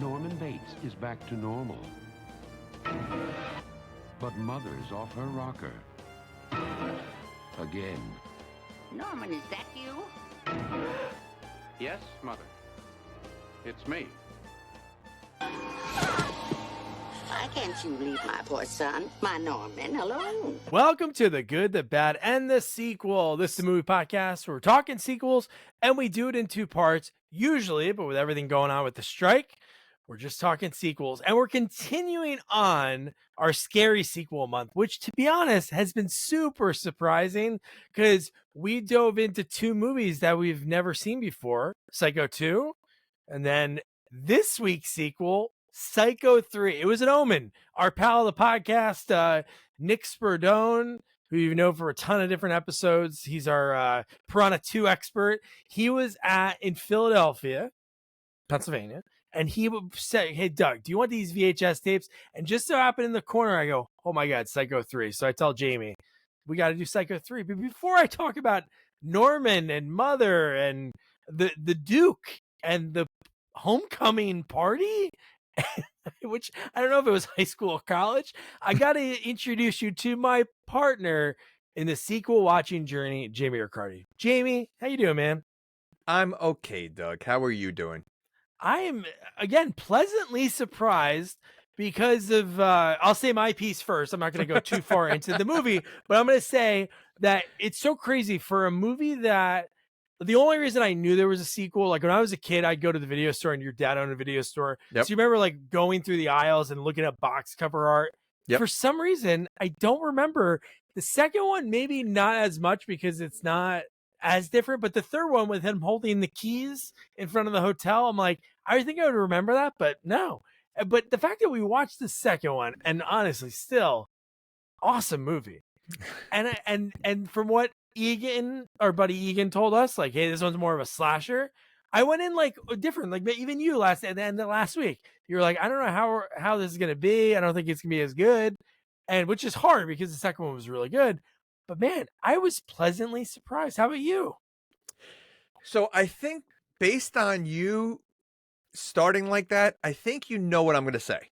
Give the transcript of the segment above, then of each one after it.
Norman Bates is back to normal. But Mother's off her rocker. Again. Norman, is that you? Yes, Mother. It's me. Why can't you leave my poor son, my Norman, alone? Welcome to The Good, the Bad, and the Sequel. This is the movie podcast where we're talking sequels, and we do it in two parts, usually, but with everything going on with the strike, we're just talking sequels. And we're continuing on our scary sequel month, which, to be honest, has been super surprising because we dove into two movies that we've never seen before, Psycho 2, and then this week's sequel, Psycho 3. It was an omen. Our pal of the podcast, Nick Sperdone, who you know for a ton of different episodes. He's our Piranha 2 expert. He was in Philadelphia, Pennsylvania, and he would say, "Hey, Doug, do you want these VHS tapes?" And just so happened in the corner, I go, "Oh my God, Psycho 3." So I tell Jamie, we got to do Psycho 3. But before I talk about Norman and Mother and the Duke and the homecoming party, which I don't know if it was high school or college, I got to introduce you to my partner in the sequel watching journey, Jamie Riccardi. Jamie, how you doing, man? I'm okay, Doug. How are you doing? I am, again, pleasantly surprised because of, I'll say my piece first. I'm not going to go too far into the movie, but I'm going to say that it's so crazy for a movie that the only reason I knew there was a sequel, like when I was a kid, I'd go to the video store and your dad owned a video store. Yep. So you remember like going through the aisles and looking at box cover art. Yep. For some reason, I don't remember the second one, maybe not as much because it's not as different, but the third one with him holding the keys in front of the hotel, I'm like, I think I would remember that, but no. But the fact that we watched the second one, and honestly, still awesome movie. And from what Egan, our buddy Egan, told us, like, hey, this one's more of a slasher. I went in like different, like even you at the end of last week, you were like, I don't know how this is gonna be. I don't think it's gonna be as good, and which is hard because the second one was really good. But man, I was pleasantly surprised. How about you? So I think based on you starting like that, I think you know what I'm going to say.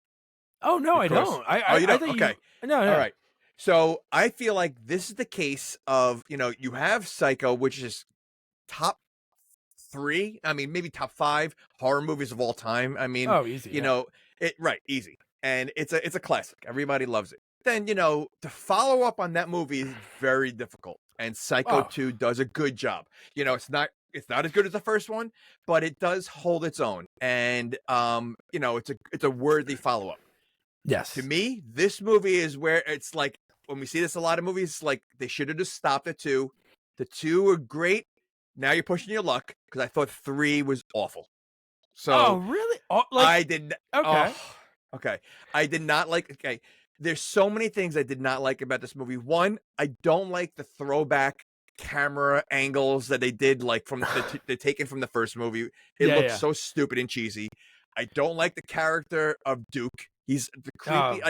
Oh no, I Because- don't. you don't? Okay. No. All right. So I feel like this is the case of, you have Psycho, which is top 3. I mean, maybe top 5 horror movies of all time. I mean, Oh, easy. easy. And it's a classic. Everybody loves it. Then, to follow up on that movie is very difficult. And Psycho 2 does a good job. It's not as good as the first one, but it does hold its own. And it's a worthy follow-up. Yes. To me, this movie is where it's like when we see this a lot of movies, like they should have just stopped at 2. The 2 are great. Now you're pushing your luck because I thought 3 was awful. So really? I did. Okay. Okay. I did not like. Okay. There's so many things I did not like about this movie. One, I don't like the throwback camera angles that they did, like from the taken from the first movie. It looks so stupid and cheesy. I don't like the character of Duke. He's the creepy.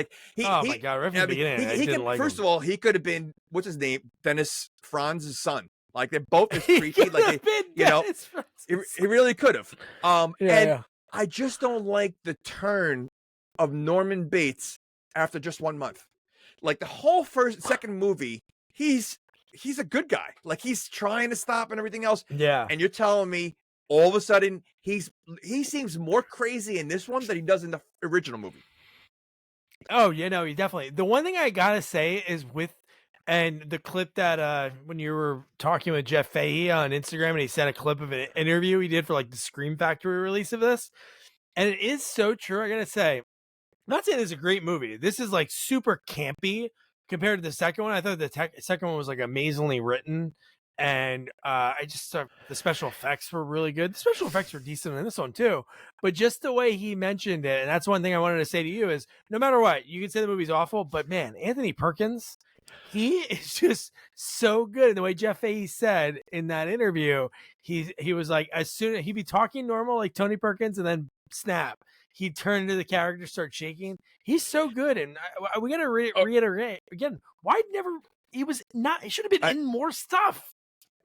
My God! Right from the beginning, I didn't like first him. of all, he could have been what's his name, Dennis Franz's son. Like they're both as creepy. Like he really could have. And I just don't like the turn of Norman Bates after just 1 month. Like the whole second movie, he's a good guy. Like he's trying to stop and everything else. Yeah. And you're telling me all of a sudden he seems more crazy in this one than he does in the original movie. Oh, yeah, no, he definitely. The one thing I gotta say is and the clip that when you were talking with Jeff Fahey on Instagram and he sent a clip of an interview he did for like the Scream Factory release of this. And it is so true. I gotta say, I'm not saying it's a great movie. This is like super campy compared to the second one. I thought the second one was like amazingly written. And I just thought the special effects were really good. The special effects were decent in this one too. But just the way he mentioned it, and that's one thing I wanted to say to you is no matter what, you can say the movie's awful, but man, Anthony Perkins, he is just so good. And the way Jeff Fahey said in that interview, he was like, as soon as he'd be talking normal like Tony Perkins and then snap, he'd turn into the character, start shaking. He's so good. And we got to reiterate again, why never, he should have been in more stuff.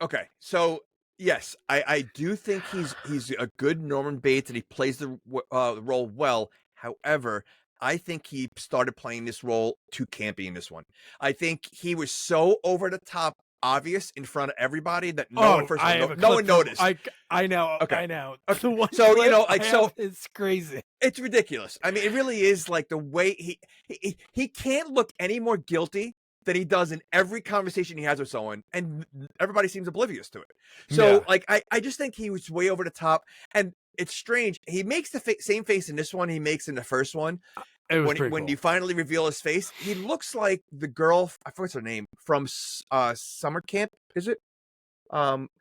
Okay, so Yes, I do think he's a good Norman Bates and he plays the role well. However, I think he started playing this role too campy in this one. I think he was so over the top obvious in front of everybody that no one no one noticed. I know. Okay. I know. Okay. The one So clip like it's crazy. It's ridiculous. I mean, it really is like the way he can't look any more guilty than he does in every conversation he has with someone, and everybody seems oblivious to it. So, like, I just think he was way over the top, and it's strange. He makes the same face in this one he makes in the first one. When you finally reveal his face, he looks like the girl. I forget her name from summer camp. Is it? Angela.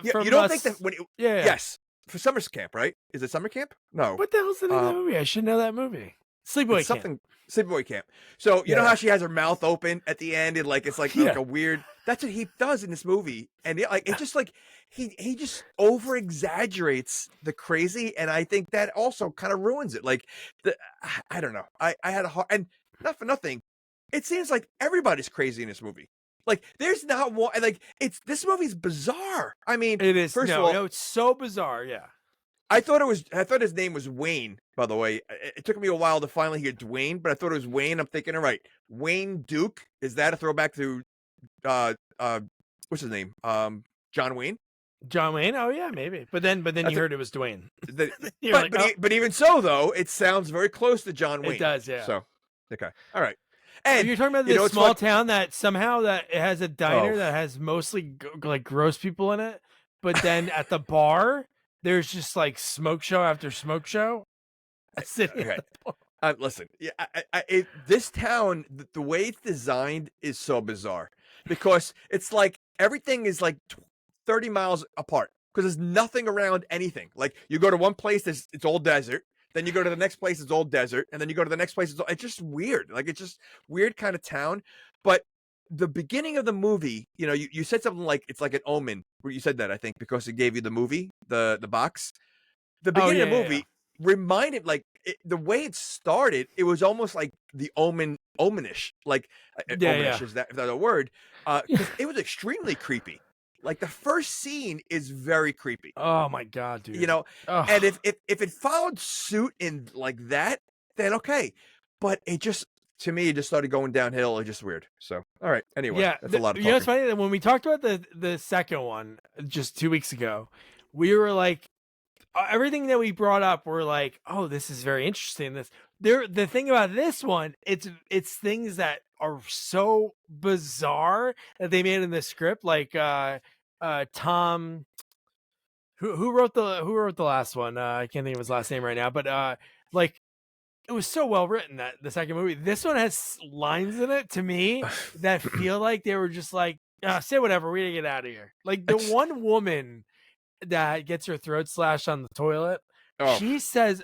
Yeah, you don't think that when? Yes, for summer camp, right? Is it summer camp? No. What the hell's the name of that movie? I should know that movie. Sleepaway Camp. Sleepaway Camp. So you know how she has her mouth open at the end, and like it's like a weird. That's what he does in this movie, and it's just like he just over exaggerates the crazy, and I think that also kind of ruins it. Like I don't know. I had a hard, and not for nothing, it seems like everybody's crazy in this movie. Like there's not one. Like this movie's bizarre. I mean, it is. First of all, it's so bizarre. Yeah. I thought his name was Wayne, by the way. It took me a while to finally hear Dwayne, but I thought it was Wayne. I'm thinking, all right, Wayne Duke. Is that a throwback to what's his name? John Wayne? John Wayne? Oh yeah, maybe. But then you heard it was Dwayne. But even so though, it sounds very close to John Wayne. It does, yeah. So okay. All right. And you're talking about this small town that somehow that it has a diner that has mostly like gross people in it, but then at the bar there's just like smoke show after smoke show. Okay. Listen, this town, the way it's designed is so bizarre because it's like everything is like 30 miles apart because there's nothing around anything. Like you go to one place, it's all desert. Then you go to the next place, it's all desert. And then you go to the next place, it's just weird. Like it's just weird kind of town. But the beginning of the movie, you said something like it's like an omen. Where you said that, I think, because it gave you the movie, the box. The beginning of the movie reminded, like the way it started, it was almost like the omenish. Like omenish is that a word? It was extremely creepy. Like the first scene is very creepy. Oh my god, dude! And if it followed suit in like that, then okay. But it just started going downhill. It's just weird. So all right. Anyway, that's a lot of talking. It's funny that when we talked about the second one just 2 weeks ago, we were like, everything that we brought up, we're like, oh, this is very interesting. The thing about this one, it's things that are so bizarre that they made in the script, like Tom, who wrote the last one. I can't think of his last name right now, but like it was so well written that the second movie. This one has lines in it to me that feel like they were just like, say whatever, we gotta get out of here. Like the one woman that gets her throat slashed on the toilet. She says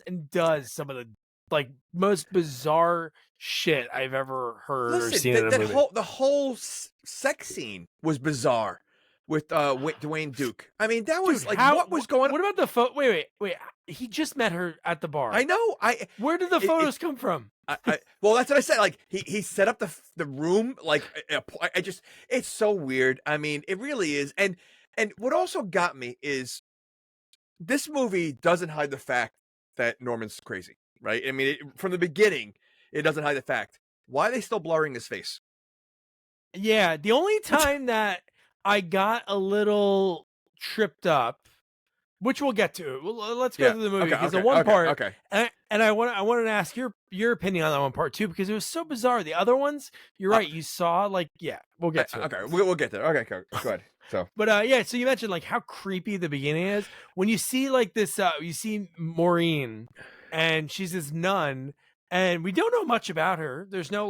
and does some of the like most bizarre shit I've ever heard or seen in a movie. The whole sex scene was bizarre with Dwayne Duke. I mean, that was what was going on? What about the photo? Wait. He just met her at the bar. I know. Where did the photos come from? Well, that's what I said. Like he set up the room. Like it's so weird. I mean, it really is. And what also got me is this movie doesn't hide the fact that Norman's crazy, right? I mean, from the beginning, it doesn't hide the fact. Why are they still blurring his face? Yeah, the only time that I got a little tripped up, which we'll get to. Let's go through the movie because the one part. Okay. And I wanted to ask your opinion on that one part too because it was so bizarre. The other ones, you're right. You saw we'll get to it. Okay, we'll get there. Okay, go ahead. So, but so you mentioned like how creepy the beginning is when you see like this. You see Maureen, and she's this nun, and we don't know much about her. There's no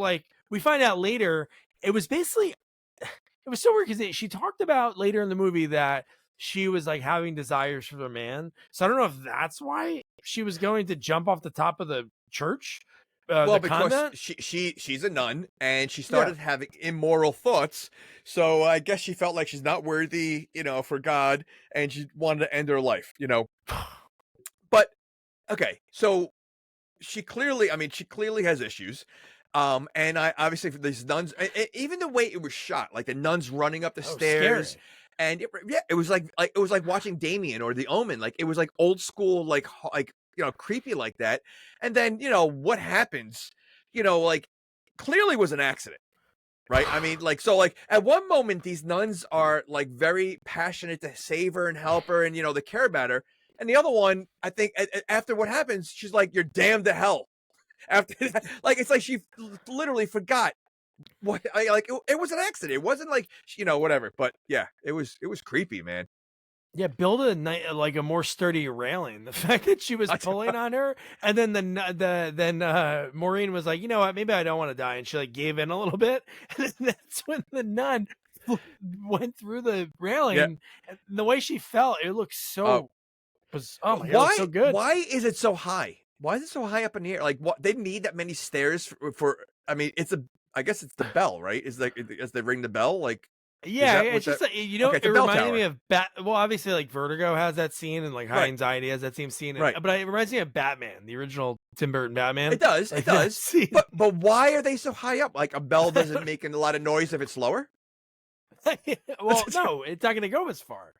we find out later. It was basically, it was so weird because she talked about later in the movie that she was like having desires for the man. So I don't know if that's why she was going to jump off the top of the church. Because convent? she's a nun and she started having immoral thoughts. So I guess she felt like she's not worthy, for God, and she wanted to end her life, But okay, so she clearly has issues. And I obviously for these nuns, even the way it was shot, like the nuns running up the stairs, scary. and it was like it was like watching Damien or The Omen. Like it was like old school, like creepy like that. And then what happens, like clearly was an accident. Right. I mean, like, so like at one moment, these nuns are like very passionate to save her and help her and, they care about her. And the other one, I think after what happens, she's like, you're damned to hell. After that, like, it's like she literally forgot what it was an accident. It wasn't like, whatever. But yeah, it was creepy, man. Yeah, build like a more sturdy railing. The fact that she was pulling on her, and then then Maureen was like, you know what, maybe I don't want to die, and she like gave in a little bit, and then that's when the nun went through the railing, and the way she fell, it looked so oh my god, it was so good. Why is it so high? Why is it so high up in the air? Like, what they need that many stairs for I mean, I guess it's the bell, right? Is like as they ring the bell, like. Yeah, it's just like, it reminded me of well, obviously like Vertigo has that scene and like High Anxiety has that same scene, right? But it reminds me of Batman, the original Tim Burton Batman. It does, like it does. But why are they so high up? Like a bell doesn't make a lot of noise if it's lower. Well, no, it's not going to go as far.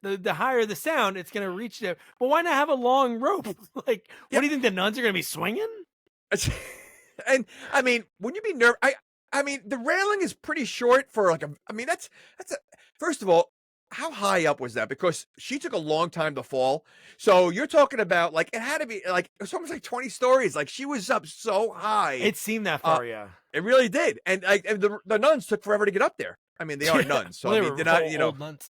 The higher the sound, it's going to reach there. But why not have a long rope? Like, what do you think the nuns are going to be swinging? And I mean, wouldn't you be nervous? I mean, the railing is pretty short for like I mean, that's first of all, how high up was that? Because she took a long time to fall. So you're talking about like it had to be like it was almost like 20 stories. Like she was up so high. It seemed that far, yeah. It really did. And the nuns took forever to get up there. I mean, they are nuns, so well, I mean, they're not, old nuns.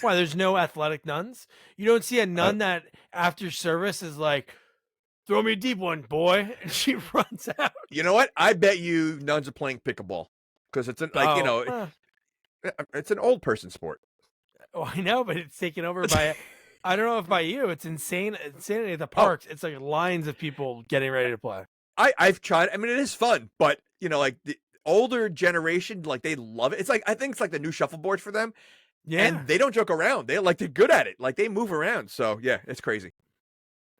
Why? There's no athletic nuns. You don't see a nun that after service is like, throw me a deep one, boy, and she runs out. You know what? I bet you nuns are playing pickleball because it's it's an old person sport. Oh, I know, but it's taken over by. I don't know if by you. It's insanity at the parks. It's like lines of people getting ready to play. I've tried. I mean, it is fun, but like the older generation, like they love it. It's like I think it's like the new shuffleboard for them. Yeah, and they don't joke around. They're good at it. Like they move around. So yeah, it's crazy.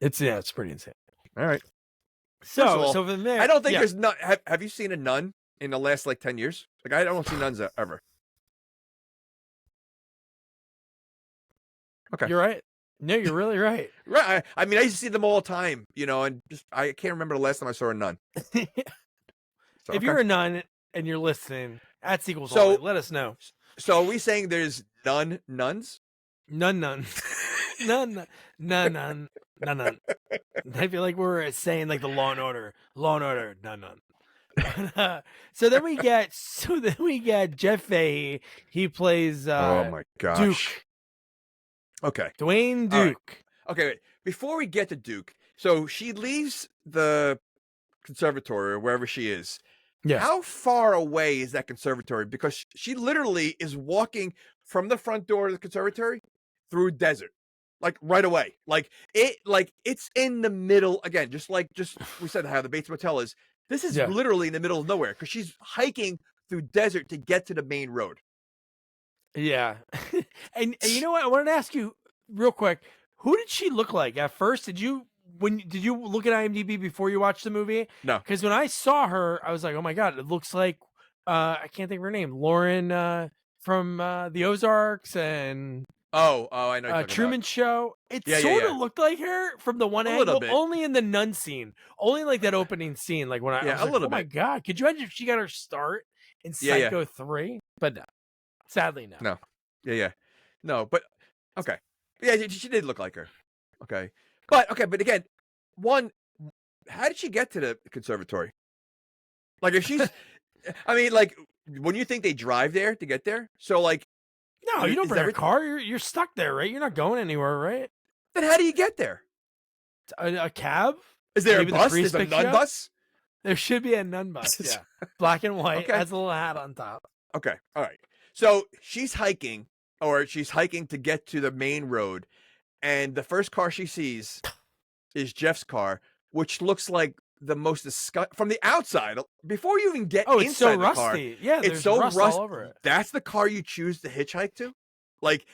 It's pretty insane. All right. So from there, I don't think there's not. Have you seen a nun in the last like 10 years? Like I don't see nuns ever. Okay, you're right. No, you're really right. Right. I mean, I used to see them all the time, and just I can't remember the last time I saw a nun. So, if you're a nun and you're listening at Sequels Only, let us know. So are we saying there's nuns? None. None. I feel like we're saying like the Law and Order. None. So then we get Jeff Fahey. He plays oh my gosh. Duke. Okay. Dwayne Duke. Right. Okay, wait. Before we get to Duke, so she leaves the conservatory or wherever she is. Yeah. How far away is that conservatory? Because she literally is walking from the front door of the conservatory through desert. Like right away. It's in the middle again, just we said how the Bates Motel is. This is literally in the middle of nowhere because she's hiking through desert to get to the main road. Yeah. and you know what? I wanted to ask you real quick. Who did she look like at first? Did you look at IMDb before you watched the movie? No. Because when I saw her, I was like, oh my God, it looks like I can't think of her name. Lauren from the Ozarks and I know Truman Show. It sort of looked like her from the one angle, only in the nun scene, only like that opening scene. Like when I was like, oh my God, could you imagine if she got her start in Psycho 3? But no, sadly no. No, no, but okay, yeah, she did look like her. Okay, but again, how did she get to the conservatory? Like if she's, I mean, like when you think they drive there to get there, so like. No, you don't bring a car. You're stuck there, right? You're not going anywhere, right? Then how do you get there? A cab? Is there a bus? Is there a nun bus? There should be a nun bus. Yeah, black and white. Has a little hat on top. Okay, all right. So she's hiking to get to the main road, and the first car she sees is Jeff's car, which looks like the most from the outside before you even get inside it's so the car. Rusty. Yeah, it's so rust all over it. That's the car you choose to hitchhike to. Like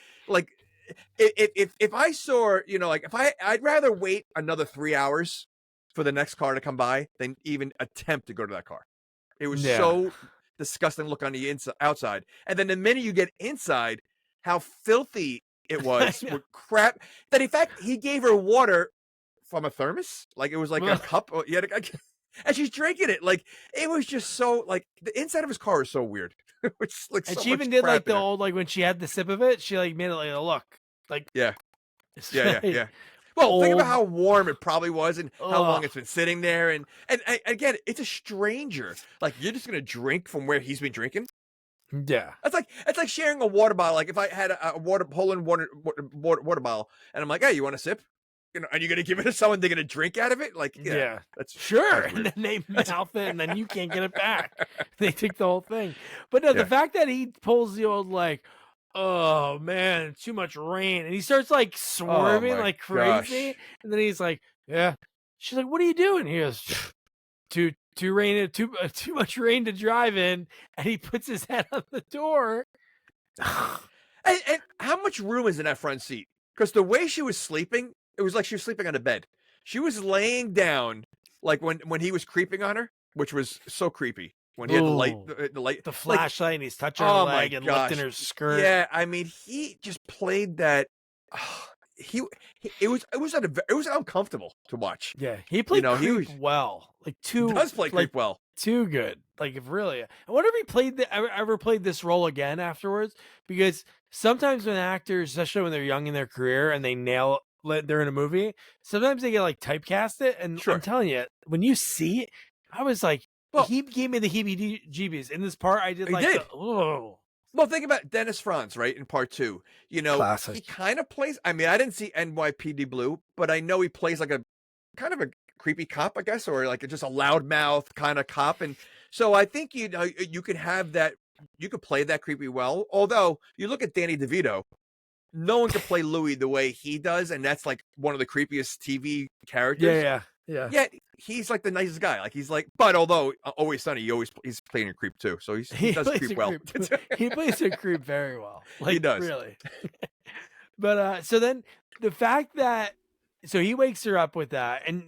if I saw, like I'd rather wait another 3 hours for the next car to come by than even attempt to go to that car. It was so disgusting look on the outside. And then the minute you get inside, how filthy it was with crap. That in fact, he gave her water from a thermos. Like it was like a cup. And she's drinking it. Like it was just so like the inside of his car is so weird. Which like and so she even much did crap like the in it. old like when she had the sip of it, she like made it like a look. Like Yeah. it's Yeah. like Well, think about old- how warm it probably was and how long Ugh. it's been sitting there. And again, it's a stranger. Like you're just gonna drink from where he's been drinking. Yeah. It's like sharing a water bottle. Like if I had a water bottle and I'm like, hey, you want a sip? You know, and you're gonna give it to someone, they're gonna drink out of it? Like, yeah. That's sure. that's And weird. then they mouth it and then you can't get it back. They take the whole thing. But no, Yeah. the fact that he pulls the old like, oh man, too much rain. And he starts like swerving my like crazy. gosh. And then he's like, yeah. She's like, what are you doing? He goes, too much rain to drive in. And he puts his head on the door. And how much room is in that front seat? Because the way she was sleeping, it was like she was sleeping on a bed. She was laying down, like when he was creeping on her, which was so creepy. When he had the light, the light, The like, flashlight, and he's touching her oh my leg and lifting gosh. her skirt. Yeah, I mean, he just played that. It was uncomfortable to watch. Yeah, he played he creep was- well, like He too. does play creep well. Too good. Like if really, I wonder if he played ever played this role again afterwards. Because sometimes when actors, especially when they're young in their career and they nail it, they're in a movie. Sometimes they get like typecasted. And Sure. I'm telling you, when you see it, I was like, Well- he gave me the heebie-jeebies. In this part, I did He like, did. oh, Well, think about Dennis Franz, right? In part 2, he Classic. kind of plays. I mean, I didn't see NYPD Blue, but I know he plays like a kind of a creepy cop, I guess, or like just a loudmouth kind of cop. And so I think you could have that. You could play that creepy well. Although you look at Danny DeVito, no one could play Louis the way he does, and that's like one of the creepiest TV characters. yeah. Yet he's like the nicest guy. Like he's like, but although Always Sunny, he's playing a creep too. So he does plays creep a well. creep. He plays a creep very well. Like, does. really. But so then the fact that so he wakes her up with that, and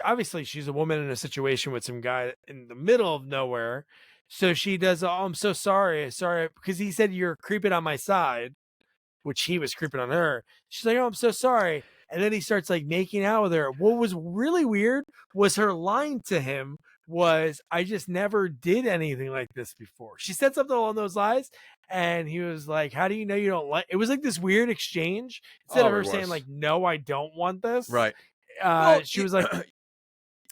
obviously she's a woman in a situation with some guy in the middle of nowhere. So she does, oh, I'm so sorry, because he said you're creeping on my side, which he was creeping on her. She's like, oh, I'm so sorry. And then he starts like making out with her. What was really weird was her line to him was, I just never did anything like this before. She said something along those lines. And he was like, how do you know you don't like it? Was like this weird exchange. Instead of her saying like, no, I don't want this. Right. She was like,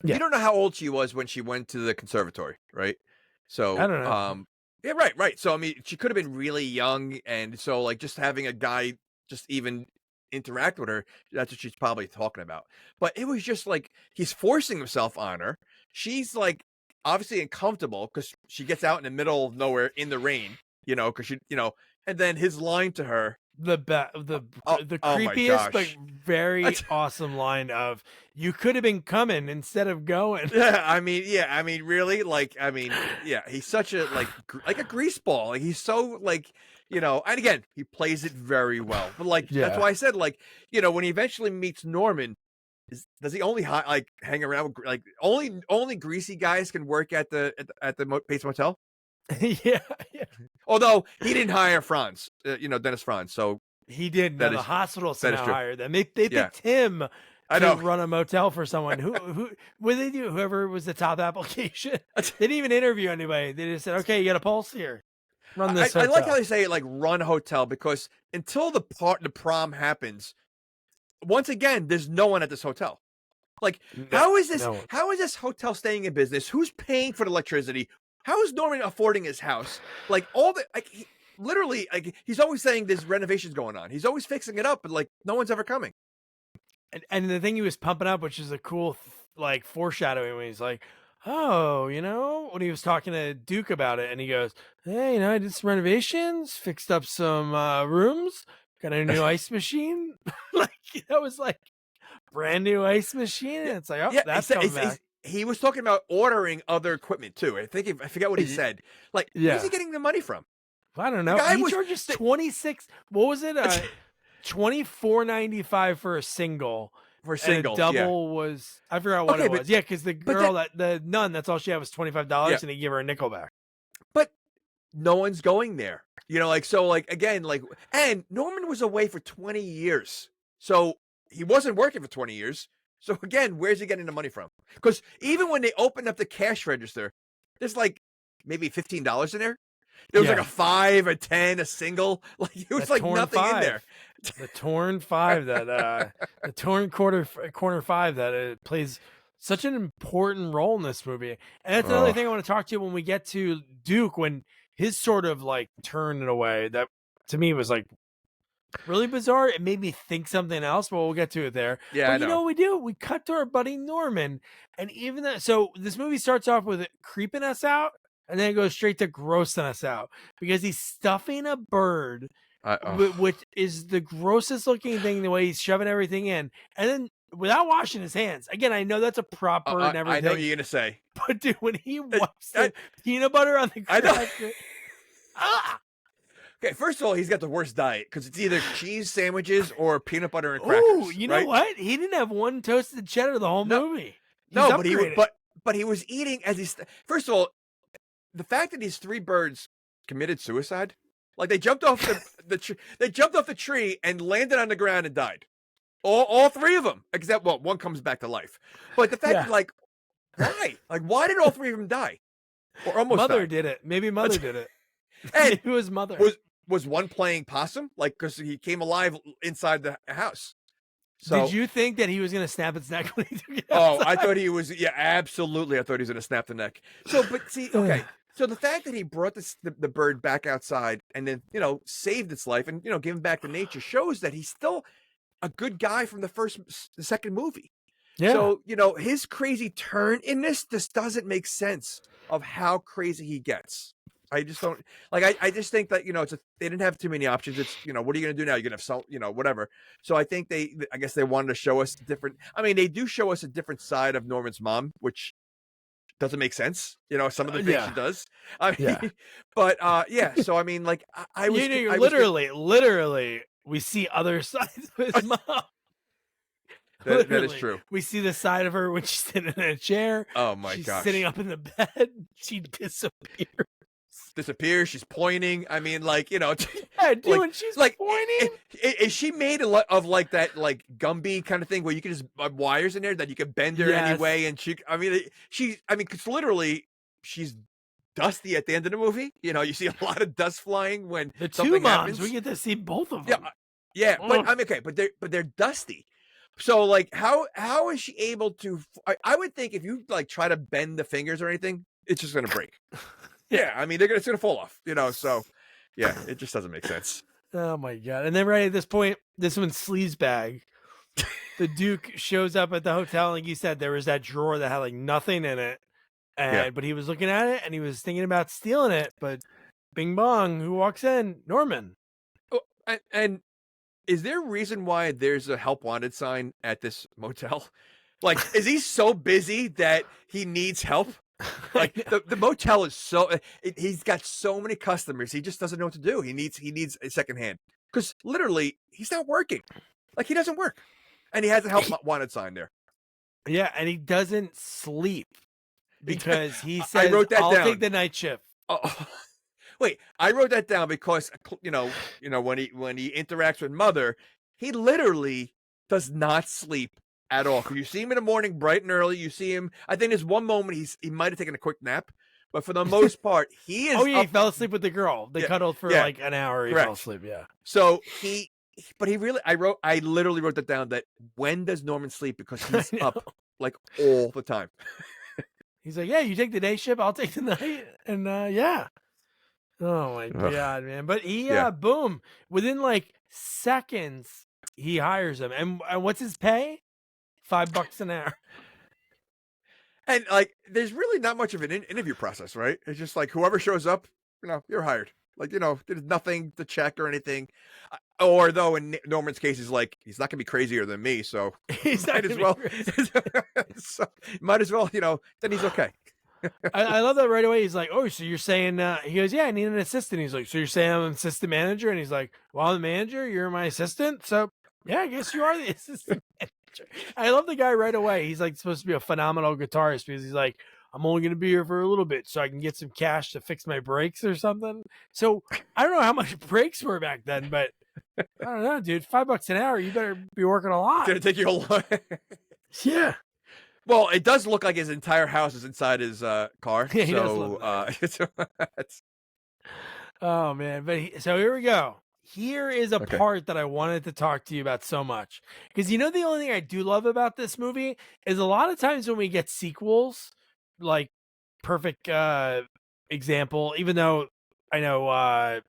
You don't know how old she was when she went to the conservatory, right? So I don't know. Yeah, right. So I mean, she could have been really young, and so like just having a guy just even interact with her, that's what she's probably talking about. But it was just like he's forcing himself on her. She's like obviously uncomfortable because she gets out in the middle of nowhere in the rain, because and then his line to her, the oh my creepiest but gosh. very awesome line of, you could have been coming instead of going. I mean, really, like, I mean, yeah, he's such a like a grease ball. Like he's so like, and again, he plays it very well. But like that's why I said like, when he eventually meets Norman, does he only hang around with like only greasy guys can work at the Bates Motel? yeah. Although he didn't hire Franz, Dennis Franz, so He did. No, the hospital somehow true. hired them. They picked him I to know. run a motel for someone. Who what did they do? Whoever was the top application. They didn't even interview anybody. They just said, okay, you got a pulse here. Run this I hotel. like how they say like run a hotel, because until the prom happens, once again, there's no one at this hotel. Like, how is this hotel staying in business? Who's paying for the electricity? How is Norman affording his house? Like literally, like he's always saying there's renovations going on. He's always fixing it up, but like no one's ever coming. And the thing he was pumping up, which is a cool like foreshadowing, when he's like, oh, when he was talking to Duke about it, and he goes, hey, I did some renovations, fixed up some rooms, got a new ice machine. Like that was like brand new ice machine. And it's like, oh, that's coming back. He was talking about ordering other equipment too. I forget what he said. Like, where's he getting the money from? I don't know. He charges 26. What was it? $24.95 for a single, For singles, and a double was I forgot what it was. Yeah, because the girl the nun, that's all she had was $25, and he gave her a nickel back. But no one's going there. You know, like so, like again, like and Norman was away for 20 years, so he wasn't working for 20 years. So again, where's he getting the money from? Because even when they opened up the cash register, there's like maybe $15 in there. There was like a 5, a 10, a single. Like it was like nothing in there. The torn 5 that the torn corner 5 that plays such an important role in this movie. And that's another thing I want to talk to you when we get to Duke, when his sort of like turn in a way that to me was like really bizarre. It made me think something else, but we'll get to it there. Yeah, but you know what we do? We cut to our buddy Norman, and even that. So this movie starts off with it creeping us out, and then it goes straight to grossing us out because he's stuffing a bird, which is the grossest looking thing. The way he's shoving everything in, and then without washing his hands. Again, I know that's a prop bird and everything. I know what you're gonna say, but dude, when he wipes the peanut butter on the cracker, Okay, first of all, he's got the worst diet because it's either cheese sandwiches or peanut butter and crackers. Oh, you know what? He didn't have one toasted cheddar the whole movie. But he was eating as he's. First of all, the fact that these 3 birds committed suicide, like they jumped off they jumped off the tree and landed on the ground and died. All 3 of them, except one comes back to life. But the fact that like why? Like why did all 3 of them die? Or almost Mother died? did it. Maybe Mother did it. And Maybe it was Mother. Was one playing possum? Like, because he came alive inside the house. So, did you think that he was going to snap its neck when he took it outside? outside? I thought he was. Yeah, absolutely. I thought he was going to snap the neck. So, but see, okay. So the fact that he brought the bird back outside and then, saved its life and, gave him back to nature shows that he's still a good guy from the second movie. Yeah. So, his crazy turn in this just doesn't make sense of how crazy he gets. I just don't like. I just think that they didn't have too many options. It's what are you gonna do now? You're gonna have salt, whatever. So I think I guess they wanted to show us different. I mean, they do show us a different side of Norman's mom, which doesn't make sense. Some of the things she does. I mean, but yeah. So I mean, like I was literally, we see other sides of his mom. That is true. We see the side of her when she's sitting in a chair. Oh my she's gosh! Sitting up in the bed, she disappears. She's pointing. I mean, like yeah, dude, when she's like pointing. Is she made of like that, like Gumby kind of thing where you can just wires in there that you can bend her anyway? And because literally she's dusty at the end of the movie. You see a lot of dust flying when the something 2 moms. happens. We get to see both of them. Yeah. But I mean, okay, but they're dusty. So like, how is she able to? I would think if you like try to bend the fingers or anything, it's just gonna break. Yeah, I mean, it's going to fall off, so, yeah, it just doesn't make sense. Oh, my God. And then right at this point, this one's sleaze bag. The Duke shows up at the hotel, and like you said, there was that drawer that had, like, nothing in it. But he was looking at it, and he was thinking about stealing it, but bing bong, who walks in? Norman. Oh, and is there a reason why there's a help wanted sign at this motel? Like, is he so busy that he needs help? Like the motel is he's got so many customers, he just doesn't know what to do. He needs a second hand because literally he's not working. Like he doesn't work, and he has a help wanted sign there. Yeah, and he doesn't sleep because he says, I wrote that I'll down. take the night shift. Oh, wait, I wrote that down because when he interacts with Mother, he literally does not sleep at all. You see him in the morning, bright and early. You see him. I think there's one moment he might have taken a quick nap, but for the most part, he is. Oh yeah, he fell asleep with the girl. They cuddled for like an hour. He Correct. fell asleep. Yeah. So he really. I literally wrote that down. That when does Norman sleep? Because he's up like all the time. He's like, yeah, you take the day shift, I'll take the night, and yeah. Oh my God, man! But he, boom, within like seconds, he hires him, and what's his pay? $5 an hour. And like, there's really not much of an interview process, right? It's just like whoever shows up, you're hired. Like, there's nothing to check or anything. Or though in Norman's case, he's like, he's not gonna be crazier than me, so might as well. So, might as well, then he's okay. I love that right away. He's like, oh, so you're saying, he goes, yeah, I need an assistant. He's like, so you're saying I'm an assistant manager? And he's like, well, I'm the manager, you're my assistant. So yeah, I guess you are the assistant. I love the guy right away. He's like supposed to be a phenomenal guitarist because he's like, I'm only going to be here for a little bit so I can get some cash to fix my brakes or something. So I don't know how much brakes were back then, but I don't know, dude. $5 an hour. You better be working a lot. Did it take you a long? Yeah. Well, it does look like his entire house is inside his car. Yeah, he does So, oh man, but so here we go. Here is a Okay. part that I wanted to talk to you about so much because the only thing I do love about this movie is a lot of times when we get sequels, like perfect example. Even though I know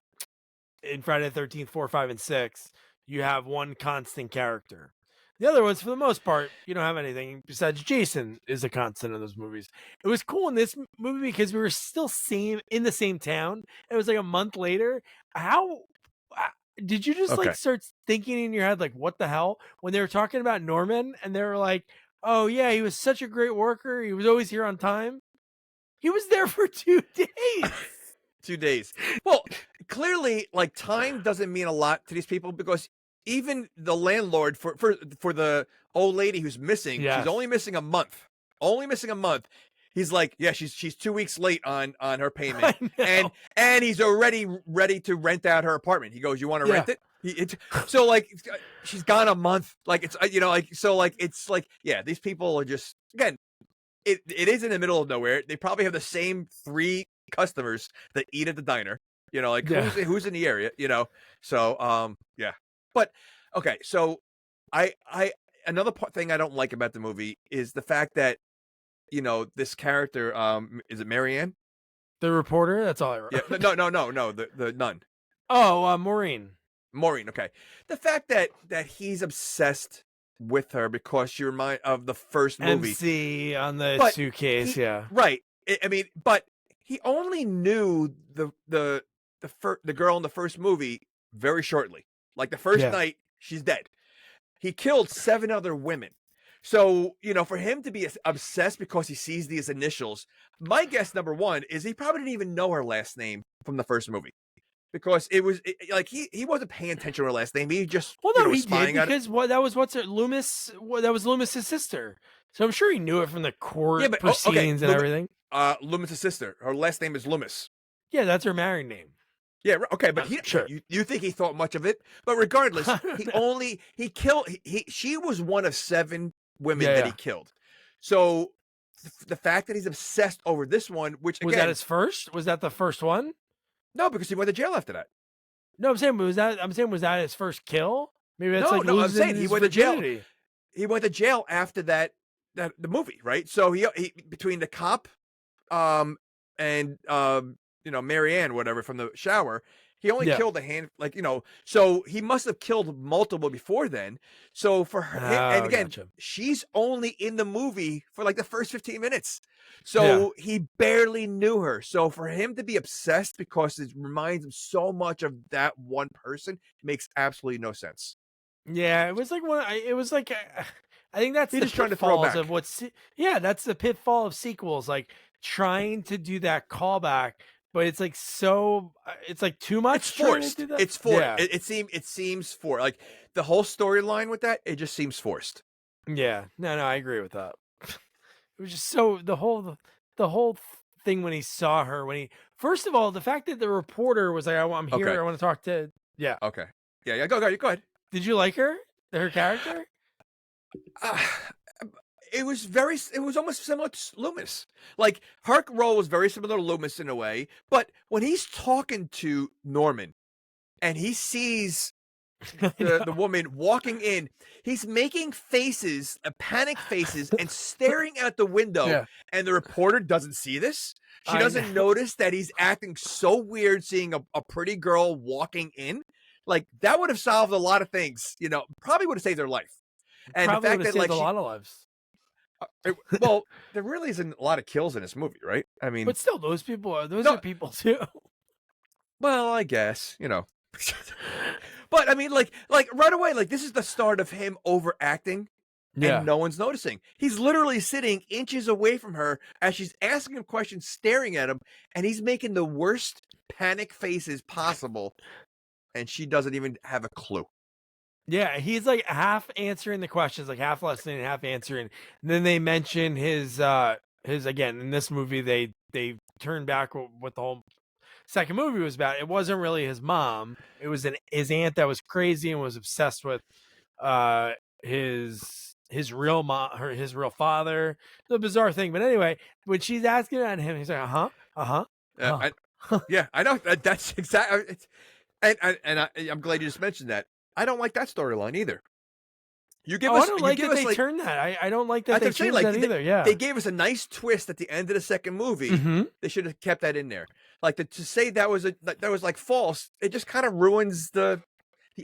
in Friday the 13th, 4, 5, and 6, you have one constant character. The other ones, for the most part, you don't have anything besides Jason is a constant in those movies. It was cool in this movie because we were still in the same town. It was like a month later. How did you just like start thinking in your head, like, what the hell? When they were talking about Norman and they were like, oh, yeah, he was such a great worker. He was always here on time. He was there for 2 days. 2 days. Well, clearly, like, time doesn't mean a lot to these people because even the landlord for the old lady who's missing, she's only missing a month. Only missing a month. He's like, yeah, she's 2 weeks late on her payment, and he's already ready to rent out her apartment. He goes, "You want to rent it?" So like, she's gone a month. Like it's it's like yeah, these people are just again. It is in the middle of nowhere. They probably have the same 3 customers that eat at the diner. Who's in the area? So yeah. But okay, so I another thing I don't like about the movie is the fact that this character is it Marianne? The reporter? That's all I wrote. Yeah, no, the nun. Oh, Maureen. Maureen, okay. The fact that he's obsessed with her because she reminds of the first movie. MC on the suitcase, Right. I mean, but he only knew the girl in the first movie very shortly. Like the first night, she's dead. He killed 7 other women. So, for him to be obsessed because he sees these initials, my guess, number one, is he probably didn't even know her last name from the first movie. Because he wasn't paying attention to her last name. He just he did because Loomis. That was Loomis's sister. So I'm sure he knew it from the court proceedings and everything. Loomis's sister. Her last name is Loomis. Yeah, that's her married name. Yeah, okay, but sure. You think he thought much of it? But regardless, she was one of 7 women that he killed. So the fact that he's obsessed over this one, which again, was that his first? Was that the first one? No, because he went to jail after that. No, was that his first kill? Maybe that's I'm saying he went to jail. He went to jail after that the movie, right? So he between the cop, and Marianne, whatever, from the shower, he only killed a hand, so he must have killed multiple before then. So for her, and again, she's only in the movie for like the first 15 minutes. So he barely knew her. So for him to be obsessed because it reminds him so much of that one person makes absolutely no sense. Yeah, it was like I think that's just trying to throw back of that's the pitfall of sequels, like trying to do that callback. But it's like it's like too much. It's forced. It's forced. Yeah. It seems forced. Like the whole storyline with that, it just seems forced. Yeah. No, I agree with that. It was just so the whole thing when he saw her first of all, the fact that the reporter was like, I'm here. Okay. I want to talk to. Yeah. Okay. Yeah. Go ahead. Did you like her character? It was almost similar to Loomis. Like her role was very similar to Loomis in a way, but when he's talking to Norman and he sees the woman walking in, he's making faces, panic faces, and staring out the window, and the reporter doesn't see this. She doesn't notice that he's acting so weird seeing a pretty girl walking in. Like that would have solved a lot of things, probably would have saved their life. And probably the fact that a lot of lives. Well, there really isn't a lot of kills in this movie, right? I mean, but still, those are people too. Well, I guess but I mean, like right away, like this is the start of him overacting, and no one's noticing. He's literally sitting inches away from her as she's asking him questions, staring at him, and he's making the worst panic faces possible, and she doesn't even have a clue. Yeah, he's like half answering the questions, like half listening and half answering. And then they mention his again in this movie they turn back what the whole second movie was about. It wasn't really his mom. It was his aunt that was crazy and was obsessed with uh his real mom, his real father. The bizarre thing, but anyway, when she's asking on him, he's like, yeah, I know that's exactly. I'm glad you just mentioned that. I don't like that storyline either. You give us. I don't like that they turned that. I don't like that they changed that either. Yeah, they gave us a nice twist at the end of the second movie. Mm-hmm. They should have kept that in there. Like to say that was like false. It just kind of ruins the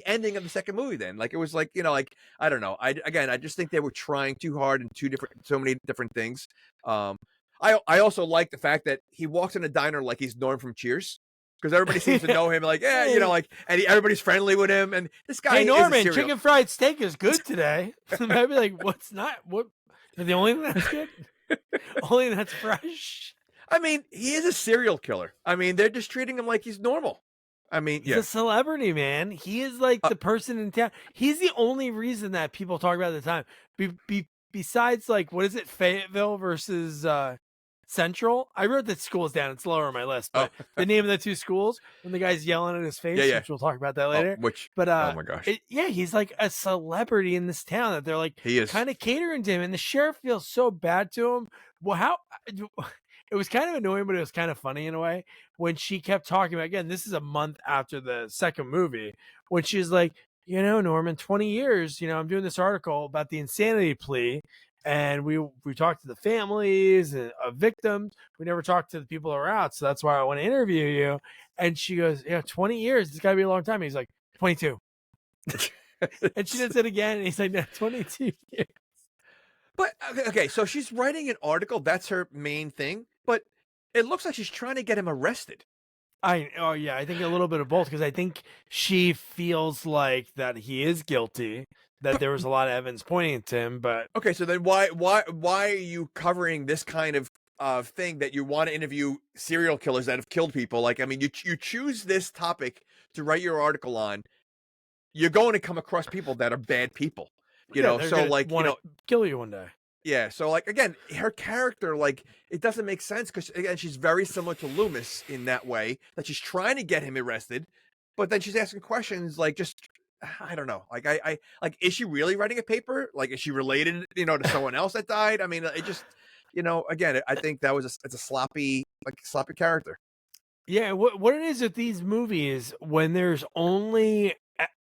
ending of the second movie. Then, like it was like like I don't know. I just think they were trying too hard in so many different things. I also like the fact that he walks in a diner like he's Norm from Cheers. Because everybody seems to know him, like, and everybody's friendly with him. And this guy, hey Norman, chicken fried steak is good today. I'd be like, what's not? What? The only thing that's good? Only thing that's fresh. I mean, he is a serial killer. I mean, they're just treating him like he's normal. I mean, he's a celebrity, man. He is like the person in town. He's the only reason that people talk about at the time. Besides, like, what is it, Fayetteville versus Central? I wrote the schools down. It's lower on my list, but the name of the two schools when the guy's yelling in his face, which we'll talk about that later. Oh my gosh, he's like a celebrity in this town that they're like kind of catering to him, and the sheriff feels so bad to him. Well, it was kind of annoying, but it was kind of funny in a way when she kept talking about, again, this is a month after the second movie, when she's like, Norman, 20 years, I'm doing this article about the insanity plea. And we talked to the families of victims. We never talked to the people who are out. So that's why I want to interview you. And she goes, 20 years. It's got to be a long time. And he's like, 22. And she does it again. And he's like, no, 22 years. But, okay, so she's writing an article. That's her main thing. But it looks like she's trying to get him arrested. I think a little bit of both. Because I think she feels like that he is guilty. That there was a lot of evidence pointing to him, but okay. So then, why are you covering this kind of thing that you want to interview serial killers that have killed people? Like, I mean, you choose this topic to write your article on. You're going to come across people that are bad people, So like, kill you one day. Yeah. So like, again, her character, like, it doesn't make sense because again, she's very similar to Loomis in that way that she's trying to get him arrested, but then she's asking questions like just. I don't know. Like, I like, is she really writing a paper? Like, is she related, to someone else that died? I mean, it just, again, I think that was it's a sloppy character. Yeah. What it is with these movies when there's only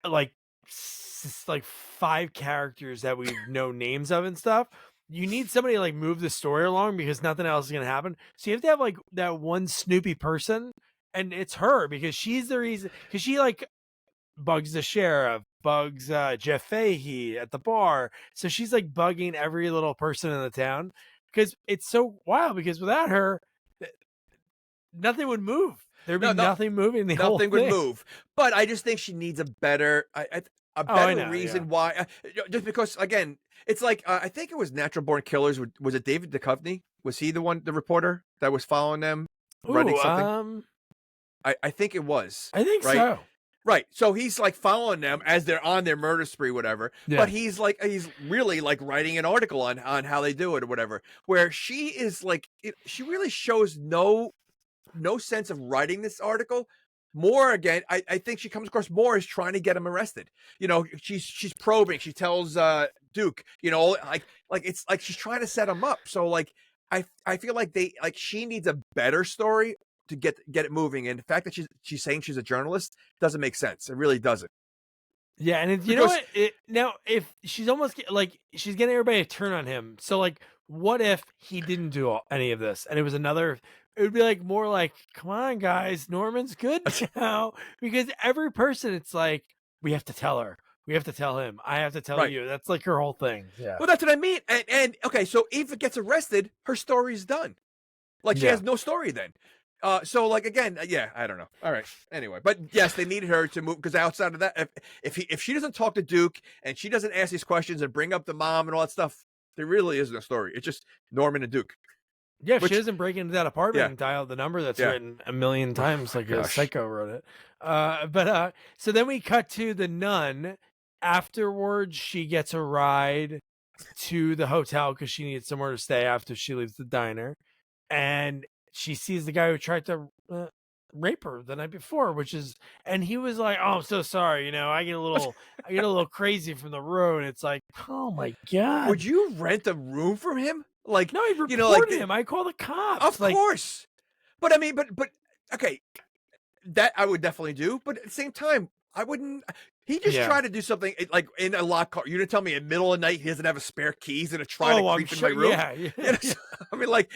like 5 characters that we know names of and stuff, you need somebody to like move the story along because nothing else is going to happen. So you have to have like that one snoopy person, and it's her because she's the reason, because she like bugs the sheriff, bugs Jeff Fahey at the bar. So she's like bugging every little person in the town because it's so wild, because without her, nothing would move. There'd be nothing moving. Nothing would move. But I just think she needs a better reason why. Just because, again, it's like, I think it was Natural Born Killers. Was it David Duchovny? Was he the reporter that was following them? Running something? I think it was. I think so. Right. So he's like following them as they're on their murder spree, whatever. Yeah. But he's really like writing an article on how they do it or whatever, where she is like, she really shows no sense of writing this article. More, again, I think she comes across more as trying to get him arrested. She's probing. She tells Duke, like it's like she's trying to set him up. So like, I feel like she needs a better story to get it moving, and the fact that she's saying she's a journalist doesn't make sense. It really doesn't. Yeah, and you know what? Now, if she's almost like she's getting everybody to turn on him, so like, what if he didn't do any of this, and it was another? It would be like more like, come on, guys, Norman's good now, because every person, it's like we have to tell her, we have to tell him, I have to tell you. That's like her whole thing. Yeah. Well, that's what I mean. And okay, so if it gets arrested, her story's done. Like she has no story then. So like, again, I don't know. All right. Anyway, but yes, they needed her to move, because outside of that, if she doesn't talk to Duke and she doesn't ask these questions and bring up the mom and all that stuff, there really isn't a story. It's just Norman and Duke. Yeah, if she doesn't break into that apartment and dial the number that's written a million times, like a psycho wrote it. But so then we cut to the nun, afterwards, she gets a ride to the hotel because she needs somewhere to stay after she leaves the diner, and she sees the guy who tried to rape her the night before, and he was like, "Oh, I'm so sorry, I get a little crazy from the road." It's like, oh my god, would you rent a room from him? Like, no, I reported him. I call the cops. Of course, but I mean, but okay, that I would definitely do. But at the same time, I wouldn't. He just tried to do something like in a locked car. You didn't tell me in the middle of the night he doesn't have a spare keys and try to creep in my room. Yeah. I mean, like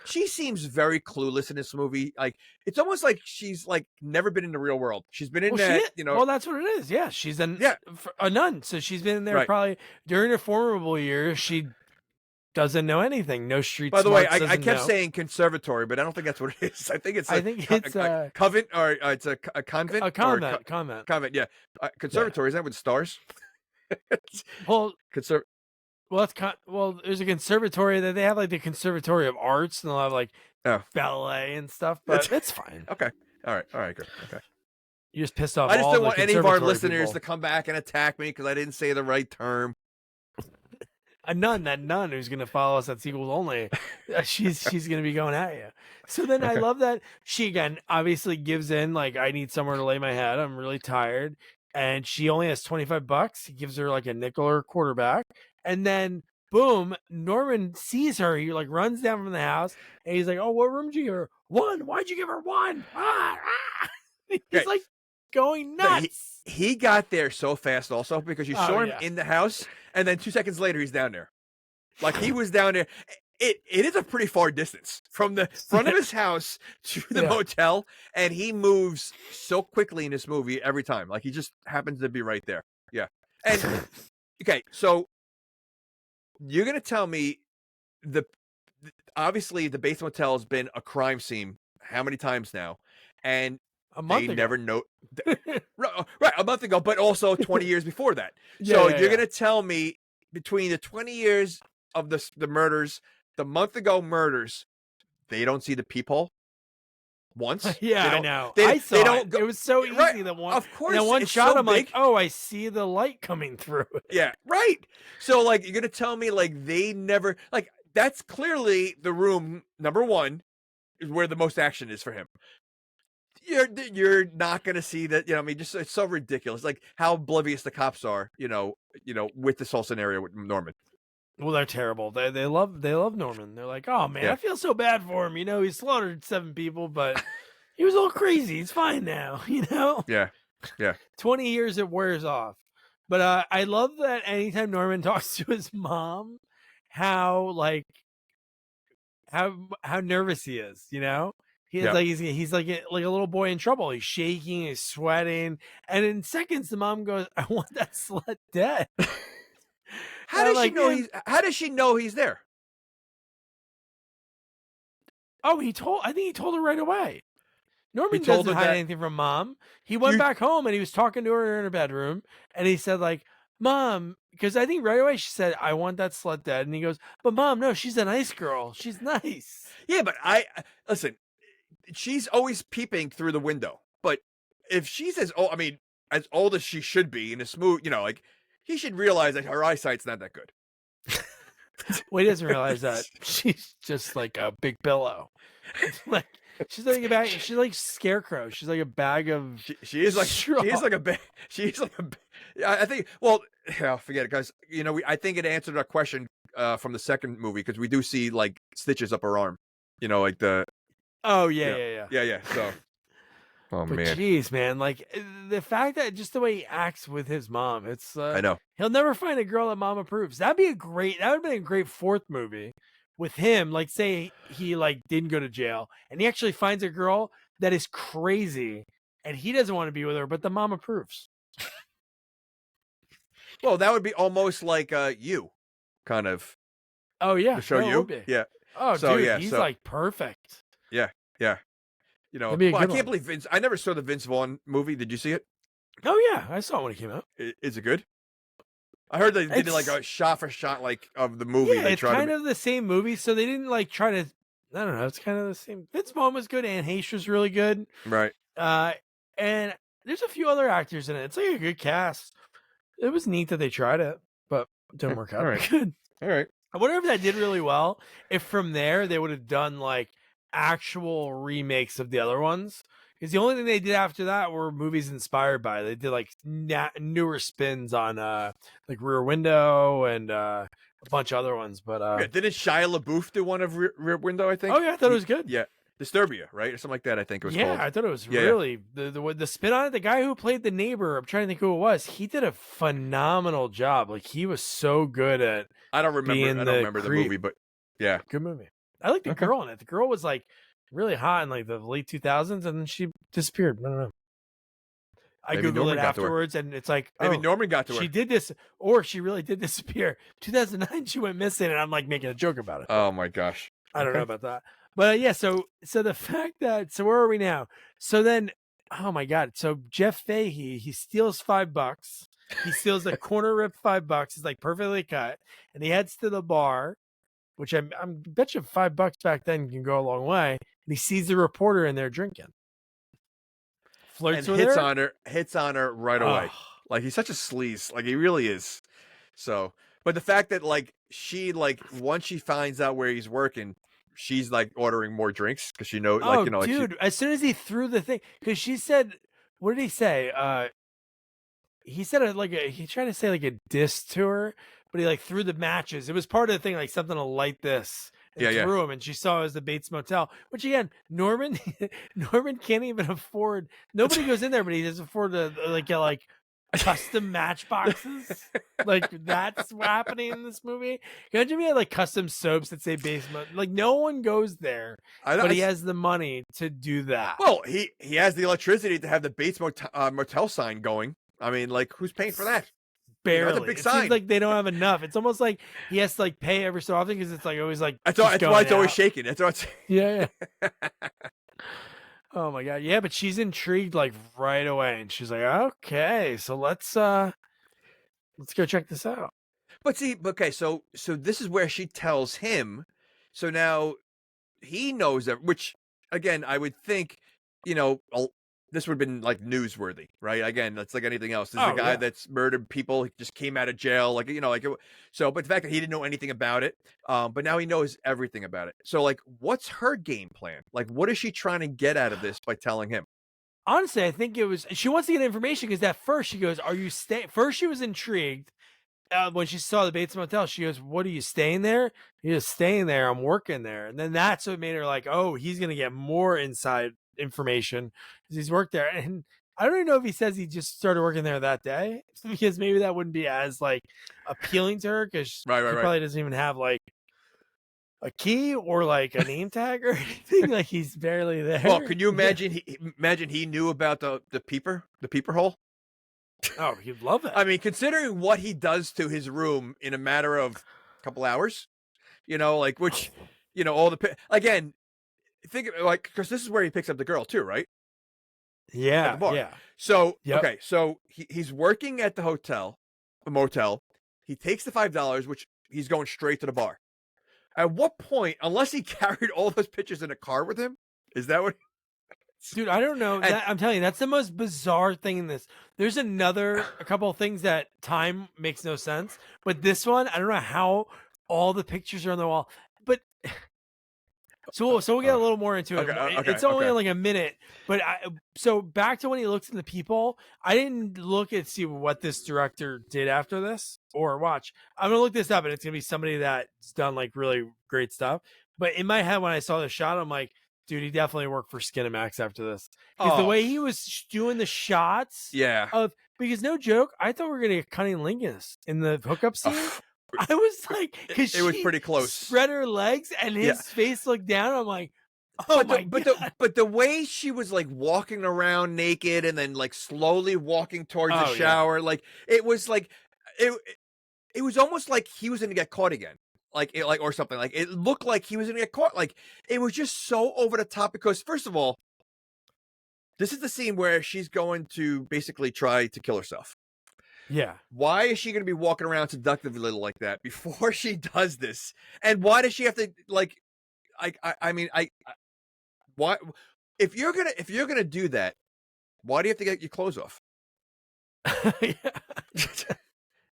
she seems very clueless in this movie. Like it's almost like she's like never been in the real world. She's been in that, Well, that's what it is. Yeah, she's a nun, so she's been in there probably during her formidable years. She doesn't know anything. No street. By the way, I kept saying conservatory, but I don't think that's what it is. I think it's a convent or it's a convent. A convent. Convent. Yeah, conservatory. Is that with stars? Well, Well, there's a conservatory that they have like the Conservatory of Arts, and they'll have like ballet and stuff. But it's fine. Okay. All right. Good. Okay. You just pissed off. I just don't want any of our listeners people to come back and attack me because I didn't say the right term. That nun who's going to follow us at Sequels Only, she's going to be going at you. So then I love that she again obviously gives in, like, I need somewhere to lay my head. I'm really tired. And she only has $25. He gives her like a nickel or a quarter back. And then boom, Norman sees her. He like runs down from the house and he's like, "Oh, what room did you give her? 1. Why'd you give her 1? He's like going nuts. He got there so fast also because you saw him in the house and then 2 seconds later he's down there. Like he was down there. It is a pretty far distance from the front of his house to the motel, and he moves so quickly in this movie every time. Like he just happens to be right there. Yeah. And okay, so you're gonna tell me obviously the base motel has been a crime scene how many times now, and a month ago. Never know right a month ago, but also 20 years before that. So you're gonna tell me between the 20 years of the murders, the month ago murders, they don't see the peephole once? I know. I saw it. It was so easy. Right. Of course. That one shot, so I'm like, oh, I see the light coming through it. Yeah, right. So, like, you're going to tell me, like, they never, like, that's clearly the room, number 1, is where the most action is for him. You're not going to see that, I mean, just, it's so ridiculous. Like, how oblivious the cops are, with this whole scenario with Norman. Well, they're terrible. They love Norman. They're like, oh man, I feel so bad for him. He slaughtered 7 people, but he was a little crazy. He's fine now. Yeah. 20 years it wears off. But I love that anytime Norman talks to his mom, how nervous he is. He's like a little boy in trouble. He's shaking, he's sweating, and in seconds the mom goes, "I want that slut dead." How does she know he's there? Oh, I think he told her right away. Norman doesn't hide anything from Mom. He went back home and he was talking to her in her bedroom, and he said, like, "Mom," because I think right away she said, "I want that slut dead," and he goes, "But Mom, no, she's a nice girl. She's nice." Yeah, but listen, she's always peeping through the window. But if she's as old as she should be in a smooth, like. He should realize that her eyesight's not that good. Well, he doesn't realize that she's just like a big pillow. Like she's like a bag. She's like Scarecrow. She's like a bag of. She is like straw. She is like a bag. She's like a. I think. Well, forget it, guys. I think it answered our question from the second movie because we do see like stitches up her arm. Like the. Oh yeah. So. Oh, but man. Jeez, man. Like the fact that just the way he acts with his mom, it's I know. He'll never find a girl that mom approves. That would have been a great 4th movie with him. Like say he like didn't go to jail and he actually finds a girl that is crazy and he doesn't want to be with her, but the mom approves. Well, that would be almost like You kind of. Oh yeah. The show You. Yeah. Oh so, dude, he's like perfect. Yeah. I can't believe Vince. I never saw the Vince Vaughn movie. Did you see it? Oh yeah, I saw it when it came out. Is it good? I heard they did like a shot for shot like of the movie. Yeah, it's kind of the same movie, so they didn't like try to. I don't know. It's kind of the same. Vince Vaughn was good. Anne Heche was really good. Right. And there's a few other actors in it. It's like a good cast. It was neat that they tried it, but it didn't work out. All right. Good. All right. I wonder if that did really well. If from there they would have done like actual remakes of the other ones. Because the only thing they did after that were movies inspired by. They did like newer spins on like Rear Window and a bunch of other ones. But Yeah, didn't Shia LaBeouf do one of Rear Window? I think. Oh yeah, I thought it was good. Yeah, Disturbia, right, or something like that. I think it was Yeah, called. I thought it was really the spin on it. The guy who played the neighbor, I'm trying to think who it was. He did a phenomenal job. Like he was so good at. I don't remember the movie, but yeah, good movie. I like the girl in it. The girl was like really hot in like the late 2000s, and then she disappeared. I don't know. I Maybe googled Norman it got to her. afterwards, and it's like maybe Norman got to her. She did this, or she really did disappear. 2009, she went missing, and I'm like making a joke about it. Oh my gosh, I don't know about that, but yeah. So the fact that where are we now? So then, oh my god. So Jeff Fahey, he steals $5. He steals a corner rib $5. It's like perfectly cut, and he heads to the bar, which I'm bet you $5 back then can go a long way. And he sees the reporter in there drinking. Flirts and with hits on her right away. Like he's such a sleaze. Like he really is. So, but the fact that like she once she finds out where he's working, she's like ordering more drinks because she knows dude, as soon as he threw the thing, because she said, what did he say? He said he tried to say like a diss to her, but he like threw the matches. It was part of the thing, like something to light this. And threw him, and she saw it as the Bates Motel. Which again, Norman can't even afford. Nobody goes in there, but he doesn't afford to get custom matchboxes. Like that's what's happening in this movie. Imagine me had like custom soaps that say Bates Motel. Like no one goes there, but he has the money to do that. Well, he has the electricity to have the Bates Motel sign going. I mean, like who's paying for that? Barely. That's a big it sign. Seems like they don't have enough. It's almost like he has to like pay every so often because it's like always like that's why it's always shaking. That's why it's yeah. Oh my god, yeah, but she's intrigued like right away, and she's like, okay, so let's go check this out. But see, okay, so this is where she tells him. So now he knows that, which again, I would think, this would have been like newsworthy, right? Again, that's like anything else. This is a guy that's murdered people. He just came out of jail, but the fact that he didn't know anything about it, but now he knows everything about it. So like, what's her game plan? Like, what is she trying to get out of this by telling him? Honestly, I think she wants to get information because at first she goes, "Are you staying?" First, she was intrigued when she saw the Bates Motel. She goes, "What are you staying there?" He was staying there. I'm working there, and then that's what made her like, "Oh, he's gonna get more inside information because he's worked there." And I don't even know if he says he just started working there that day, because maybe that wouldn't be as like appealing to her because she probably doesn't even have like a key or like a name tag or anything. Like he's barely there. Well, can you imagine? He knew about the peeper hole. Oh, he'd love that. I mean, considering what he does to his room in a matter of a couple hours, all the again. Think of like, because this is where he picks up the girl too, right? Yeah, yeah. So okay, so he's working at the motel. He takes the $5, which he's going straight to the bar. At what point, unless he carried all those pictures in a car with him, is that what? Dude, I don't know. I'm telling you, that's the most bizarre thing in this. There's a couple of things that time makes no sense, but this one, I don't know how all the pictures are on the wall, but. So we'll get a little more into it. It's only like a minute, but so back to when he looks in the people, I didn't look and see what this director did after this or watch. I'm gonna look this up, and it's gonna be somebody that's done like really great stuff. But in my head, when I saw the shot, I'm like, dude, he definitely worked for Skinamax after this, because the way he was doing the shots, because no joke, I thought we were gonna get Cunning Lingus in the hookup scene. I was like, because it was pretty close. Spread her legs and his face looked down. I'm like, oh my god! But the way she was like walking around naked and then like slowly walking towards the shower, like it was like it was almost like he was gonna get caught again, or something. Like it looked like he was gonna get caught. Like it was just so over the top. Because first of all, this is the scene where she's going to basically try to kill herself. Yeah. Why is she going to be walking around seductively like that before she does this? And why does she have to why if you're gonna do that, why do you have to get your clothes off?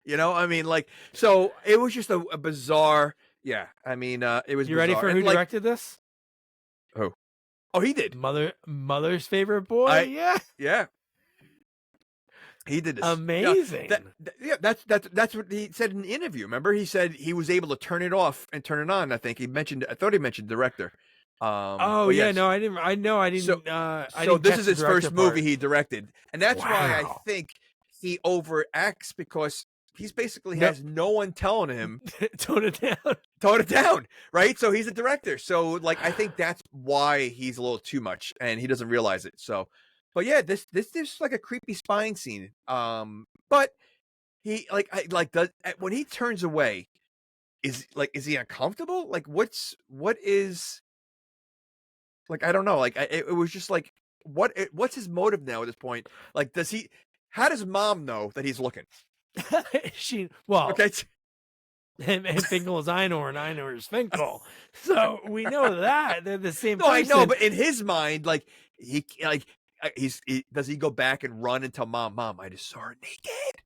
You know, I mean, like, so it was just a bizarre. Yeah, I mean, it was. You ready bizarre. for And, who like, directed this? who? Oh, he did. Mother's favorite boy. Yeah. He did this. Amazing. That's what he said in the interview. Remember, he said he was able to turn it off and turn it on. I thought he mentioned director. Oh yeah, yes. no, I didn't. So, I so didn't this catch is the his first director movie part. he directed, and that's why I Wow. think he overacts, because he's basically Yep. has no one telling him Tone it down, right? So he's a director. So, like, I think that's why he's a little too much, and he doesn't realize it. So, but yeah, this is like a creepy spying scene. But he does when he turns away, is he uncomfortable? Like, what is, like, I don't know. Like, it was just like, what's his motive now at this point? Like, how does mom know that he's looking? Okay. And Finkel is Einhorn, Einhorn is Finkel. So we know that they're the same person. I know, but in his mind, like, does he go back and run and tell mom, I just saw her naked?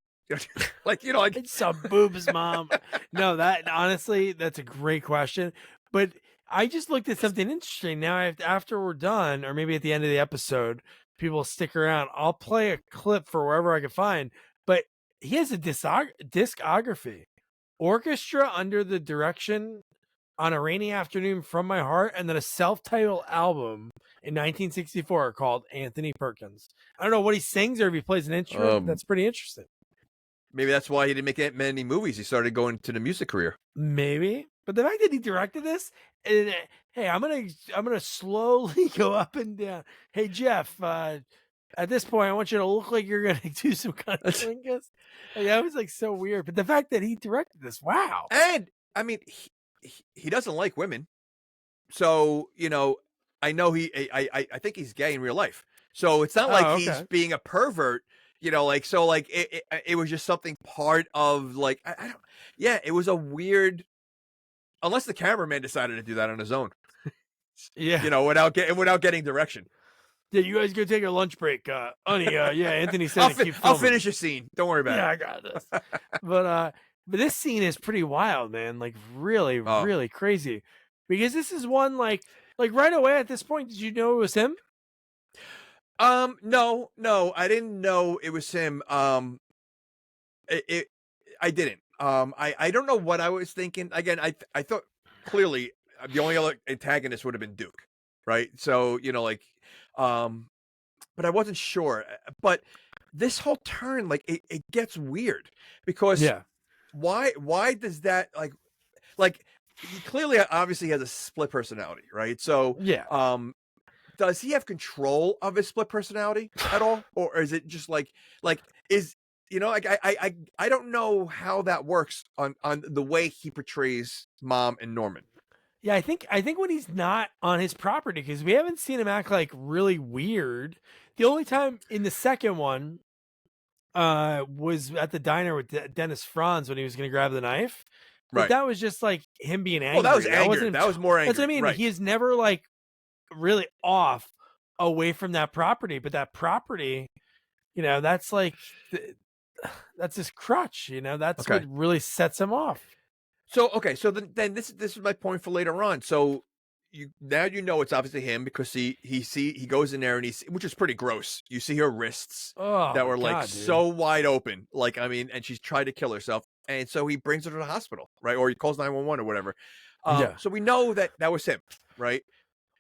Like, it's some boobs, mom. No, that honestly, that's a great question. But I just looked at something interesting. Now, after we're done, or maybe at the end of the episode, people stick around. I'll play a clip for wherever I can find. But he has a discography. Orchestra Under the Direction, On a Rainy Afternoon, From My Heart, and then a self-titled album in 1964 called Anthony Perkins. I don't know what he sings or if he plays an instrument. That's pretty interesting. Maybe that's why he didn't make that many movies. He started going to the music career. Maybe, but the fact that he directed this, and, hey, I'm gonna slowly go up and down. Hey Jeff, at this point, I want you to look like you're gonna do some kind of clingus. Like, that was like so weird. But the fact that he directed this, wow. And I mean, he doesn't like women, so I know I think he's gay in real life. So it's not like he's being a pervert. It was just something part of, like, I don't. Yeah, it was a weird. Unless the cameraman decided to do that on his own. Yeah, without getting direction. Yeah, you guys go take a lunch break, honey. Yeah, Anthony said I'll finish a scene. Don't worry about it. Yeah, I got this. But this scene is pretty wild, man. Like, really, really crazy. Because this is one like right away at this point. Did you know it was him? No, I didn't know it was him. I didn't. I don't know what I was thinking. Again, I thought clearly the only other antagonist would have been Duke, right? So, but I wasn't sure. But this whole turn, like, it gets weird, because why does that, like he clearly obviously has a split personality, right? So does he have control of his split personality at all, or is it just like is I don't know how that works on the way he portrays Mom and Norman. Yeah, I think when he's not on his property, because we haven't seen him act like really weird. The only time in the second one was at the diner with Dennis Franz when he was going to grab the knife. But that was just like him being angry. Oh, that was anger. That was more angry. That's what I mean. Right. He is never like really off away from that property, but that property, that's like that's his crutch. That's what really sets him off. So then this is my point for later on. So now it's obviously him, because he goes in there and which is pretty gross. You see her wrists that were so wide open, like, I mean, and she's tried to kill herself, and so he brings her to the hospital, right? Or he calls 911 or whatever. So we know that was him, right?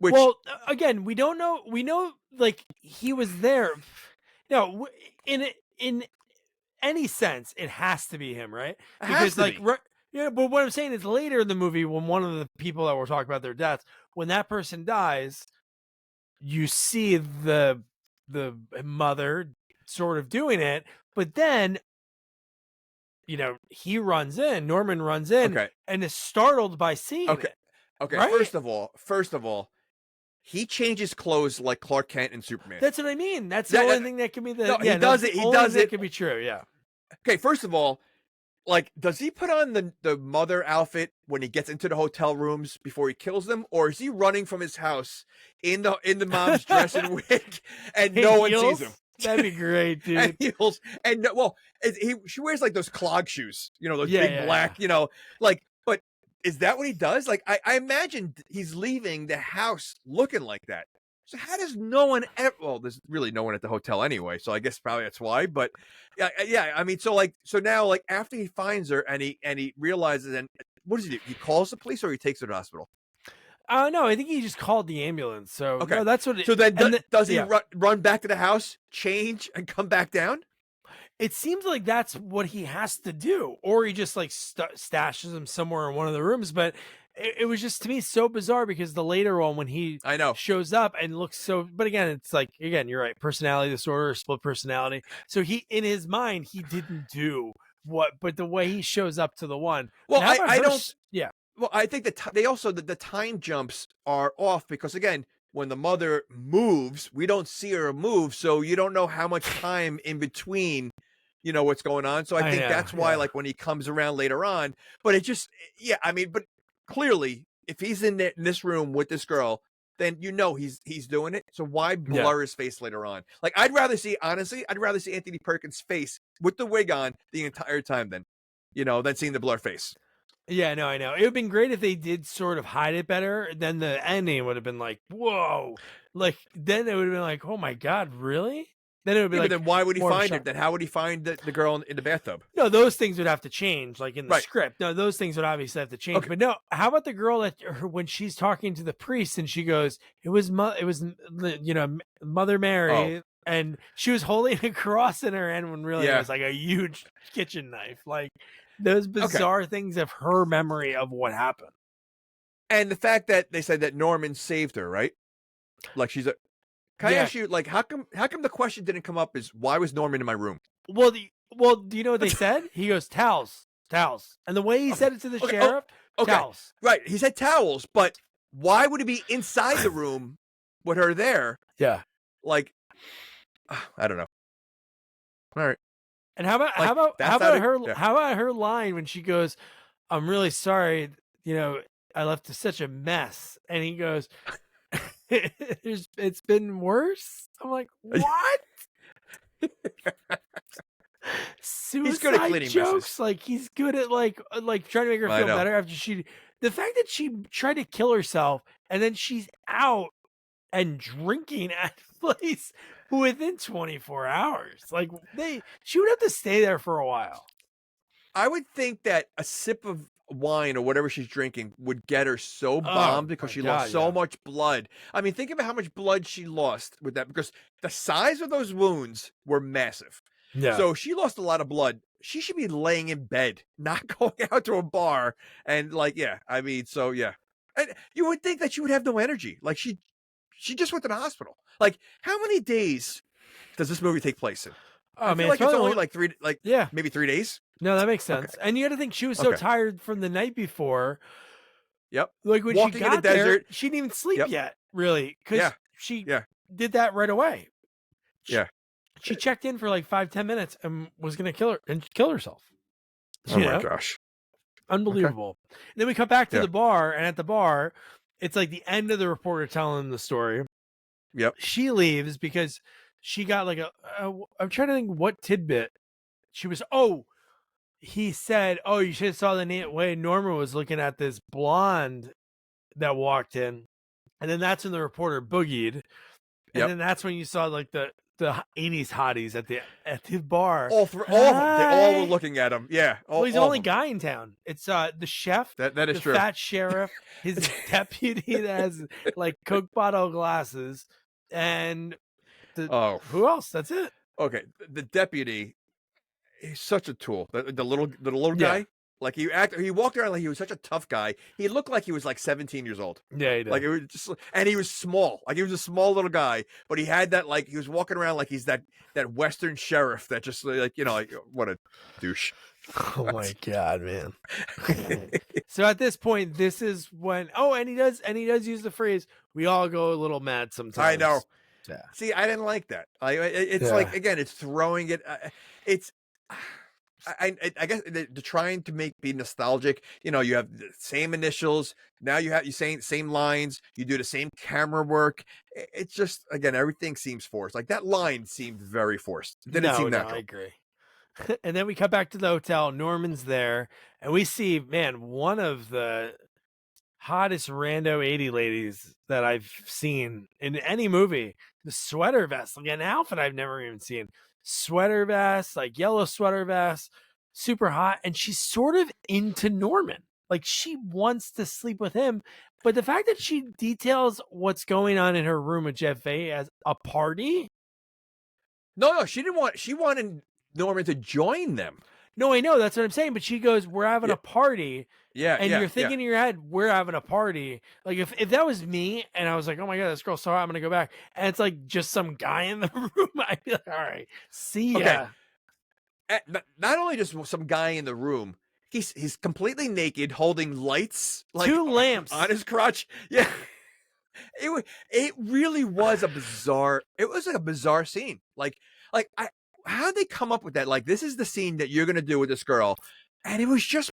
Well, again, we don't know. We know, like, he was there. No, in any sense, it has to be him, right? Because but what I'm saying is, later in the movie, when one of the people that we're talking about their deaths, when that person dies, you see the mother sort of doing it, but then Norman runs in and is startled by seeing it. Okay. Right? First of all, he changes clothes like Clark Kent and Superman. That's what I mean. That's the only thing that can be he does it. He does it. It could be true. Yeah. Okay. First of all, like, does he put on the mother outfit when he gets into the hotel rooms before he kills them, or is he running from his house in the mom's dress and wig and no one sees him? That'd be great, dude. And heels. And well, she wears like those clog shoes, those big black, like, but is that what he does? Like, I imagine he's leaving the house looking like that. So how does no one ever, well, there's really no one at the hotel anyway. So I guess probably that's why, but yeah. I mean, so now, like after he finds her and he realizes, and what does he do? He calls the police or he takes her to the hospital? No, I think he just called the ambulance. So okay, no, that's what. So then, does he run back to the house, change, and come back down? It seems like that's what he has to do, or he just like stashes him somewhere in one of the rooms. But it was just to me so bizarre because the later one when he shows up and looks so. But again, it's like you're right, personality disorder, split personality. So he in his mind he didn't do what, but the way he shows up to the one. Well, I don't. Yeah. Well, I think that they also the time jumps are off because again, when the mother moves, we don't see her move, so you don't know how much time in between, what's going on. So I think that's why, like when he comes around later on, but it just, I mean, but clearly, if he's in this room with this girl, then he's doing it. So why blur his face later on? Like honestly, I'd rather see Anthony Perkins' face with the wig on the entire time than seeing the blur face. Yeah, no, I know. It would have been great if they did sort of hide it better. Then the ending would have been like, whoa. Like, then it would have been like, oh my God, really? Then it would be like. But then why would he find it? Then how would he find the girl in the bathtub? No, those things would have to change, like in the script. No, those things would obviously have to change. Okay. But no, how about the girl when she's talking to the priest and she goes, it was Mother Mary. Oh. And she was holding a cross in her hand when really it was like a huge kitchen knife. Like, those bizarre things of her memory of what happened. And the fact that they said that Norman saved her, right? Like she's a. Can I ask you, like, how come the question didn't come up is why was Norman in my room? Well, do you know what they said? He goes, towels. And the way he said it to the sheriff, towels. Right. He said towels, but why would he be inside the room with her there? Yeah. Like, I don't know. All right. And how about her line when she goes, "I'm really sorry, I left such a mess," and he goes, "It's been worse." I'm like, what? Suicide he's good at cleaning jokes. Messes. Like he's good at like trying to make her feel better after the fact that she tried to kill herself and then she's out and drinking at a place within 24 hours. Like she would have to stay there for a while. I would think that a sip of wine or whatever she's drinking would get her so bombed because she lost so much blood. I mean, think about how much blood she lost with that because the size of those wounds were massive. Yeah. So she lost a lot of blood. She should be laying in bed, not going out to a bar. And I mean, so yeah. And you would think that she would have no energy. Like she just went to the hospital. Like, how many days does this movie take place in? Oh man, it's only like maybe 3 days. No, that makes sense. Okay. And you got to think she was so tired from the night before. Yep. Like when walking she got in the desert, she didn't even sleep yet, really, because she did that right away. She checked in for like 5-10 minutes and was gonna kill herself. Oh my gosh. Unbelievable. Okay. And then we come back to the bar, and at the bar, it's like the end of the reporter telling the story. Yep. She leaves because she got like I'm trying to think what tidbit. She was, he said, you should have saw the way Norma was looking at this blonde that walked in. And then that's when the reporter boogied. And then that's when you saw like the 80s hotties at the bar. All of them. They all were looking at him. Yeah. Well, he's the only guy in town. It's the chef. That is the true. Fat sheriff, his deputy that has like Coke bottle glasses, and who else? That's it. Okay, the deputy, he's such a tool. The little guy. Like he walked around like he was such a tough guy. He looked like he was like 17 years old. Yeah, he did. Like it was just, and he was small. Like he was a small little guy, but he had that he was walking around like he's that Western sheriff that just like what a douche. Oh my God, man. So at this point, this is when and he does use the phrase, "We all go a little mad sometimes." I know. Yeah. See, I didn't like that. It's like again, it's throwing it. It's I guess they're trying to be nostalgic. You know, you have the same initials. Now you saying same lines. You do the same camera work. It's just, again, everything seems forced. Like that line seemed very forced. It didn't seem natural. I agree. And then we come back to the hotel. Norman's there, and we see, man, one of the hottest rando 80 ladies that I've seen in any movie. The sweater vest, like an outfit I've never even seen. Sweater vest, like yellow sweater vest, super hot. And she's sort of into Norman. Like she wants to sleep with him. But the fact that she details what's going on in her room with Jeff Fahey as a party. No, she wanted Norman to join them. No, I know. That's what I'm saying. But she goes, we're having a party. Yeah. And you're thinking in your head, we're having a party. Like if that was me and I was like, oh my God, this girl's so hot, I'm going to go back. And it's like just some guy in the room. I'd be like, all right, see ya. Okay. Not only just some guy in the room, he's completely naked, holding lights, like 2 lamps on his crotch. Yeah. It really was a bizarre. It was like a bizarre scene. How'd they come up with that? Like, this is the scene that you're gonna do with this girl, and it was just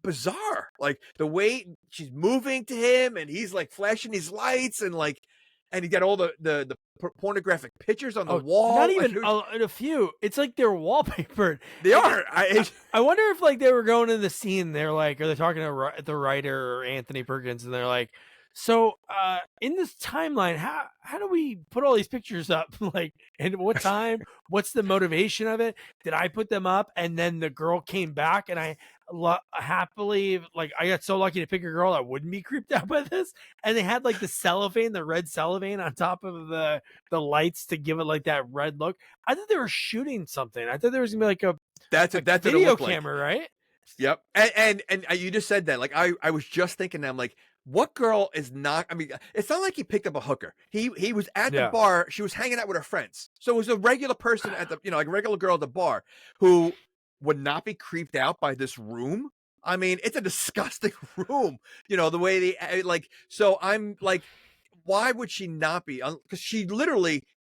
bizarre. Like the way she's moving to him, and he's like flashing these lights, and he got all the pornographic pictures on the wall. Not even a few. It's like they're wallpapered. They are. I wonder if like they were going in the scene. They're like, or they're talking to the writer or Anthony Perkins, and they're like, so in this timeline, how do we put all these pictures up? Like, and what time? What's the motivation of it? Did I put them up? And then the girl came back, and I happily, like, I got so lucky to pick a girl that wouldn't be creeped out by this. And they had like the cellophane, the red cellophane on top of the lights to give it like that red look. I thought they were shooting something. I thought there was gonna be like a that's video camera, right? Yep. And you just said that. Like I was just thinking that. I'm like, what girl is not? I mean, it's not like he picked up a hooker. He was at the bar. She was hanging out with her friends. So it was a regular person at the, like a regular girl at the bar who would not be creeped out by this room. I mean, it's a disgusting room. The way they like. So I'm like, why would she not be? Because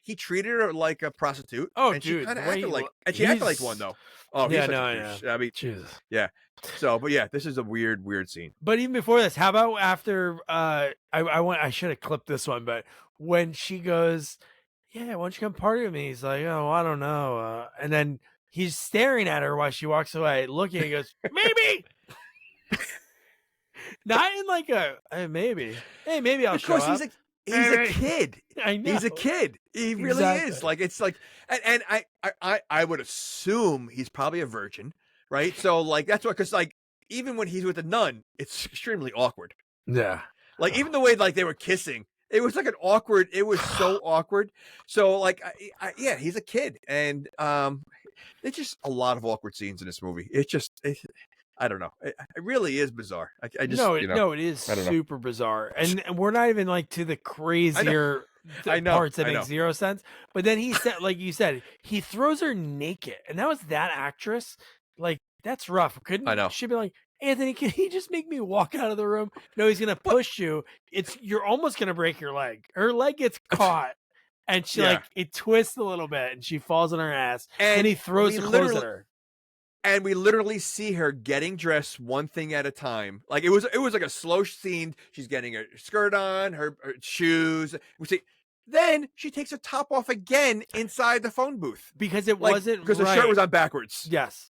he treated her like a prostitute. Oh, and dude, she kind of acted like, and she acted like one though. Oh, yeah, I mean, Jesus. Yeah. So, but yeah, this is a weird scene. But even before this, how about after? I should have clipped this one, but when she goes, "Yeah, why don't you come party with me?" He's like, "Oh, I don't know," and then he's staring at her while she walks away, looking. He goes, "Maybe." Not in like a maybe. Hey, maybe I'll show up. He's a kid. I know. He's a kid. He really is. Like it's like, and I would assume he's probably a virgin, right? So like that's why, because like even when he's with a nun, it's extremely awkward. Yeah. Like even the way like they were kissing, it was like an awkward. It was so awkward. So like, yeah, he's a kid, and there's just a lot of awkward scenes in this movie. I don't know. It really is bizarre. I just it is super bizarre, and we're not even like to the crazier parts that make zero sense. But then he said, like you said, he throws her naked, and that was that actress. Like that's rough. She'd be like, Anthony, can he just make me walk out of the room? No, he's gonna push you. You're almost gonna break your leg. Her leg gets caught, and she it twists a little bit, and she falls on her ass, and he throws the clothes at her. And we literally see her getting dressed one thing at a time. Like it was like a slow scene. She's getting her skirt on, her shoes. We see. Then she takes her top off again inside the phone booth because it wasn't because the shirt was on backwards. Yes,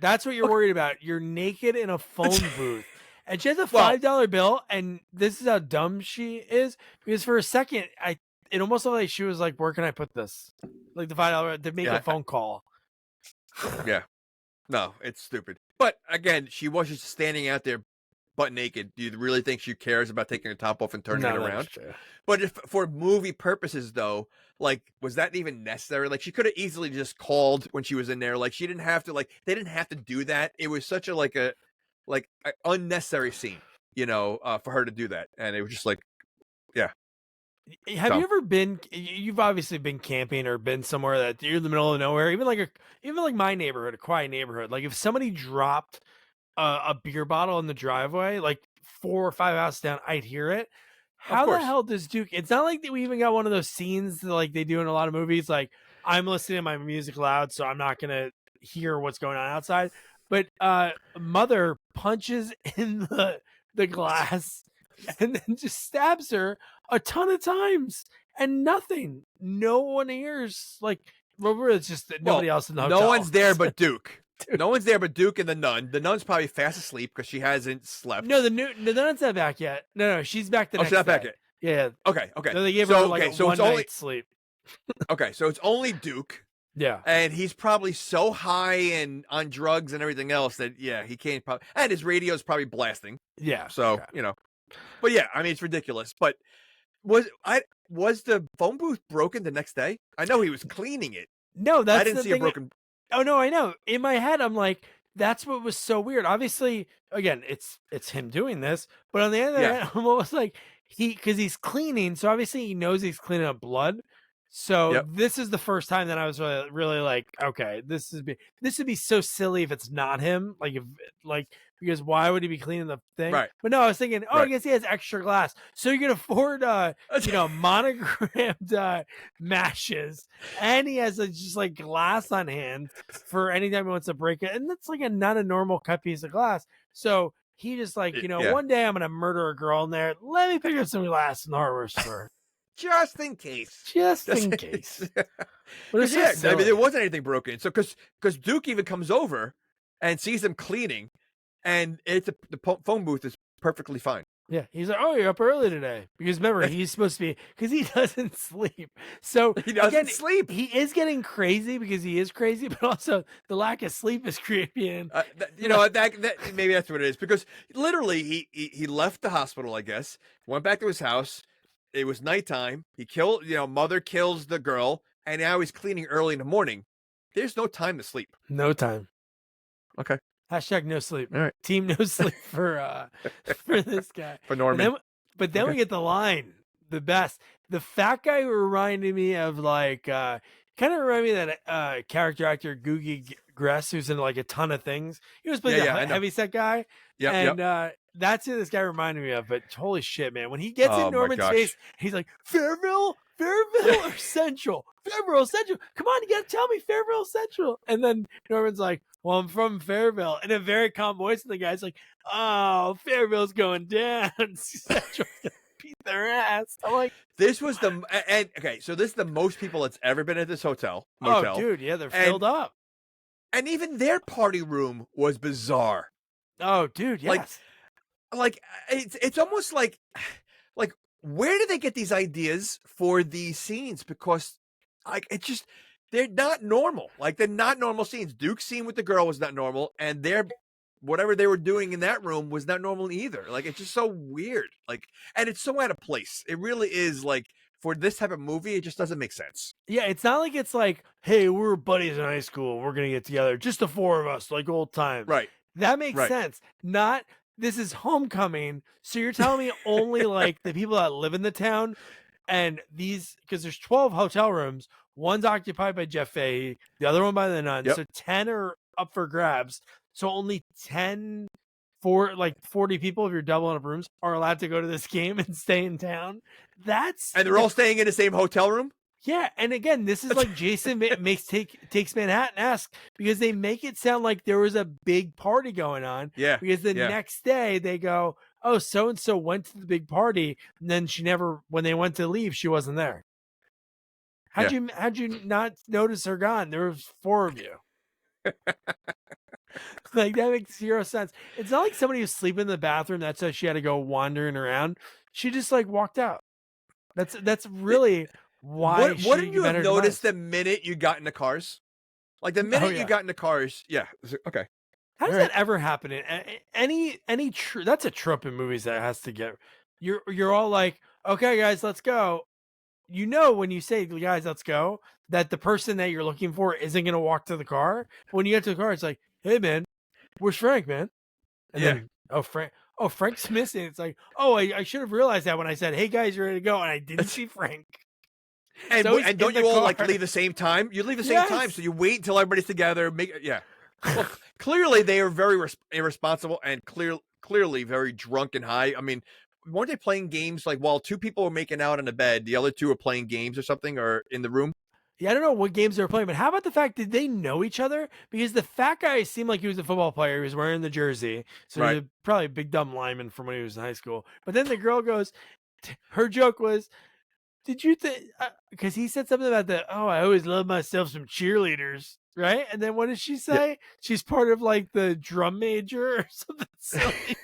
that's what you're worried about. You're naked in a phone booth, and she has a $5 bill. And this is how dumb she is because for a second, it almost looked like she was like, "Where can I put this?" Like the $5 to make a phone call. Yeah. No, it's stupid. But again, she was just standing out there butt naked. Do you really think she cares about taking her top off and turning it around? But if for movie purposes, though, like, was that even necessary? Like, she could have easily just called when she was in there. Like, she didn't have to. Like, they didn't have to do that. It was such a unnecessary scene, for her to do that, and it was just like, yeah. Have you ever been? You've obviously been camping or been somewhere that you're in the middle of nowhere, even like my neighborhood, a quiet neighborhood. Like if somebody dropped a beer bottle in the driveway, like 4 or 5 houses down, I'd hear it. How the hell does Duke? It's not like we even got one of those scenes that, like they do in a lot of movies. Like I'm listening to my music loud, so I'm not gonna hear what's going on outside. But mother punches in the glass and then just stabs her a ton of times and nothing. No one hears. Like, remember, it's just that nobody else in the hotel. No one's there but Duke. No one's there but Duke and the nun. The nun's probably fast asleep because she hasn't slept. No, the nun's not back yet. No, she's back the next she's not day. back yet. Yeah. Okay. So they gave her like a one night sleep. Okay, so it's only Duke. Yeah. And he's probably so high and on drugs and everything else that, he can't probably, and his radio's probably blasting. Yeah. So, but yeah, I mean, it's ridiculous. But was the phone booth broken the next day? I know he was cleaning it. No, I didn't see a broken. Oh no, I know. In my head, I'm like, that's what was so weird. Obviously, again, it's him doing this, but on the other hand, I'm almost like because he's cleaning, so obviously he knows he's cleaning up blood. So this is the first time that I was really like, okay, this would be so silly if it's not him. Because why would he be cleaning the thing? Right. But no, I was thinking, I guess he has extra glass, so you can afford monogrammed matches, and he has just like glass on hand for anytime he wants to break it, and that's like not a normal cut piece of glass. So he just like, one day I'm gonna murder a girl in there. Let me pick up some glass in the hardware store. Just in case. Just in case. But it's I mean, there wasn't anything broken. So because Duke even comes over and sees them cleaning, and the phone booth is perfectly fine. Yeah, he's like, "Oh, you're up early today," because remember he's supposed to be because he doesn't sleep. So he doesn't sleep. He is getting crazy because he is crazy, but also the lack of sleep is creeping. That maybe that's what it is, because literally he left the hospital, I guess, went back to his house. It was nighttime. He killed, mother kills the girl, and now he's cleaning early in the morning. There's no time to sleep. No time. Okay. Hashtag no sleep. All right. Team no sleep for this guy. For Norman. But then we get the line, the best. The fat guy reminded me of kind of reminded me of that character actor Googie Gress, who's in like a ton of things. He was playing a heavyset guy. Yeah. And that's who this guy reminded me of. But holy shit, man. When he gets in Norman's face, he's like, Fairville or Central? Fairville Central. Come on, you gotta tell me Fairville Central. And then Norman's like, well, I'm from Fairville. In a very calm voice, and the guy's like, oh, Fairville's going down. Central's gonna beat their ass. I'm like, this was so this is the most people that's ever been at this motel. Oh, dude, yeah, they're filled up. And even their party room was bizarre. Oh, dude, yes. Like it's almost like where do they get these ideas for these scenes? Because they're not normal. Like, they're not normal scenes. Duke's scene with the girl was not normal, and whatever they were doing in that room was not normal either. Like, it's just so weird. Like, and it's so out of place. It really is, like, for this type of movie, it just doesn't make sense. Yeah, it's not like it's like, hey, we were buddies in high school, we're gonna get together, just the four of us, like old times. Right. That makes sense. Not this is homecoming, so you're telling me only like the people that live in the town, and these, because there's 12 hotel rooms, one's occupied by Jeff Fahey, the other one by the nun, so 10 are up for grabs. So only 10 for like 40 people, if you're doubling up rooms, are allowed to go to this game and stay in town. And they're all staying in the same hotel room? Yeah, and again, this is like Jason takes Manhattan-esque, because they make it sound like there was a big party going on. Yeah. Because the next day they go, oh, so-and-so went to the big party, and then when they went to leave, she wasn't there. How'd you not notice her gone? There was 4 of you. Like, that makes 0 sense. It's not like somebody was sleeping in the bathroom. That's how she had to go wandering around. She just like walked out. That's really why. What did you have noticed the minute you got in the cars? Like, the minute you got in the cars, okay. How does that ever happen? In that's a trope in movies that has to get. You're all like, okay, guys, let's go. You know, when you say, guys, let's go, that the person that you're looking for isn't going to walk to the car. When you get to the car, it's like, hey, man, where's Frank, man? And then, Frank's missing. It's like, I should have realized that when I said, hey, guys, you're ready to go, and I didn't see Frank. And don't you all like leave the same time? You leave the same time, so you wait until everybody's together. Well, clearly they are very irresponsible and clearly very drunk and high. I mean, weren't they playing games like while 2 people were making out in the bed, the other 2 were playing games or something, or in the room? Yeah, I don't know what games they were playing, but how about the fact did they know each other? Because the fat guy seemed like he was a football player. He was wearing the jersey, so he was probably a big dumb lineman from when he was in high school. But then the girl goes, her joke was, "Did you think?" Because he said something about I always love myself some cheerleaders, right? And then what did she say? Yeah. She's part of like the drum major or something silly.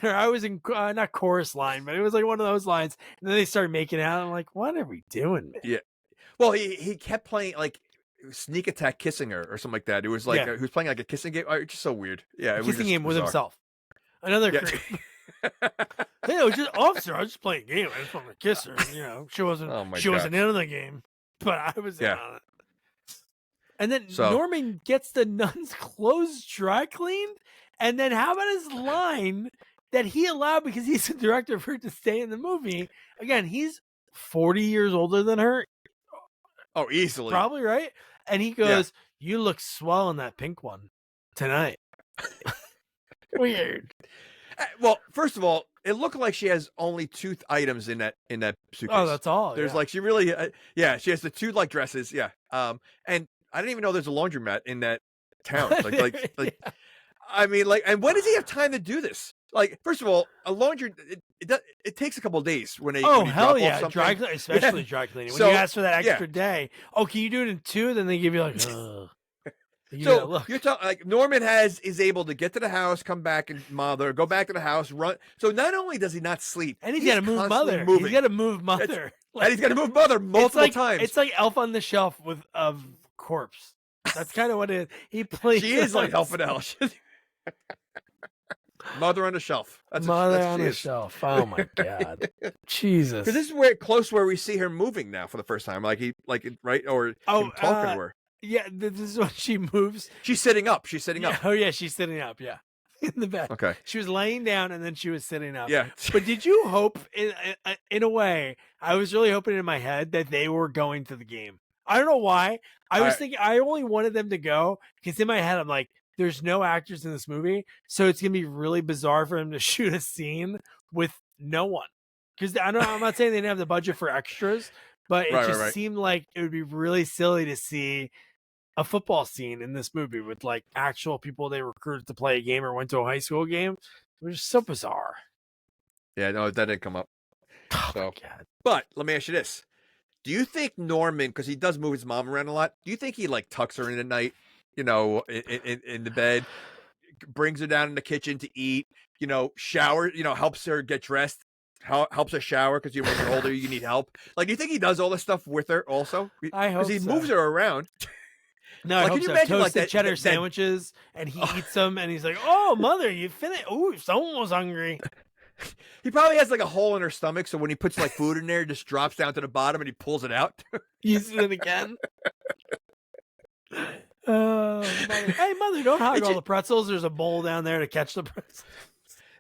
Or I was in not chorus line, but it was like one of those lines. And then they started making out. I'm like, what are we doing, man? Yeah. Well, he kept playing like sneak attack kissing her or something like that. It was like he was playing like a kissing game. It's just so weird. Yeah, kissing game with himself. Another creep. Hey, it was just officer. I was just playing a game. I just wanted to kiss her. She wasn't. Wasn't in the game, but I was in on it. And then Norman gets the nun's clothes dry cleaned. And then how about his line that he allowed because he's the director for her to stay in the movie? Again, he's 40 years older than her. Oh, easily. Probably, right? And he goes, "You look swell in that pink one tonight." Weird. Well, first of all, it looked like she has only 2 items in that suitcase. Oh, that's all. There's like she really, she has the 2 like dresses. Yeah. And I didn't even know there's a laundromat in that town. Like. I mean, like, and when does he have time to do this? Like, first of all, a laundry it takes a couple of days when they hell yeah, especially dry cleaning. When you ask for that extra day, can you do it in 2? Then they give you like, so you're talking like Norman is able to get to the house, come back and go back to the house, run. So not only does he not sleep, and he's got to move mother. He's got to move mother, and he's got to move mother multiple times. It's like Elf on the Shelf of corpse. That's kind of what it is. He plays. She is like Elf on the Shelf. Mother on the shelf. Mother on the shelf. Oh my god, Jesus! Because this is where we see her moving now for the first time. Like right or talking to her. Yeah, this is when she moves. She's sitting up. She's sitting up. Oh yeah, she's sitting up. Yeah, in the bed. Okay. She was laying down and then she was sitting up. Yeah. But did you hope in a way? I was really hoping in my head that they were going to the game. I don't know why. I was thinking I only wanted them to go because in my head I'm like, there's no actors in this movie, so it's gonna be really bizarre for him to shoot a scene with no one. Because I'm not saying they didn't have the budget for extras, but it seemed like it would be really silly to see a football scene in this movie with like actual people they recruited to play a game or went to a high school game. It was just so bizarre. Yeah, no, that didn't come up. Oh my God. But let me ask you this: do you think Norman, because he does move his mom around a lot, do you think he like tucks her in at night? In the bed, brings her down in the kitchen to eat, shower, helps her get dressed, helps her shower because when you're older, you need help. Like, do you think he does all this stuff with her also? I hope because he moves her around. No, I hope so. Toasted like that, cheddar sandwiches, and he eats them, and he's like, "Oh, mother, you finished? Oh, someone was hungry." He probably has like a hole in her stomach, so when he puts like food in there, it just drops down to the bottom, and he pulls it out. Uses it again. Mother. Hey, mother, don't hog all the pretzels. There's a bowl down there to catch the pretzels.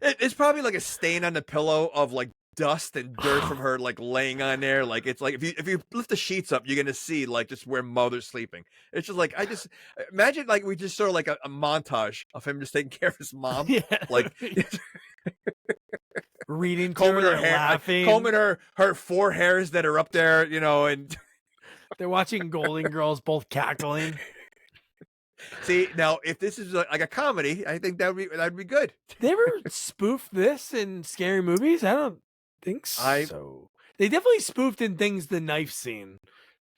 It's probably like a stain on the pillow of like dust and dirt from her like laying on there. Like it's like if you lift the sheets up, you're gonna see like just where mother's sleeping. It's just like I just imagine like we just sort of like a montage of him just taking care of his mom. Yeah. Like reading, combing her hair, laughing, combing her 4 hairs that are up there, and they're watching Golden Girls, both cackling. See, now if this is like a comedy, I think that'd be good. They ever spoof this in scary movies? I don't think so. They definitely spoofed in things the knife scene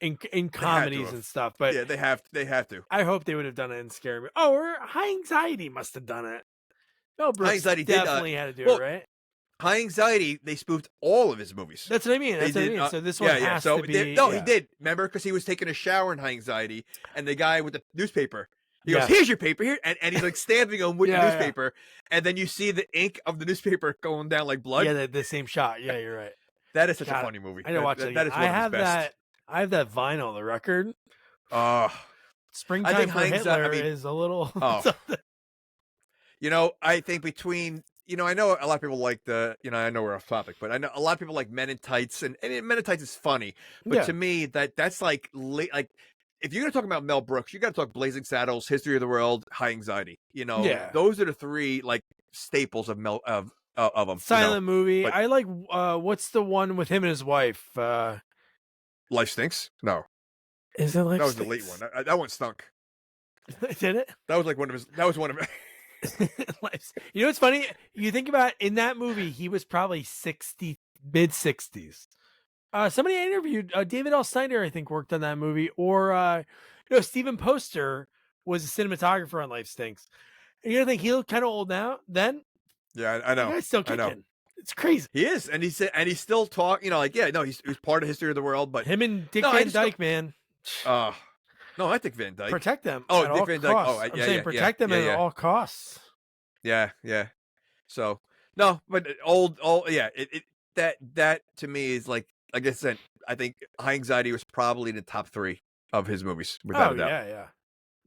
in comedies and stuff. But yeah, they have to. I hope they would have done it in scary movies. Oh, or High Anxiety must have done it. No, Brooks High Anxiety definitely had to do it, right? High Anxiety, they spoofed all of his movies. That's what I mean. So this one has to be. He did. Remember, because he was taking a shower in High Anxiety, and the guy with the newspaper, he goes, "Here's your paper here," and he's like stamping him with the newspaper, and then you see the ink of the newspaper going down like blood. Yeah, the same shot. Yeah, you're right. That is such a funny movie. I know. Watch that. I have that. I have that vinyl, the record. Springtime for Hitler is a little. I think between. I know a lot of people like I know we're off topic, but I know a lot of people like Men in Tights, and Men in Tights is funny. But to me, that's like if you're going to talk about Mel Brooks, you got to talk Blazing Saddles, History of the World, High Anxiety. Those are the 3 like staples of Mel of them. Silent movie. But, I like what's the one with him and his wife? Life Stinks? No. Is it lip That was the sticks? late one. That one stunk. Did it? That was like one of his. That was one of. You know what's funny? You think about in that movie, he was probably 60, mid 60s. Somebody I interviewed, David L. Snyder, I think, worked on that movie, or Stephen Poster was a cinematographer on Life Stinks. And you don't think he looked kind of old now? Then, Yeah, I know. The guy's still I know. kicking. It's crazy. He is, and he said, and he's still talking. You know, like he was part of history of the world, but Him and Dick No, I Van just Dyke, man. no, I think Van Dyke. Protect them. Oh, at Dick all Van Dyke. costs. Oh, I'm yeah, saying yeah, protect them yeah, at yeah. all costs. Yeah. So no, but old, yeah. That to me is like I said. I think High Anxiety was probably in the top 3 of his movies, without a doubt. Yeah.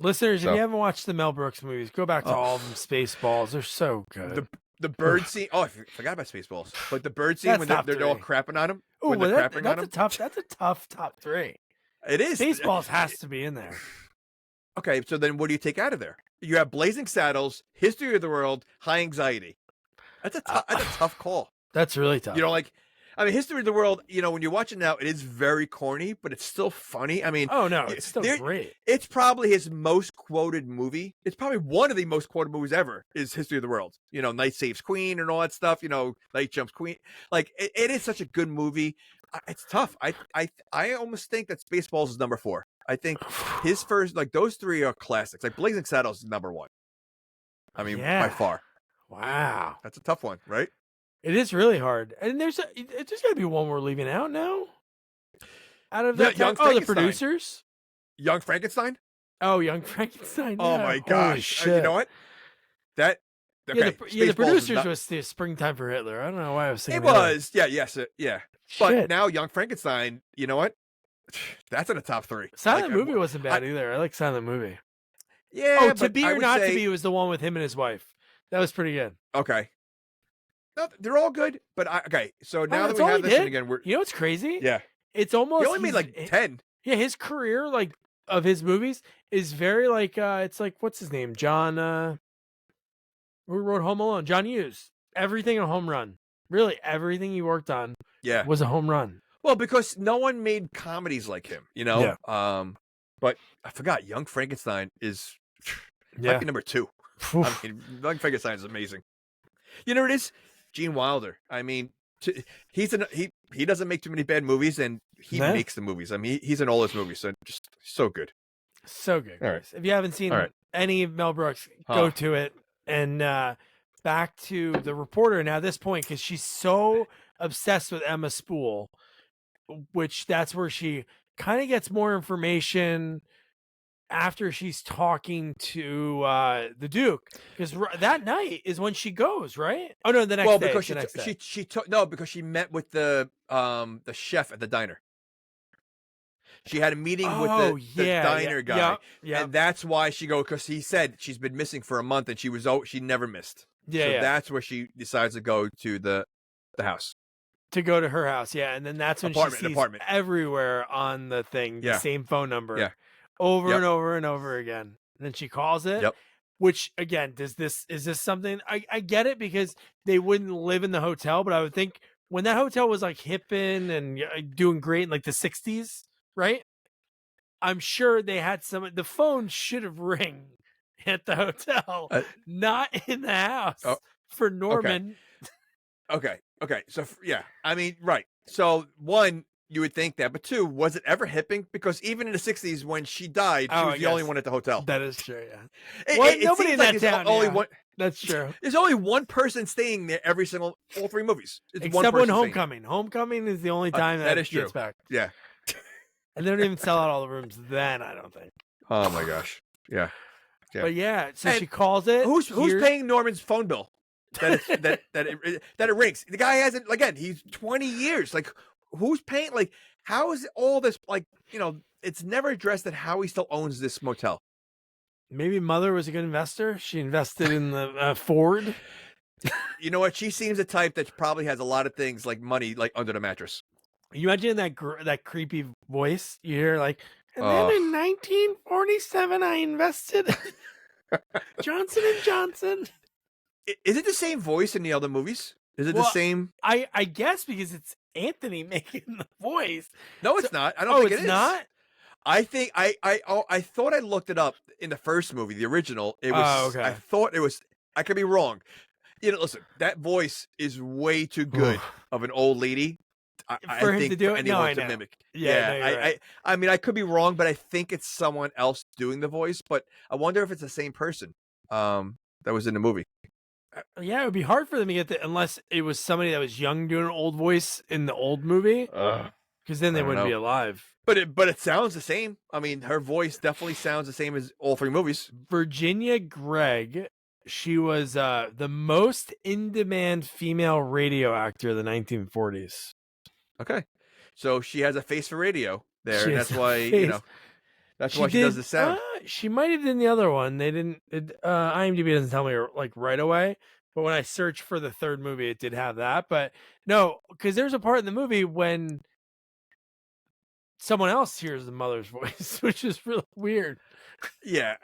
Listeners, if So- you haven't watched the Mel Brooks movies, go back to all of them. Spaceballs, they're so good. The bird scene. Oh, I forgot about Spaceballs. But the bird scene That's when top they're all 3. crapping on him. Oh, When they're crapping on that's him. that's a tough top 3. It is. Spaceballs has to be in there. Okay, so then what do you take out of there? You have Blazing Saddles, History of the World, High Anxiety. That's a tough call. That's really tough. You know, like, I mean, History of the World, you know, when you watch it now, it is very corny, but it's still funny. I mean, oh no, it's still great. It's probably his most quoted movie. It's probably one of the most quoted movies ever is History of the World. You know, Knight Saves Queen and all that stuff. You know, Knight Jumps Queen. Like, it is such a good movie. It's tough. I almost think that Spaceballs is number 4. I think his first, like, those 3 are classics. Like, Blazing Saddles is number 1. I mean, by far. Wow. That's a tough one, right? It is really hard. And there's got to be one we're leaving out now. Out of that, Young the Frankenstein. producers. Young Frankenstein? Oh, Young Frankenstein. Oh yeah. my Holy gosh. shit. You know what? That okay. Yeah, the Spaceballs is producers not- was the Springtime for Hitler. I don't know why I was thinking It that. was. Yeah, yes, yeah. But Shit. now Young Frankenstein, you know what? That's in the top 3. Silent Like, Movie wasn't bad either. I like Silent Movie. Yeah, Oh, To but Be I or would Not say- to Be was the one with him and his wife. That was pretty good. Okay. No, they're all good, but okay. So now that that's we all have he this, and did? again, we're You know what's crazy? yeah. It's almost He only made like 10. Yeah, his career, like, of his movies is very like it's like, what's his name? John who wrote Home Alone? John Hughes. Everything a home run. Really, everything he worked on Yeah. was a home run. Well, because no one made comedies like him, you know. Yeah. But I forgot Young Frankenstein is Yeah. might be number 2. I mean, Young Frankenstein is amazing. You know what it is? Gene Wilder. I mean, he doesn't make too many bad movies, and he No. makes the movies. I mean, he's in all his movies, so just so good. So good. All right. Guys. If you haven't seen All right. any of Mel Brooks, Huh. go to it. And back to the reporter now at this point, because she's so obsessed with Emma Spool, which that's where she kind of gets more information after she's talking to the Duke, because that night is when she goes, right? Oh no, the next day. Because the next day. she took no, because she met with the chef at the diner. She had a meeting with the diner guy, yeah. and that's why she go, because he said she's been missing for a month and she never missed. Yeah, so yeah. that's where she decides to go to the house. To go to her house, yeah, and then that's when she sees Apartment. everywhere on the thing the Yeah. same phone number, Yeah. over Yep. and over and over again. And then she calls it. Yep. Which again, is this something? I get it, because they wouldn't live in the hotel, but I would think when that hotel was like hipping and doing great in like the 60s, right? I'm sure they had the phone should have ring at the hotel, not in the house for Norman. Okay. So yeah, I mean, right. So one, you would think that, but two, was it ever hipping? Because even in the 60s, when she died, she was the only one at the hotel. That is true. Yeah. It Nobody seems in like that there's town. only yeah. one. That's true. There's only one person staying there all 3 movies. It's one Except when person staying. Homecoming. Homecoming is the only time that that is true. gets back. Yeah. And they don't even sell out all the rooms then, I don't think. Oh my gosh. Yeah. But yeah, so And she calls it. Who's Here's- paying Norman's phone bill? That it rings. The guy hasn't. Again, he's 20 years. Like, who's paying? Like, how is all this? Like, you know, it's never addressed that how he still owns this motel. Maybe mother was a good investor. She invested in the Ford. You know what? She seems the type that probably has a lot of things like money, like under the mattress. You imagine that creepy voice you hear, like, and Oh. then in 1947 I invested Johnson and Johnson. Is it the same voice in the other movies? Is it Well, the same? I guess because it's Anthony making the voice. No, it's not. I don't think it is. Not. I think I thought I looked it up in the first movie, the original. It was. Oh, okay. I thought it was. I could be wrong. Listen, that voice is way too good of an old lady. For him think to do for it, anyone to mimic. Yeah, no, right. I mean, I could be wrong, but I think it's someone else doing the voice. But I wonder if it's the same person that was in the movie. Yeah, it would be hard for them to get that unless it was somebody that was young doing an old voice in the old movie, because then they wouldn't be alive. But it sounds the same. I mean, her voice definitely sounds the same as all three movies. Virginia Gregg, she was the most in-demand female radio actor of the 1940s. Okay, so she has a face for radio there, and that's why that's why she does the sound. She might have done the other one. They didn't. IMDb doesn't tell me like right away. But when I searched for the third movie, it did have that. But no, because there's a part in the movie when someone else hears the mother's voice, which is really weird. Yeah,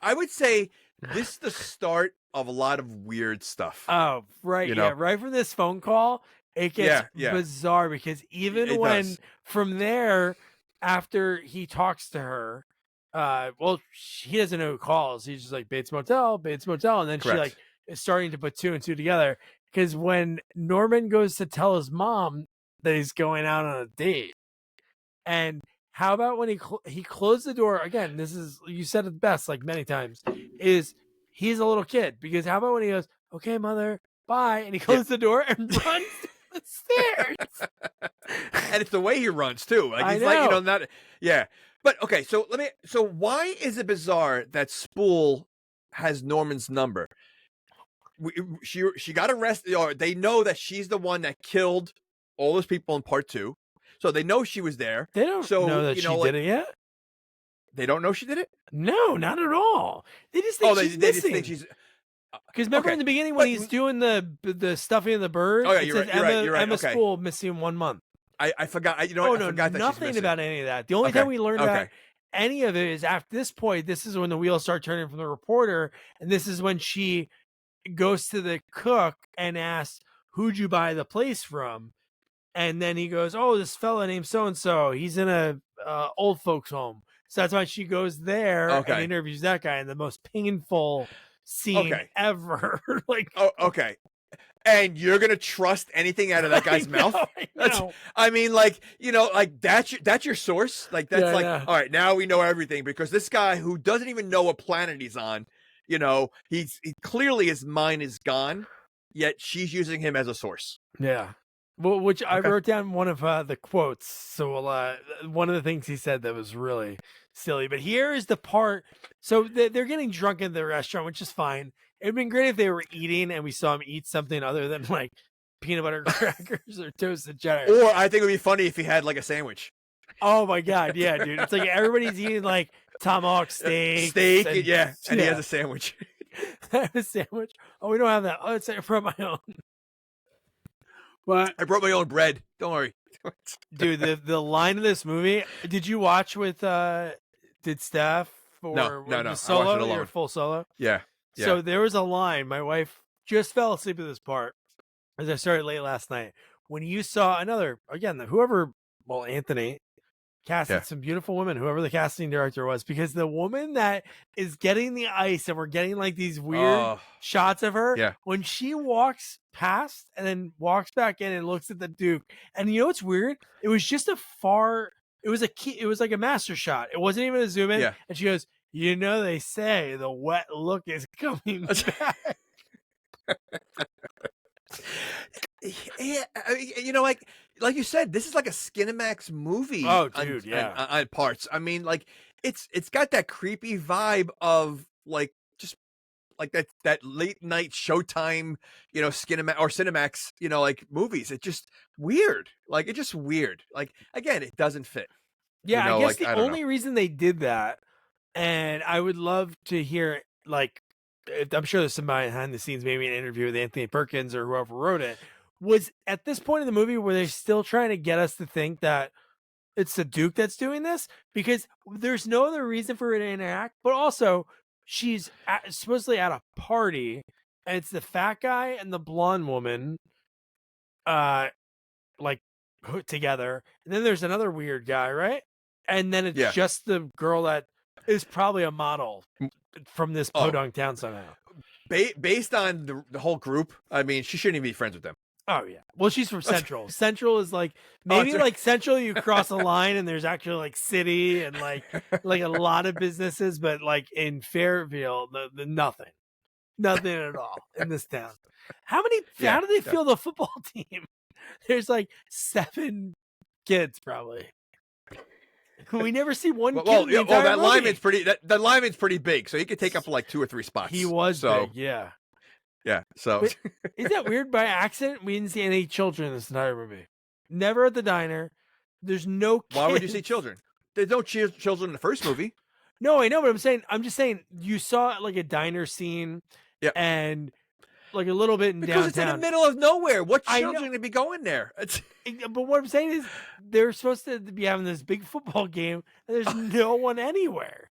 I would say this is the start of a lot of weird stuff. Oh, right. Yeah, right from this phone call, it gets bizarre because even when from there, after he talks to her, well, he doesn't know who calls. He's just like Bates Motel, and then she like is starting to put two and two together because when Norman goes to tell his mom that he's going out on a date, and how about when he closed the door again? This is, you said it best like many times, is he's a little kid, because how about when he goes, "Okay, mother, bye," and he closes the door and runs down the stairs. And it's the way he runs too. Like he's like, not But okay, so why is it bizarre that Spool has Norman's number? She got arrested, or they know that she's the one that killed all those people in part 2. So they know she was there. They don't know that she did it yet. They don't know she did it? No, not at all. They just think she's missing. Just think she's. Because remember in the beginning when he's doing the stuffing of the bird? Oh yeah, you're right. Emma Spool missing 1 month. I forgot. I forgot that nothing about any of that. The only time we learned about any of it is after this point. This is when the wheels start turning from the reporter, and this is when she goes to the cook and asks, "Who'd you buy the place from?" And then he goes, "Oh, this fella named so and so. He's in a old folks home." So that's why she goes there and interviews that guy in the most painful scene ever. Like, okay. And you're gonna trust anything out of that guy's mouth? I mean, that's your source. Like that's all right. Now we know everything because this guy who doesn't even know what planet he's on, he clearly his mind is gone. Yet she's using him as a source. Yeah. Well, which I wrote down one of the quotes. So one of the things he said that was really silly. But here is the part. So they're getting drunk in the restaurant, which is fine. It'd been great if they were eating and we saw him eat something other than like peanut butter crackers or toasted cheddar. Or I think it would be funny if he had like a sandwich. Oh my God. Yeah, dude. It's like everybody's eating like tomahawk steak. And he has a sandwich. A sandwich. Oh, we don't have that. Oh, it's from my own. But I brought my own bread. Don't worry. Dude, the line of this movie, did you watch with did Steph or no. solo? I watched it alone. Your full solo? Yeah. So there was a line, my wife just fell asleep at this part as I started late last night. When you saw another, again, Anthony casted some beautiful women, whoever the casting director was, because the woman that is getting the ice and we're getting like these weird shots of her, when she walks past and then walks back in and looks at the Duke, and you know what's weird? It was just it was like a master shot. It wasn't even a zoom in. And she goes, they say the wet look is coming back. Yeah, like you said, this is like a Skinamax movie. Oh, dude, on parts. I mean, like it's got that creepy vibe of like just like that late night Showtime, Skinamax or Cinemax, like movies. It's just weird. Like it's just weird. Like again, it doesn't fit. Yeah, I guess the only reason they did that, and I would love to hear like, I'm sure there's somebody behind the scenes, maybe an interview with Anthony Perkins or whoever wrote it, was at this point in the movie where they're still trying to get us to think that it's the Duke that's doing this, because there's no other reason for her to interact. But also, she's supposedly at a party, and it's the fat guy and the blonde woman, like together, and then there's another weird guy, right? and then it's just the girl that is probably a model from this podunk town somehow. Based on the whole group, I mean, she shouldn't even be friends with them. Oh yeah. Well, she's from Central. Central is like maybe like Central. You cross a line and there's actually like city and like a lot of businesses, but like in Fairfield, the nothing at all in this town. How do they field a football team? There's like 7 kids probably. We never see one kid. Well, that lineman's pretty. That lineman's pretty big, so he could take up like 2 or 3 spots. He was big, yeah. Yeah, so but is that weird? By accident, we didn't see any children in this entire movie. Never at the diner. There's no kids. Why would you see children? There's no children in the first movie. No, I know, but I'm just saying you saw like a diner scene, and like a little bit in because downtown. It's in the middle of nowhere. What children to be going there? But what I'm saying is they're supposed to be having this big football game, and there's no one anywhere.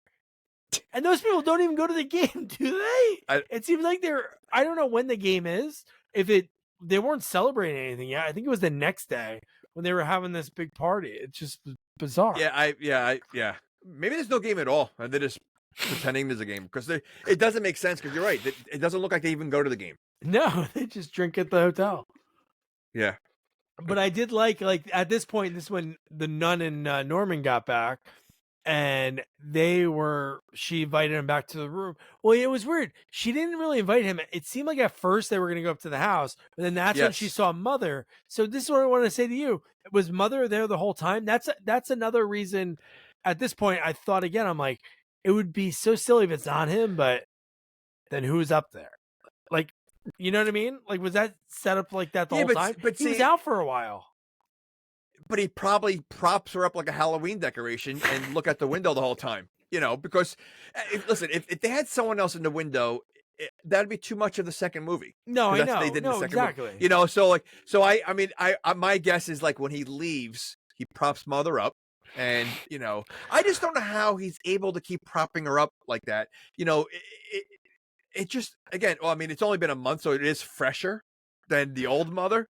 And those people don't even go to the game, do they? It seems like I don't know when the game is. They weren't celebrating anything yet. I think it was the next day when they were having this big party. It's just bizarre. Yeah. Maybe there's no game at all, and they're just pretending there's a game because it doesn't make sense. Because you're right, it doesn't look like they even go to the game. No, they just drink at the hotel. Yeah. But I did like at this point, this is when the nun and Norman got back, and she invited him back to the room. Well, it was weird. She didn't really invite him. It seemed like at first they were going to go up to the house, but then that's when she saw Mother. So this is what I want to say to you. Was Mother there the whole time? That's another reason. At this point, I thought again, I'm like, it would be so silly if it's not him, but then who's up there? Like, you know what I mean? Like, was that set up like that the whole time? But he was out for a while. But he probably props her up like a Halloween decoration and look at the window the whole time, because if they had someone else in the window, that'd be too much of the second movie. No, I know. They did no, the second exactly. Movie. I mean, my guess is like when he leaves, he props Mother up. And, I just don't know how he's able to keep propping her up like that. It just, again, well, I mean, it's only been a month, so it is fresher than the old Mother.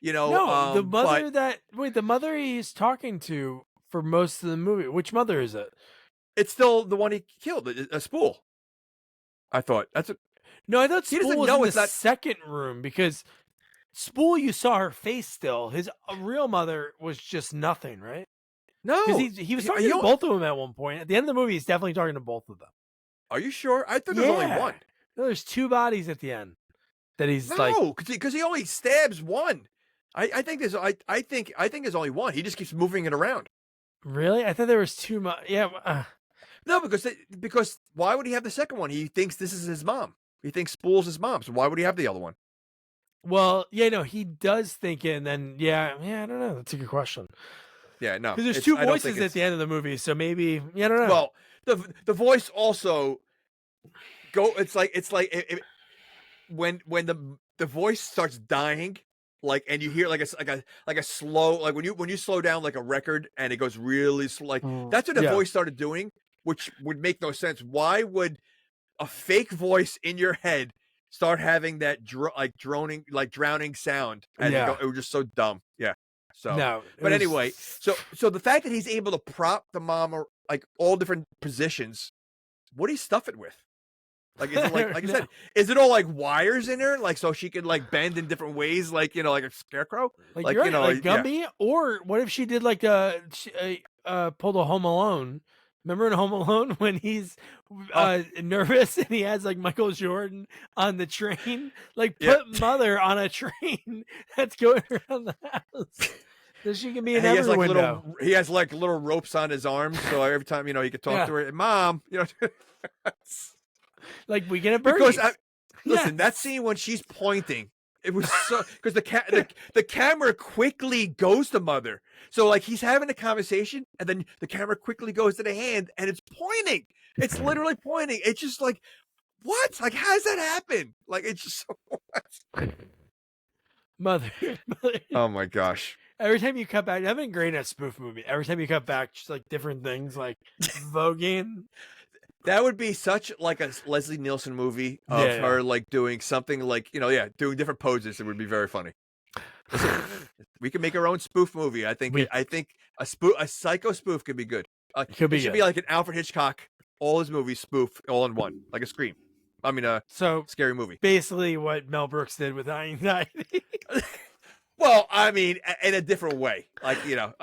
No, the mother he's talking to for most of the movie. Which mother is it? It's still the one he killed, a Spool. I thought No, I thought Spool was in the second room because Spool, you saw her face still. His real mother was just nothing, right? No, because he was talking to both of them at one point. At the end of the movie, he's definitely talking to both of them. Are you sure? I thought there was only one. No, there's 2 bodies at the end. That he's because he only stabs one. I think there's only one. He just keeps moving it around. Really? I thought there was 2. Yeah. No, because why would he have the second one? He thinks this is his mom. He thinks Spool's his mom. So why would he have the other one? Well, he does think it, and then I don't know. That's a good question. Yeah, no, because there's 2 voices at the end of the movie, so maybe I don't know. Well, the voice also It's like when the voice starts dying. Like, and you hear like a slow, like when you slow down like a record and it goes really slow, like that's what the voice started doing, which would make no sense. Why would a fake voice in your head start having that drowning sound? And it was just so dumb. Yeah. So, anyway, so the fact that he's able to prop the mom or like all different positions, what do you stuff it with? Like, is it like I said, is it all like wires in her, like so she could like bend in different ways, like like a scarecrow, like you're right, like Gumby? Or what if she did like pulled a Home Alone? Remember in Home Alone when he's nervous and he has like Michael Jordan on the train? Like put Mother on a train that's going around the house. So she can be in every window. He has like little ropes on his arms, so every time he could talk to her, Mom, like we get a birdie. Listen, that scene when she's pointing, it was so because the camera quickly goes to Mother. So like he's having a conversation, and then the camera quickly goes to the hand, and it's pointing. It's literally pointing. It's just like, what? Like, how does that happen? Like, it's just so. Mother. Oh my gosh. Every time you cut back, I've been great at spoof movie. Every time you cut back, just like different things, like voguing. That would be such like a Leslie Nielsen movie of her like doing something like doing different poses. It would be very funny. We can make our own spoof movie. I think a psycho spoof could be good. It should be like an Alfred Hitchcock, all his movies spoof all in one, like a Scream. I mean, so scary movie. Basically, what Mel Brooks did with Anxiety. Well, I mean, in a different way. Like,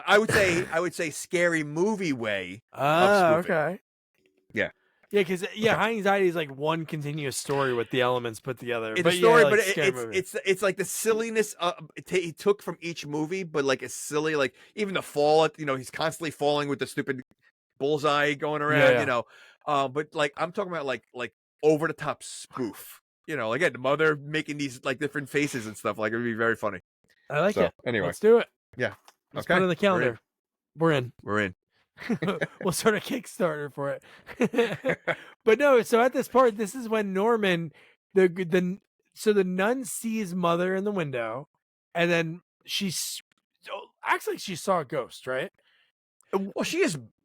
I would say scary movie way. Oh, okay. Yeah. Yeah, because High Anxiety is like one continuous story with the elements put together. It's a story, but it's like the silliness he took from each movie, but like it's silly, like even the fall. He's constantly falling with the stupid bullseye going around. But like I'm talking about like over the top spoof. Again, the mother making these like different faces and stuff. Like it would be very funny. I like it. Anyway, let's do it. Yeah, let's put it on the calendar. We're in. We'll start a Kickstarter for it. But no, so at this part, this is when Norman, the nun sees Mother in the window, and then acts like she saw a ghost, right? Well,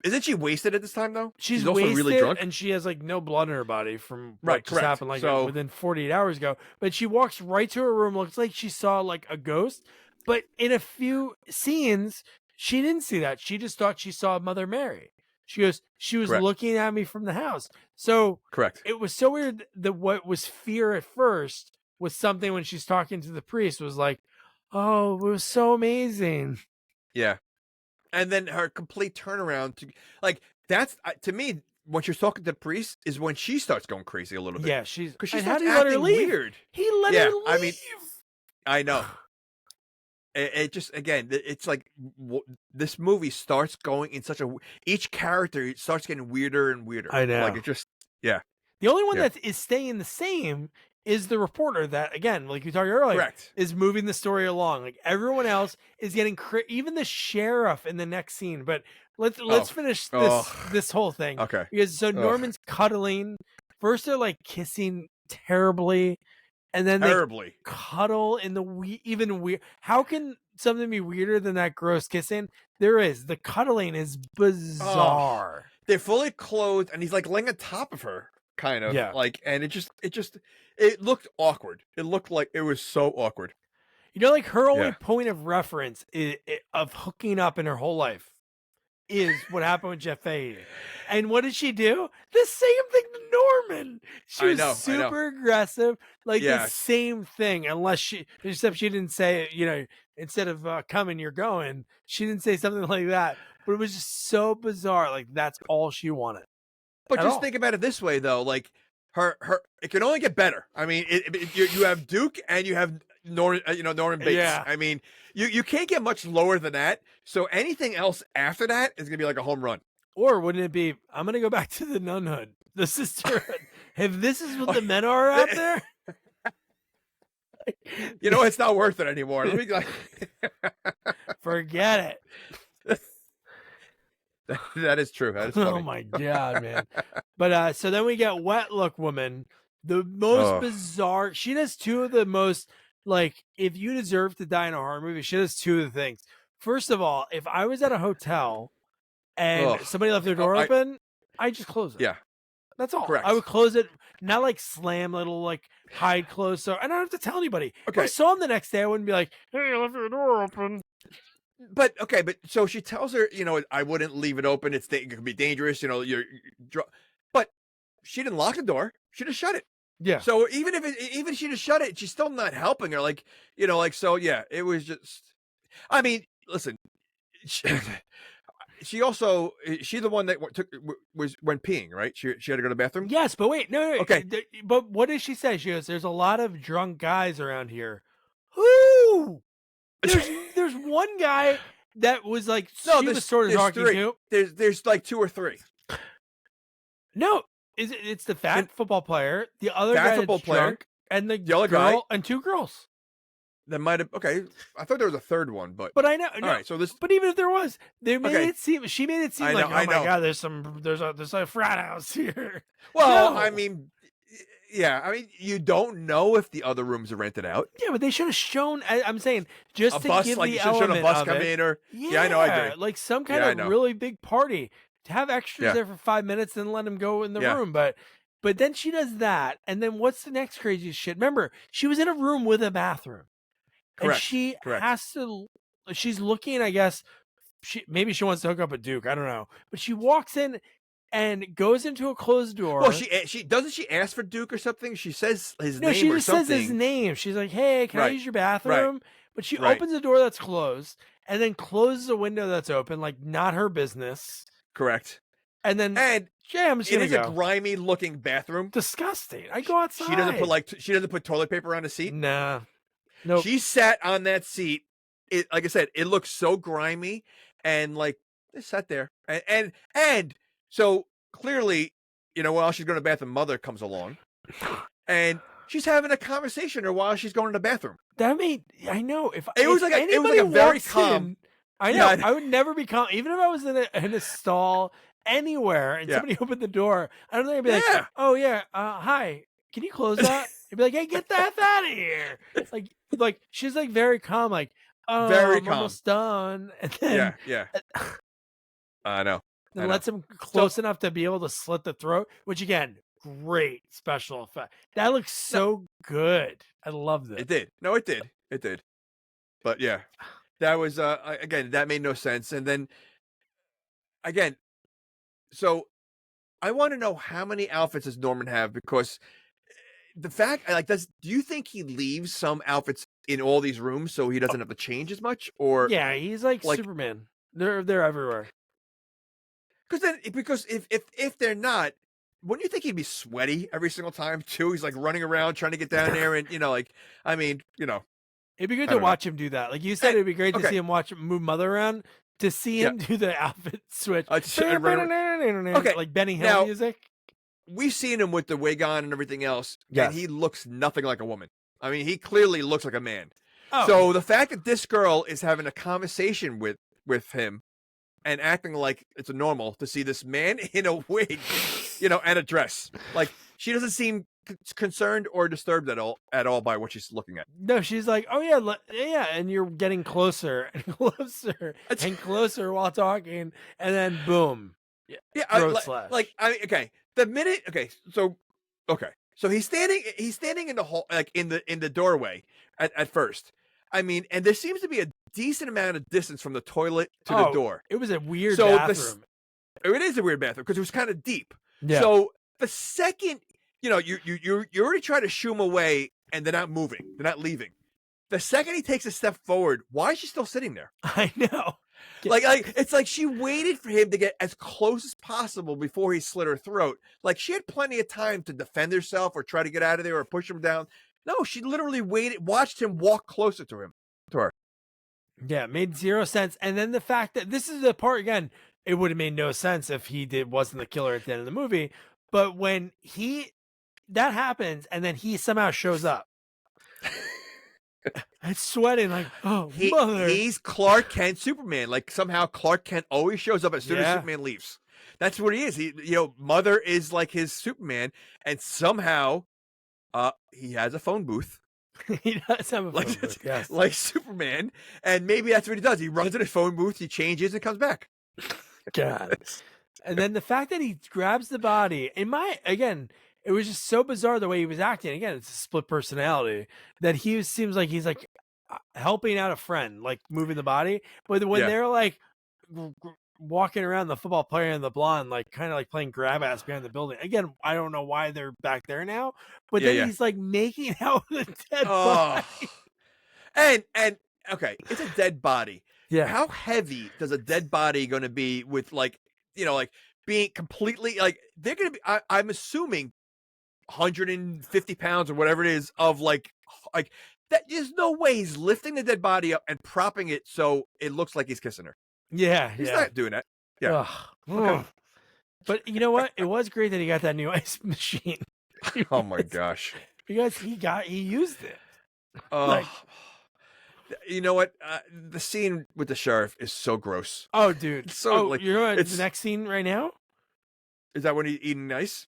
isn't she wasted at this time though? She's also wasted, really drunk, and she has like no blood in her body from what right, just happened within 48 hours ago. But she walks right to her room, looks like she saw like a ghost. But in a few scenes, she didn't see that. She just thought she saw Mother Mary. She goes, she was looking at me from the house. So correct. It was so weird that what was fear at first was something when she's talking to the priest was like, oh, it was so amazing. Yeah. And then her complete turnaround that's to me, when she's talking to the priest is when she starts going crazy a little bit. Yeah, because she starts acting weird. He let her leave. I mean, I know. It just, again, it's like this movie starts going in each character starts getting weirder and weirder. I know. Like it just, yeah. The only one that is staying the same is the reporter that, again, like you talked earlier, correct, is moving the story along. Like everyone else is getting, even the sheriff in the next scene. But let's finish this whole thing. Okay. Because Norman's cuddling. First they're like kissing terribly. And then they cuddle in the even weird. How can something be weirder than that gross kissing? There is. The cuddling is bizarre. They're fully clothed, and he's like laying on top of her, kind of. Yeah. Like, and it looked awkward. It looked like it was so awkward. Like her only point of reference of hooking up in her whole life is what happened with Jeff Fahey. And what did she do? The same thing to Norman. She was super aggressive, like the same thing, except she didn't say, instead of coming, you're going. She didn't say something like that. But it was just so bizarre. Like that's all she wanted. But just think about it this way, though. Like her, it can only get better. I mean, you have Duke and you have Norman Bates. Yeah. I mean, you can't get much lower than that. So anything else after that is gonna be like a home run. Or wouldn't it be? I'm gonna go back to the nunhood, the sisterhood. If this is what the men are out there, it's not worth it anymore. Let me forget it. That is true. That is funny. Oh my god, man! But so then we get Wet Look Woman, the most bizarre. She does two of the most if you deserve to die in a horror movie, she does two of the things. First of all, if I was at a hotel and somebody left their door open, I just close it. Yeah, that's all. Correct. I would close it, not slam, little hide close. So I don't have to tell anybody. Okay. If I saw him the next day, I wouldn't be like, "Hey, you left your door open." But so she tells her, I wouldn't leave it open. It could be dangerous. But she didn't lock the door. She just shut it. Yeah. So even if she just shut it, she's still not helping her. So yeah, it was just. I mean, listen. She's the one that went peeing, right? She had to go to the bathroom. Yes, but wait, no. Okay. But what did she say? She goes, "There's a lot of drunk guys around here." Who? There's one guy that was she was sort of talking to. There's like two or three. No, it's the fat football player, the other guy football player, and the other girl guy, and two girls. That might have I thought there was a third one, but I know. All right, so but even if there was, she made it seem like, oh my god, there's a frat house here. Well, no. I mean, you don't know if the other rooms are rented out. Yeah, but they should have shown. I'm saying just a to bus, give like the you should have shown a bus of come it. in, or I know, I agree. Like some kind of really big party to have extras there for 5 minutes and let them go in the room, but then she does that, and then what's the next craziest shit? Remember, she was in a room with a bathroom. Correct. And she has to. She's looking, I guess, maybe she wants to hook up with Duke. I don't know, but she walks in and goes into a closed door. Well, she doesn't she ask for Duke or something? She says his name or something. No, she just says his name. She's like, "Hey, can I use your bathroom?" But she opens a door that's closed and then closes a window that's open, like not her business. Correct. And then yeah, I'm just it gonna is go. a grimy looking bathroom. Disgusting. I go outside. She doesn't put toilet paper on the seat. Nah. No. Nope. She sat on that seat. Like I said, it looks so grimy and like they sat there and so clearly, while she's going to the bathroom, mother comes along and she's having a conversation or while she's going to the bathroom. I know if it was like a very calm. I know. I would never be calm, even if I was in a stall anywhere and somebody opened the door. I don't think I'd be like, "Oh yeah, hi, can you close that?" I'd be like, "Hey, get the F out of here!" Like she's like very calm, like, "Oh, very I'm calm. Almost done." And then, yeah. I know. And lets him close enough to be able to slit the throat, which again, great special effect. That looks so good. I love this. It did. No, it did. It did. But yeah, that was again, that made no sense. And then again, so I want to know how many outfits does Norman have, because the fact do you think he leaves some outfits in all these rooms so he doesn't have to change as much? Or yeah, he's like Superman. They're everywhere. Because if they're not, wouldn't you think he'd be sweaty every single time too? He's like running around trying to get down there, and it'd be good to watch him do that. Like you said, it'd be great to see him move mother around, to see him do the outfit switch. Like Benny Hill music. We've seen him with the wig on and everything else, and he looks nothing like a woman. I mean, he clearly looks like a man. Oh. So the fact that this girl is having a conversation with him and acting like it's normal to see this man in a wig, and a dress. Like, she doesn't seem concerned or disturbed at all by what she's looking at. No, she's like, "Oh yeah, and you're getting closer and closer and closer while talking, and then boom, throat slash." So he's standing in the hall, like in the doorway at first. I mean, and there seems to be a decent amount of distance from the toilet to the door. It was a weird bathroom. It is a weird bathroom because it was kind of deep. Yeah. So the second, you already try to shoo him away and they're not moving. They're not leaving. The second he takes a step forward, why is she still sitting there? I know. Like it's like she waited for him to get as close as possible before he slit her throat. Like she had plenty of time to defend herself or try to get out of there or push him down. No, she literally watched him walk closer to her. Yeah, it made zero sense. And then the fact that this is the part, again, it would have made no sense if he wasn't the killer at the end of the movie. But when that happens and then he somehow shows up. It's sweating like, mother. He's Clark Kent Superman. Like somehow Clark Kent always shows up as soon as Superman leaves. That's what he is. Mother is like his Superman, and somehow he has a phone booth. He does have a phone booth, yes. Like Superman, and maybe that's what he does. He runs in his phone booth, he changes, and comes back. God. And then the fact that he grabs the body, it was just so bizarre the way he was acting. Again, it's a split personality that seems like he's like helping out a friend, like moving the body. But when they're like walking around, the football player and the blonde, like kind of like playing grab ass behind the building. Again, I don't know why they're back there now, but then he's like making out with a dead body. And okay, it's a dead body. Yeah. How heavy does a dead body going to be with like being completely like they're going to be? I'm assuming 150 pounds or whatever it is of like that. There's no way he's lifting the dead body up and propping it so it looks like he's kissing her. Yeah, he's not doing that. Yeah. Okay. But you know what? It was great that he got that new ice machine. Oh my gosh! Because he used it. You know what? The scene with the sheriff is so gross. Oh, dude! You're on it's the next scene right now. Is that when he's eating ice?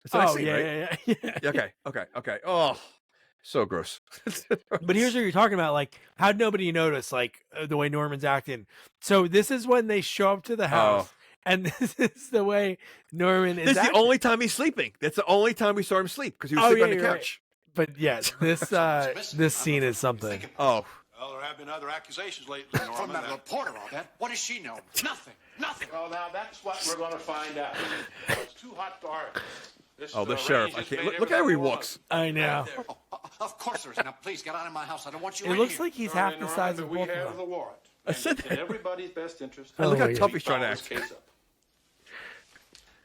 It's the next scene, right? Yeah. Okay. Oh, so gross. But here's what you're talking about. Like, how'd nobody notice? Like the way Norman's acting. So this is when they show up to the house, and this is the way Norman is. This is the only time he's sleeping. That's the only time we saw him sleep because he was sleeping on the couch. Right. But yeah, this scene is something. Oh, All right. have been other accusations lately, Norman. From that reporter, all that. What does she know? Nothing. Nothing. Well, now that's what we're going to find out. It's too hot to argue. The sheriff. I can't, look at how he walks. I know. Of course there is. Now, please get out of my house. I don't want you It in looks here. like he's half the size of we both have of the them. warrant. I said In everybody's best interest. Look how yeah. tough he's trying to act. Case up.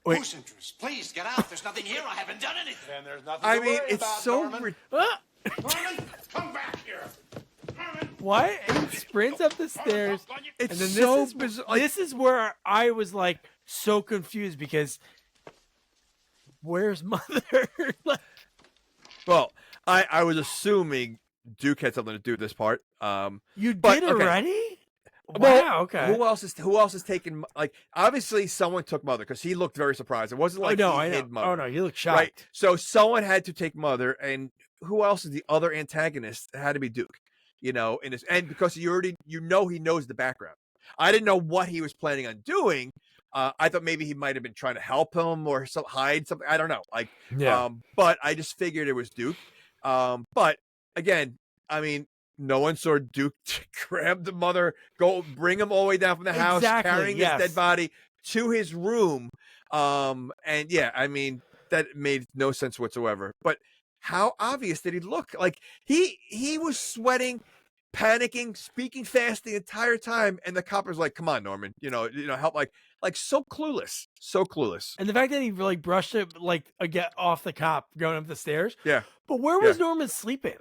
Wait. Whose interest? Please get out. There's nothing here. I haven't done anything. And there's nothing I to mean, worry it's about, so Norman. Ah! Norman, come back here. Norman. Why? He sprints up the stairs. It's And then so this is, bizarre. Like, this is where I was like so confused because where's mother? Like, well, I was assuming Duke had something to do with this part. you but, did okay. already? Well, Wow. Okay. Who else is taking, like, obviously someone took Mother because he looked very surprised. It wasn't like oh, no, he I know. hid Mother. Oh no, you look shocked. Right. So someone had to take Mother, and who else is the other antagonist? It had to be Duke. In this, and because he knows the background. I didn't know what he was planning on doing. I thought maybe he might have been trying to help him or hide something. I don't know. Like, Yeah. But I just figured it was Duke. But again, I mean, no one saw Duke grab the Mother, go bring him all the way down from the house, Exactly, carrying yes. his dead body to his room. And yeah, I mean, that made no sense whatsoever. But how obvious did he look? Like he was sweating, panicking, speaking fast the entire time, and the cop was like, "Come on, Norman, help!" Like so clueless, so clueless. And the fact that he like brushed it like get off the cop going up the stairs. Yeah. But where was Norman sleeping?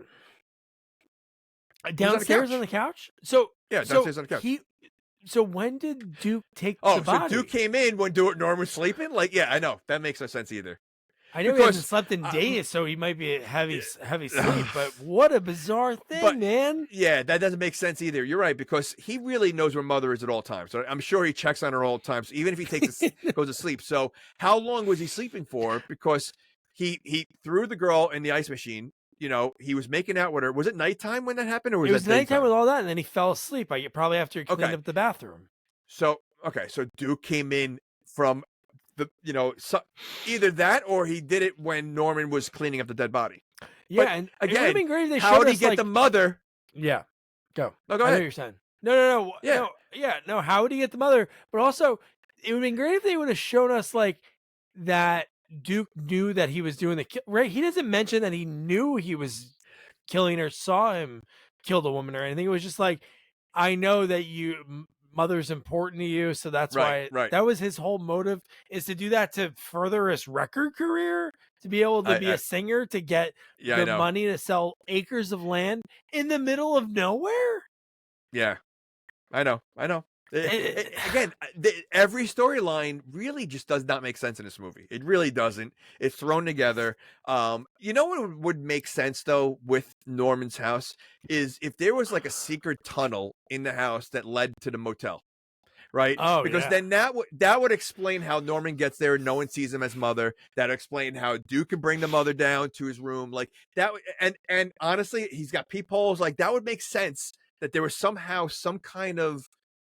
Downstairs on the couch. So yeah, downstairs on the couch. So when did Duke take Oh, the body? so Duke came in when Norman was sleeping? Like, yeah, I know. That makes no sense either. I know he hasn't slept in days, so he might be heavy sleep. But what a bizarre thing, man! Yeah, that doesn't make sense either. You're right, because he really knows where Mother is at all times. So I'm sure he checks on her all the times, even if he goes to sleep. So how long was he sleeping for? Because he threw the girl in the ice machine. He was making out with her. Was it nighttime when that happened, or was it was that nighttime with all that, and then he fell asleep. Probably after he cleaned Okay. up the bathroom. So Duke came in from the either that or he did it when Norman was cleaning up the dead body. Yeah, But and again, it would have been great if they how showed did he us, get like, the Mother? Yeah, go. No, go I know ahead. what you're saying. No. Yeah. How would he get the Mother? But also, it would have been great if they would have shown us like that Duke knew that he was doing the kill. Right? He doesn't mention that he knew he was killing or saw him kill the woman or anything. It was just like, I know that Mother's important to you, so that's why. Right. That was his whole motive, is to do that to further his record career, to be able to be a singer, to get I know. money to sell acres of land in the middle of nowhere. Yeah, I know. Again, every storyline really just does not make sense in this movie. It really doesn't. It's thrown together. You know what would make sense though with Norman's house is if there was like a secret tunnel in the house that led to the motel, right? Oh, because yeah. then that would explain how Norman gets there. No one sees him as Mother. That would explain how Duke can bring the Mother down to his room, like that. And honestly, he's got peepholes. Like that would make sense that there was somehow some kind of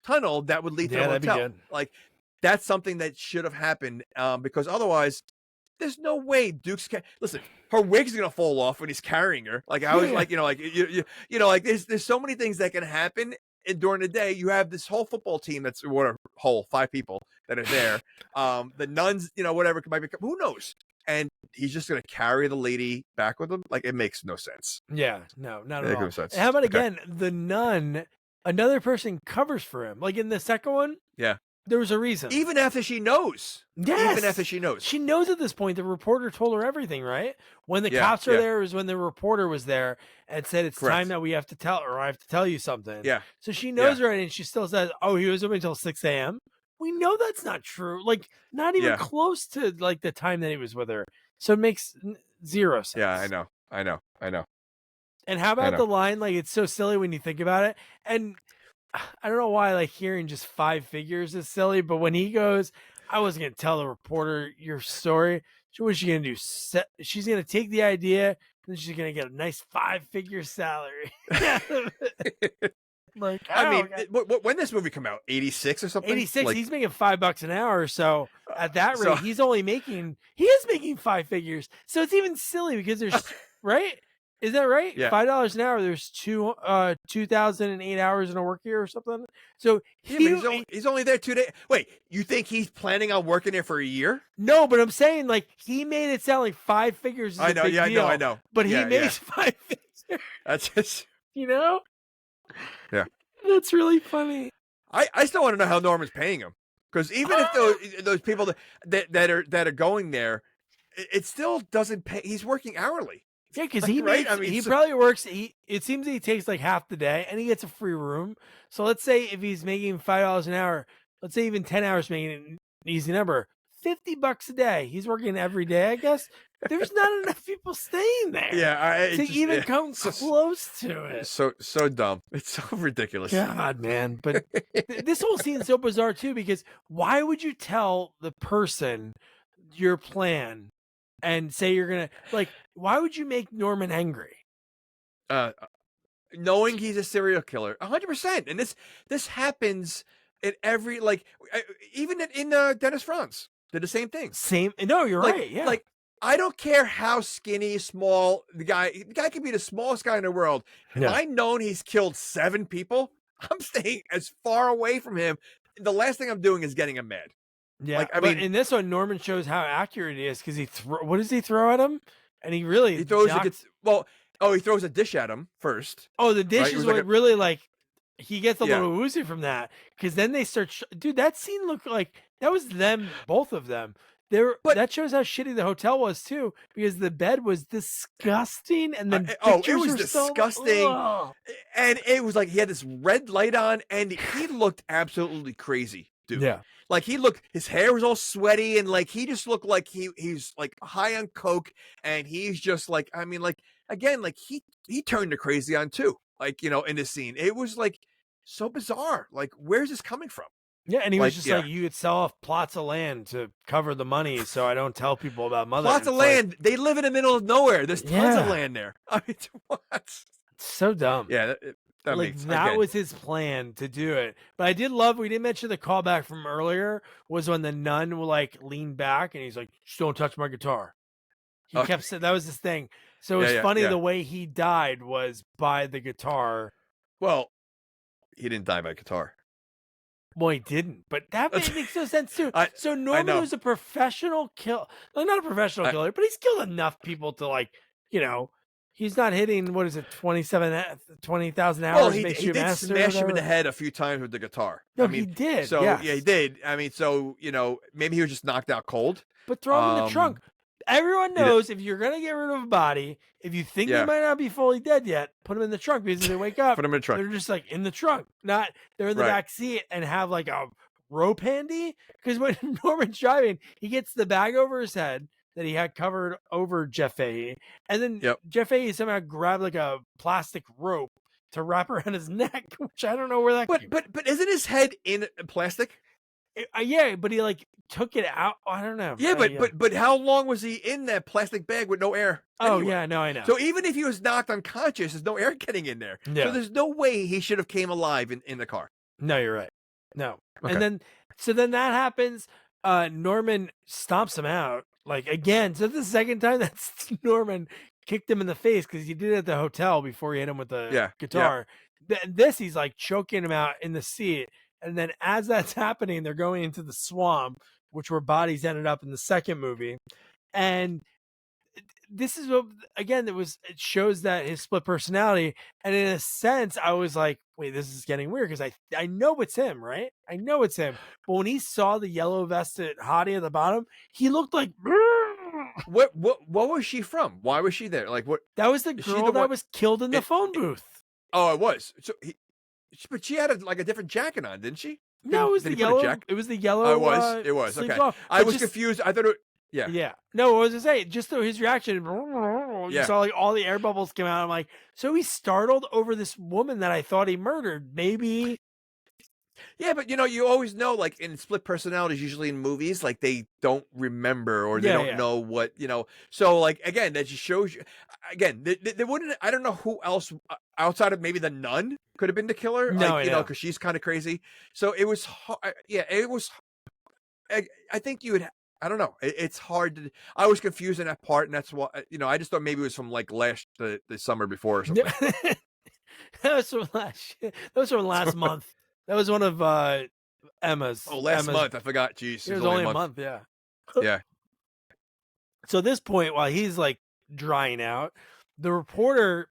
tunnel that would lead to the that'd be motel. good. Like that's something that should have happened, because otherwise there's no way Duke's listen, her wig's gonna fall off when he's carrying her. Like I was like, like there's so many things that can happen during the day. You have this whole football team that's five people that are there. The nuns, whatever might be, who knows? And he's just gonna carry the lady back with him. Like it makes no sense. Yeah, no, not It at all. makes sense. And how about Okay. again, the nun? Another person covers for him. Like in the second one, Yeah. there was a reason. Even after she knows. Yes. Even after she knows. She knows at this point. The reporter told her everything, right? When the cops are there is when the reporter was there and said, it's Correct. time that we have to tell, or I have to tell you something. Yeah. So she knows already, and she still says, oh, he was up until 6 a.m. We know that's not true. Like, not even close to like the time that he was with her. So it makes zero sense. Yeah, I know. And how about the line? Like, it's so silly when you think about it. And I don't know why, like, hearing just 5 figures is silly, but when he goes, I wasn't going to tell the reporter your story. So what's she going to do? She's going to take the idea, and then she's going to get a nice 5-figure salary. Like, I mean, when this movie come out? 86 or something? 86. Like, He's making $5 an hour. So at that rate, so- he is making 5 figures. So it's even silly because there's, right? Is that right? Yeah. $5 an hour. There's 2,008 hours in a work year or something. So he's only there 2 days. Wait, you think he's planning on working there for a year? No, but I'm saying like he made it sound like 5 figures is I know, a big yeah, deal. I know. But he Yeah, makes 5 figures. That's just You know? Yeah. That's really funny. I still want to know how Norman's paying him. Because even if those people that are going there, it still doesn't pay. He's working hourly. Yeah, because Like, he right? makes, I mean, he so- probably works. It seems that he takes like half the day, and he gets a free room. So let's say if he's making $5 an hour, let's say even 10 hours making an easy number, $50 a day. He's working every day, I guess. There's not enough people staying there. Yeah, to even come close to it. So dumb. It's so ridiculous. God, man. But this whole scene's so bizarre too, because why would you tell the person your plan and say you're gonna why would you make Norman angry? Knowing he's a serial killer, 100%. And this happens in every even in Dennis Franz did the same thing. No, you're right. Yeah. Like I don't care how skinny, small the guy can be the smallest guy in the world. Yeah. If I known he's killed 7 people, I'm staying as far away from him. The last thing I'm doing is getting him mad. Yeah, I mean, in this one, Norman shows how accurate he is because what does he throw at him? And he throws knocked... he throws a dish at him first. Oh, the dish is what really he gets a Yeah. little woozy from that because then they start. Dude, that scene looked like that was them, both of them. That shows how shitty the hotel was too, because the bed was disgusting, and then it was disgusting, and it was like he had this red light on, and he looked absolutely crazy, dude. Yeah, like his hair was all sweaty, and like he just looked like he's like high on coke, and he's just like, I mean, like again, like he turned to crazy on too, like in this scene, it was like so bizarre. Like, where's this coming from? Yeah, and he was just like, you could sell off plots of land to cover the money, so I don't tell people about Mother. Plots of land. They live in the middle of nowhere. There's tons of land there. I mean, what? So dumb. Yeah, that was his plan to do it. But I did love. We didn't mention the callback from earlier was when the nun will lean back and he's like, "Just don't touch my guitar." He kept saying that was his thing. So it's funny the way he died was by the guitar. Well, he didn't die by guitar. Well, he didn't, but that makes no sense too. So Norman was a professional killer, not a professional killer, but he's killed enough people to he's not hitting 20,000 hours. Well, he did smash him in the head a few times with the guitar. No, he did. So yes. yeah, he did. I mean, so maybe he was just knocked out cold. But throw him in the trunk. Everyone knows if you're gonna get rid of a body, if you think they might not be fully dead yet, put them in the trunk because if they wake up, put them in the trunk. They're just in the trunk, not they're in the back seat and have a rope handy. Because when Norman's driving, he gets the bag over his head that he had covered over Jeff Fahey, and then Jeff Fahey somehow grabbed a plastic rope to wrap around his neck, which I don't know where that. But isn't his head in plastic? Yeah, but he took it out. I don't know. Yeah, but how long was he in that plastic bag with no air? Oh anyway? yeah, no, I know. So even if he was knocked unconscious, there's no air getting in there. Yeah. So there's no way he should have came alive in the car. No, you're right. No. Okay. And then that happens. Norman stomps him out again. So the second time that Norman kicked him in the face because he did it at the hotel before he hit him with the guitar. Yeah. This he's choking him out in the seat. And then as that's happening, they're going into the swamp, which where bodies ended up in the second movie. And this is what, again, it shows that his split personality. And in a sense, I was like, wait, this is getting weird because I know it's him, right? I know it's him. But when he saw the yellow vested hottie at the bottom, he looked like, what was she from? Why was she there? What? That was the girl that was killed in the phone booth. Oh, it was. So but she had a different jacket on, didn't she? No, it was the yellow. It was the yellow. It was. Okay. I was confused. I thought it. Yeah. Yeah. No, what was I say? Just though his reaction, you saw all the air bubbles come out. I'm like, so he's startled over this woman that I thought he murdered. Maybe. Yeah, but you always know, in split personalities, usually in movies, they don't remember or they don't know what, So again, that just shows you. Again, they wouldn't. I don't know who else outside of maybe the nun could have been the killer. No, because she's kind of crazy. So it was. Yeah, it was. I think you would I don't know. It's hard to. I was confused in that part, and that's why I just thought maybe it was from like the summer before or something. That was from last month. That was one of Emma's. Oh, last Emma's, month I forgot. Jeez, it was only a month. Yeah. Yeah. So at this point, while he's like drying out, the reporter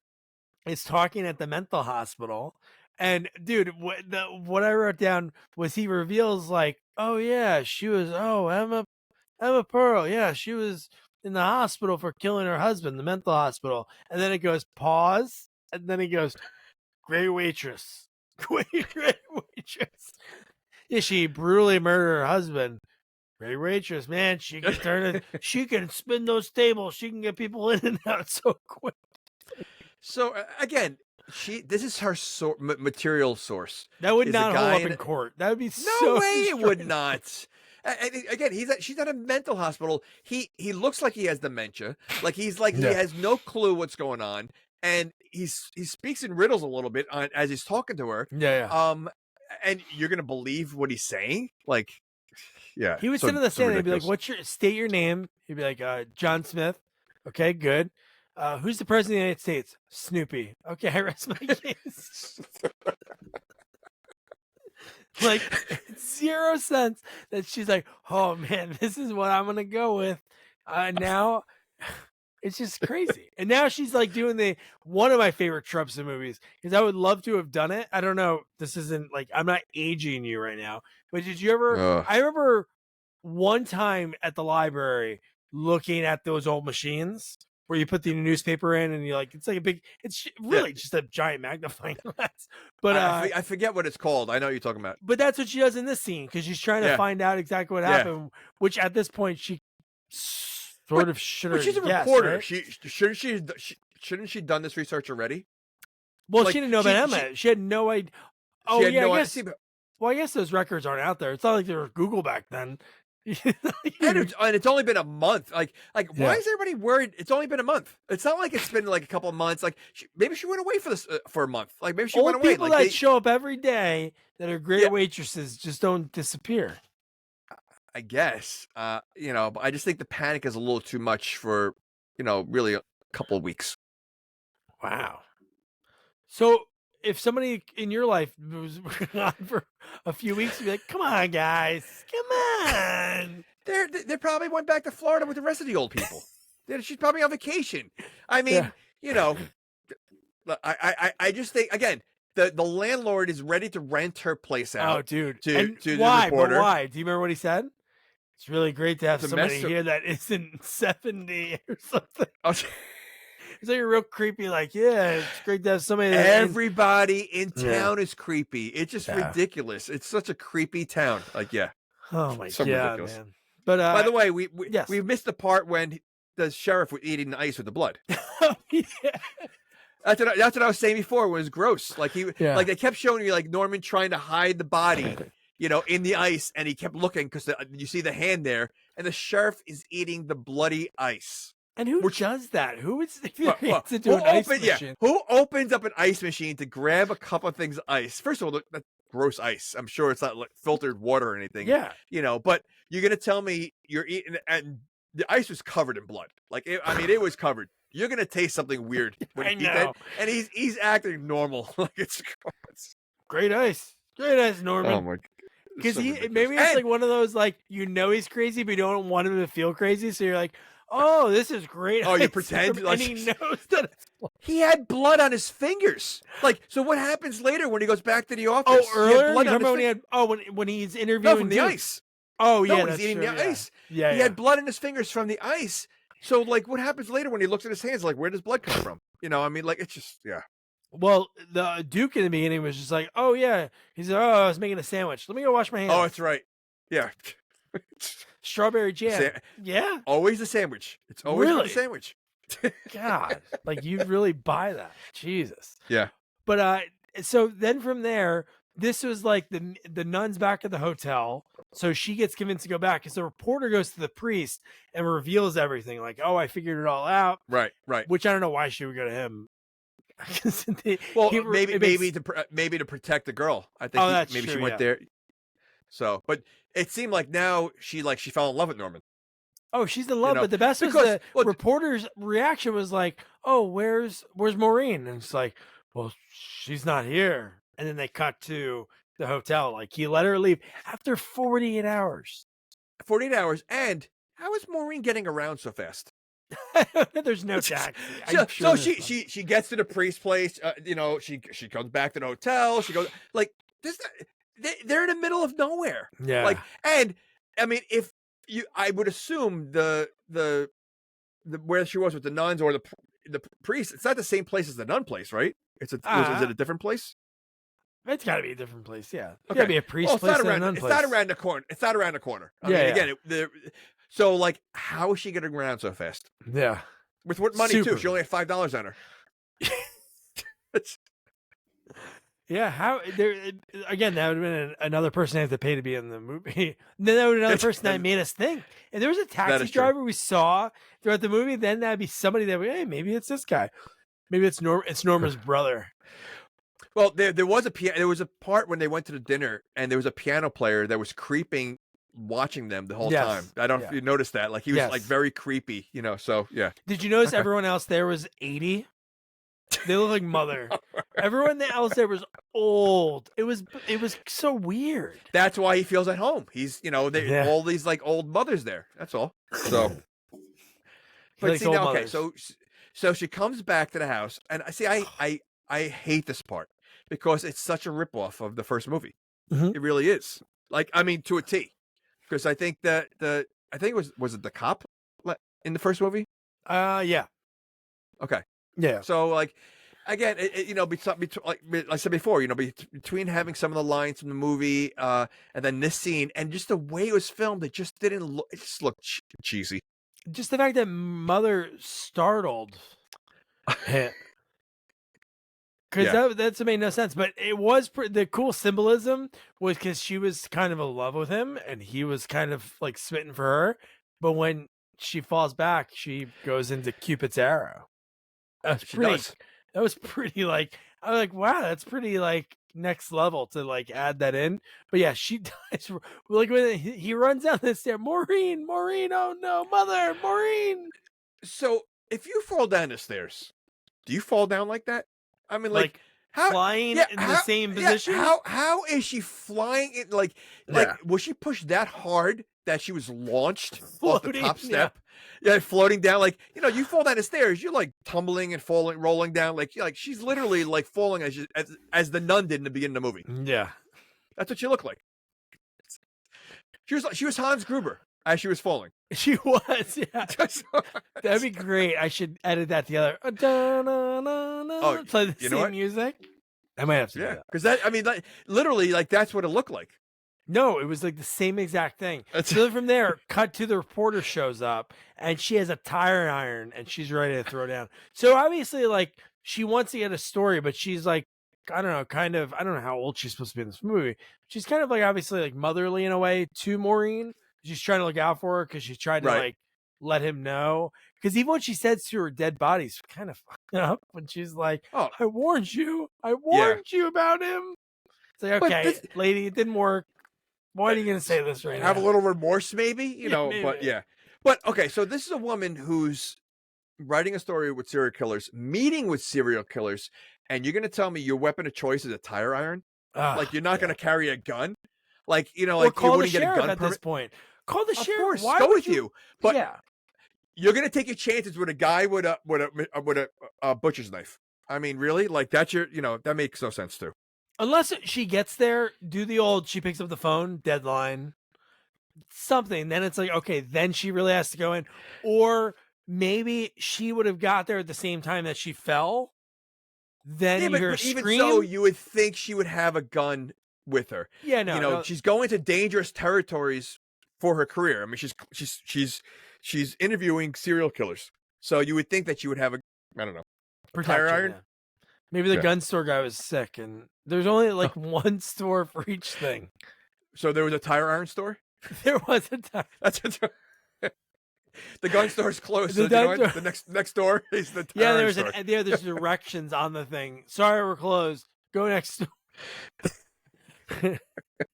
is talking at the mental hospital. And dude, what I wrote down was he reveals like, oh yeah, she was Emma Pearl, yeah, she was in the hospital for killing her husband, the mental hospital. And then it goes pause, and then he goes, great waitress, great waitress. Yeah, she brutally murdered her husband. Great waitress, man. She can she can spin those tables. She can get people in and out so quick. So again, this is her material source. That would not hold up in court. That would be no way. It would not. Again, she's at a mental hospital. He looks like he has dementia. Like he has no clue what's going on, and he speaks in riddles a little bit as he's talking to her. Yeah. And you're gonna believe what he's saying, like. Yeah, he would sit in the stand and he'd be like, state your name? He'd be like, John Smith. Okay, good. Who's the president of the United States? Snoopy. Okay, I rest my case. Like, 0 sense that she's like, oh man, this is what I'm gonna go with. Now it's just crazy. And now she's like doing one of my favorite tropes in movies, because I would love to have done it. I don't know. This isn't like, I'm not aging you right now, but did you ever, I remember one time at the library looking at those old machines where you put the newspaper in and you're like, it's really just a giant magnifying glass. But I forget what it's called. I know what you're talking about. But that's what she does in this scene, because she's trying to find out exactly what happened, which at this point she sort of should have. But she's a reporter. Right? Shouldn't she done this research already? Well, she didn't know about Emma. She had no idea. Oh yeah, I guess. Well, I guess those records aren't out there. It's not like there was Google back then. And it's only been a month. Like, why is everybody worried? It's only been a month. It's not like it's been like a couple of months. Like, maybe she went away for a month. Like, maybe she went away. People that show up every day that are great waitresses just don't disappear. I guess. But I just think the panic is a little too much for, really a couple of weeks. Wow. So if somebody in your life was on for a few weeks, you'd be like, come on, guys. Come on. They probably went back to Florida with the rest of the old people. She's probably on vacation. I mean, I just think, again, the landlord is ready to rent her place out. Oh, dude. To the why? reporter. But why? Do you remember what he said? It's really great to have somebody here that isn't 70 or something. It's like a real creepy, like, yeah, it's great to have somebody. Everybody in town is creepy. It's just ridiculous. It's such a creepy town. Like, yeah. Oh my God, ridiculous. Man. But by the way, we missed the part when the sheriff was eating the ice with the blood. Yeah. That's what I was saying before. It was gross. Like like they kept showing you like Norman trying to hide the body, in the ice, and he kept looking because you see the hand there, and the sheriff is eating the bloody ice. And who does that? Who is to do an ice machine? Who opens up an ice machine to grab a couple of things of ice? First of all, that's gross ice. I'm sure it's not like filtered water or anything. Yeah. But you're gonna tell me you're eating, and the ice was covered in blood. Like, it was covered. You're gonna taste something weird when you eat that. And he's acting normal. Like, it's great ice, Norman. Oh my. Because maybe it's like one of those, like, he's crazy, but you don't want him to feel crazy, so you're like, oh, this is great. Oh, you pretend? And he knows that it's blood. He had blood on his fingers. Like, so what happens later when he goes back to the office? Oh, earlier? When he's interviewing? No, from the ice. Oh, yeah, when he's eating the ice. Yeah, he had blood in his fingers from the ice. So, like, what happens later when he looks at his hands? Like, where does blood come from? Like, it's just, yeah. Well, the Duke in the beginning was just like, oh, yeah. He's like, I was making a sandwich. Let me go wash my hands. Oh, that's right. Yeah. Strawberry jam. Yeah. Always a sandwich. It's always a sandwich. God, like, you really buy that. Jesus. Yeah. But so then from there, this was like the nun's back at the hotel. So she gets convinced to go back because the reporter goes to the priest and reveals everything. Like, oh, I figured it all out. Right. Which I don't know why she would go to him. Maybe to protect the girl. I think maybe she went there. So, but it seemed like now she fell in love with Norman. Oh, she's in love, know, but the best was because- the reporter's reaction was like, "Oh, where's Maureen?" And it's like, "Well, she's not here." And then they cut to the hotel. Like he let her leave after 48 hours. 48 hours. And how is Maureen getting around so fast? There's no taxi. So, I'm sure so she gets to the priest's place. You know, she comes back to the hotel. She goes like this. They're in the middle of nowhere. Yeah. Like, and I mean, if you, I would assume the where she was with the nuns or the priest. It's not the same place as the nun place, right? Is it a different place? It's got to be a different place. Yeah. It's Okay. got to be a priest Well, place and a nun it's place. not around the corner. It's not around the corner. I mean, again, so like, how is she getting around so fast? Yeah. With what money Super. too? She only had $5 on her. Yeah, how there again? That would have been another person I have to pay to be in the movie. Then that would be another person that made us think. And there was a taxi is true. driver we saw throughout the movie. Then that'd be somebody that hey, maybe it's this guy, maybe it's Norma's brother. Well, there was a part when they went to the dinner, and there was a piano player that was creeping, watching them the whole Yes. time. I don't know if you noticed that. Like he was Yes. like very creepy, you know. So yeah. Did you notice everyone else there was 80? They look like mother. Everyone else there was old. It was so weird. That's why he feels at home. He's all these like old mothers there. That's all. So, He but likes see old now, okay, mothers. so she comes back to the house, and I hate this part because it's such a ripoff of the first movie. Mhm. It really is. Like, I mean, to a T. Because I think that I think it was it the cop in the first movie? Yeah. Okay. Yeah. So like, again, like I said before, between having some of the lines from the movie, and then this scene, and just the way it was filmed, it just didn't look. It just looked cheesy. Just the fact that mother startled him. Because that's made no sense, but it was the cool symbolism was because she was kind of in love with him, and he was kind of like smitten for her. But when she falls back, she goes into Cupid's arrow. That was pretty like I was like, wow, that's pretty like next level to like add that in. But yeah, she dies. Like when he runs down the stair, Maureen, oh no, mother, Maureen. So if you fall down the stairs, do you fall down like that? I mean, like how flying in the same position? How is she flying it? Like was she pushed that hard that she was launched off the top step? Yeah, floating down. Like you fall down the stairs, you're like tumbling and falling, rolling down. Like she's literally like falling as the nun did in the beginning of the movie. Yeah, that's what she looked like. She was Hans Gruber as she was falling. She was, yeah. That'd be great. I should edit that together. Play the same music. I might have to do that. Because literally, like that's what it looked like. No, it was like the same exact thing. So then from there, cut to the reporter shows up, and she has a tire iron, and she's ready to throw down. So obviously, like she wants to get a story, but she's like, I don't know how old she's supposed to be in this movie. She's kind of like obviously like motherly in a way to Maureen. She's trying to look out for her because she's trying to like let him know. Because even what she says to her dead body's kind of fucked up when she's like, "Oh, I warned you you about him." It's like, okay, lady, it didn't work. Why are you going to say this right now? Have a little remorse, maybe, maybe. But okay, so this is a woman who's writing a story with serial killers, meeting with serial killers, and you're going to tell me your weapon of choice is a tire iron? Like you're not going to carry a gun? Like, like call you the wouldn't get a sheriff gun at this point. Call the of sheriff. Course, Why go would with you. But yeah, you're going to take your chances with a guy with a butcher's knife. I mean, really? Like that's your, that makes no sense too. Unless she gets there, do the old, she picks up the phone, deadline, something. Then it's like, okay, then she really has to go in. Or maybe she would have got there at the same time that she fell. Then you hear a scream. Even so, you would think she would have a gun with her. Yeah, no. She's going to dangerous territories for her career. I mean, she's interviewing serial killers. So you would think that she would have tire iron. Yeah. Maybe the gun store guy was sick, and there's only like one store for each thing. So there was a tire iron store? There was a tire. The gun store's closed. So the next door is the tire iron store. There's directions on the thing. Sorry, we're closed. Go next door.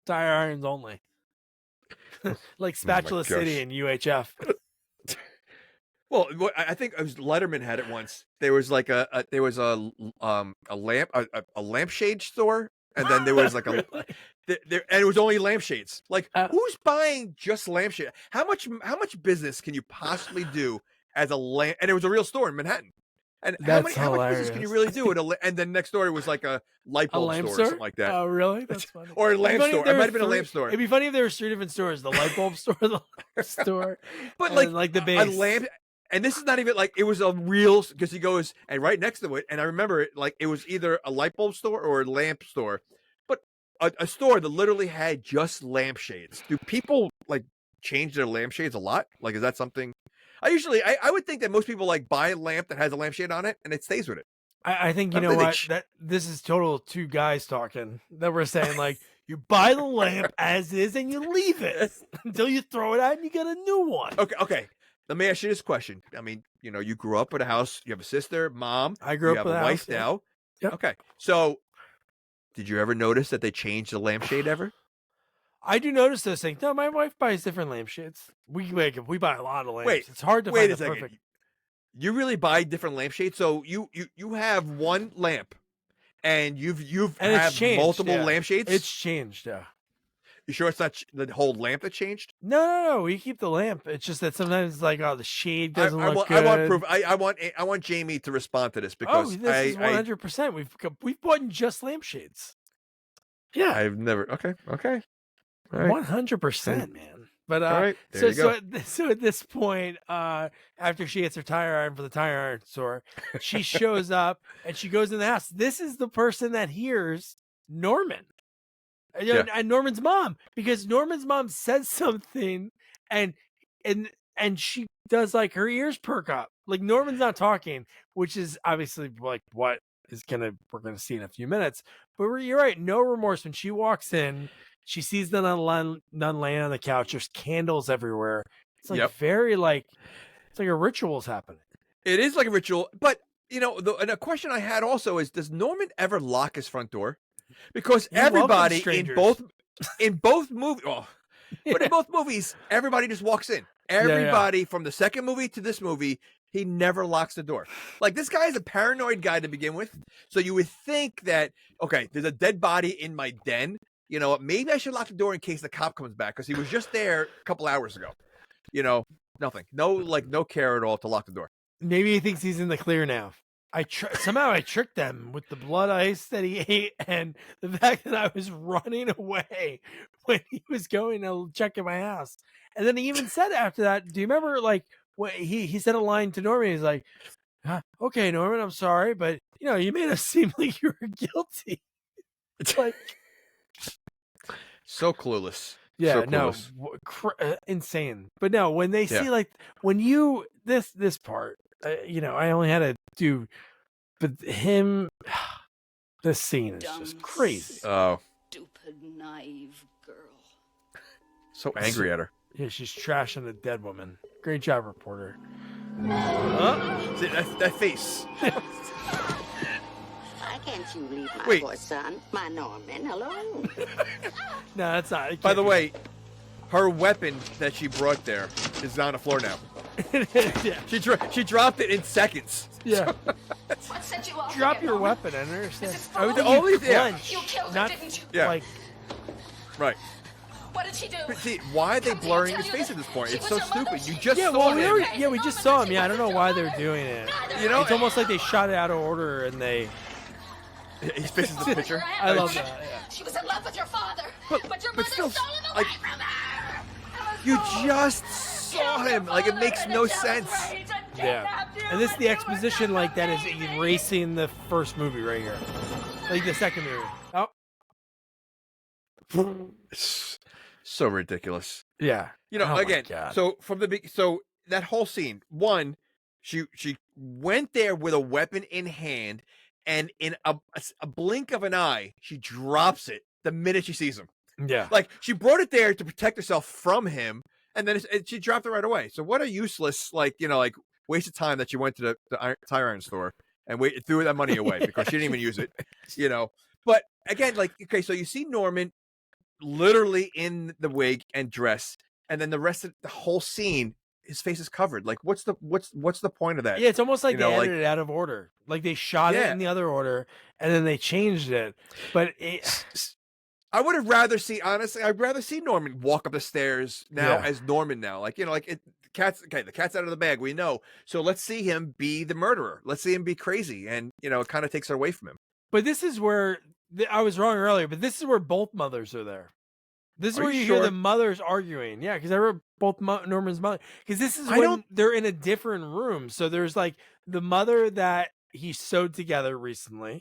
Tire irons only. Like Spatula City in UHF. Well, I think it was Letterman had it once. There was like a lampshade store, and then there was like a Really? there, and it was only lampshades. Like, Uh, who's buying just lampshade? How much business can you possibly do as a lamp? And it was a real store in Manhattan. And how That's much business can you really do? And then next door it was like a light A bulb lamp store or store? something like that, Oh, really? That's funny. or a It'd be lamp funny if store. there It might were have been a lamp store. It'd be funny if there was 3 different stores: the light bulb store, the lamp store, But and like the base. a lamp, and this is not even like it was a real, because he goes and right next to it, and I remember it like it was either a light bulb store or a lamp store, but a store that literally had just lampshades. Do people like change their lampshades a lot? Like, is that something? I would think that most people like buy a lamp that has a lampshade on it and it stays with it. I think you I know think they what ch- that this is total two guys talking that we're saying like you buy the lamp as is and you leave it until you throw it out and you get a new one. Okay. Let me ask you this question. I mean, you grew up with a house. You have a sister, mom. I grew you up have with a wife house, yeah. now. Yep. Okay. So, did you ever notice that they changed the lampshade ever? I do notice those things. No, my wife buys different lampshades. We buy a lot of lamps. Wait, it's hard to wait find a the second. perfect. You really buy different lampshades? So you have one lamp, and you've And it's have changed, multiple yeah. lampshades. It's changed. Yeah. You sure it's not the whole lamp that changed? No. We keep the lamp. It's just that sometimes it's like, oh, the shade doesn't look want, good. I want proof. I want Jamie to respond to this because this is 100%. We've bought just lampshades. Yeah. I've never. Okay. All right. 100%, man. But All right, there you go. so at this point, after she gets her tire iron for the tire iron store, she shows up and she goes in the house. This is the person that hears Norman. And Norman's mom, because Norman's mom says something and she does like her ears perk up. Like Norman's not talking, which is obviously like what we're gonna see in a few minutes. But you're right, no remorse. When she walks in, she sees the nun laying on the couch. There's candles everywhere. It's like very like it's like a ritual's happening. It is like a ritual, but and a question I had also is: does Norman ever lock his front door? Because everybody in both movies, but in both movies, everybody just walks in. Everybody from the second movie to this movie, he never locks the door. Like, this guy is a paranoid guy to begin with. So you would think that, okay, there's a dead body in my den. Maybe I should lock the door in case the cop comes back because he was just there a couple hours ago. Nothing. No care at all to lock the door. Maybe he thinks he's in the clear now. Somehow I tricked them with the blood ice that he ate and the fact that I was running away when he was going to check in my house. And then he even said after that, do you remember like what he said a line to Norman? He's like, okay, Norman, I'm sorry, but you made us seem like you were guilty. It's like so clueless. Yeah, so clueless. no, insane. But no, when they see like when you this part, I only had to do, but him, this scene is just crazy. Oh, Stupid, naive girl. So angry at her. Yeah, she's trashing a dead woman. Great job, reporter. See, that face. Why can't you leave my poor son, my Norman, alone? No, that's not. By the way, her weapon that she brought there is on the floor now. Yeah. She dropped it in seconds. Yeah. What set you off? Drop again, your Norman? weapon. I don't understand. Is this I would for think only- you yeah. clench, You killed her, not didn't you? Yeah. like. Right. What did she do? But see, why are they Come to blurring tell his you face that at this point? she It's was so your mother. stupid. You just Yeah, saw well, him. we just saw him. Yeah, I don't know why they're doing it. It's almost like they shot it out of order and they. He faces the picture. I love that. Yeah. She was in love with your father, But your but mother still, stole him away like, from her. you just saw him. Like, it makes no sense. Yeah. And this is the exposition like that is erasing the first movie right here. Like the second movie. Oh. So ridiculous. Yeah. You know, Oh my again, God. so so that whole scene, one, she went there with a weapon in hand, and in a blink of an eye, she drops it the minute she sees him. Yeah. Like, she brought it there to protect herself from him, and then she dropped it right away. So what a useless, like waste of time that she went to the tire iron store and threw that money away because she didn't even use it, But again, like, okay, so you see Norman literally in the wig and dress, and then the rest of the whole scene, his face is covered. Like, what's the point of that? Yeah, it's almost like You know, they like- edited it out of order. Like they shot it Yeah. in the other order and then they changed it. But I would have rather see, honestly, I'd rather see Norman walk up the stairs now Yeah. as Norman now. Like, you know, like the cat's out of the bag, we know. So let's see him be the murderer. Let's see him be crazy. And, you know, it kind of takes it away from him. But this is where I was wrong earlier, but this is where both mothers are there. This is Are where you you hear sure? the mothers arguing. Yeah, because I wrote both Norman's mother. Because this is I when don't- they're in a different room. So there's like the mother that he sewed together recently,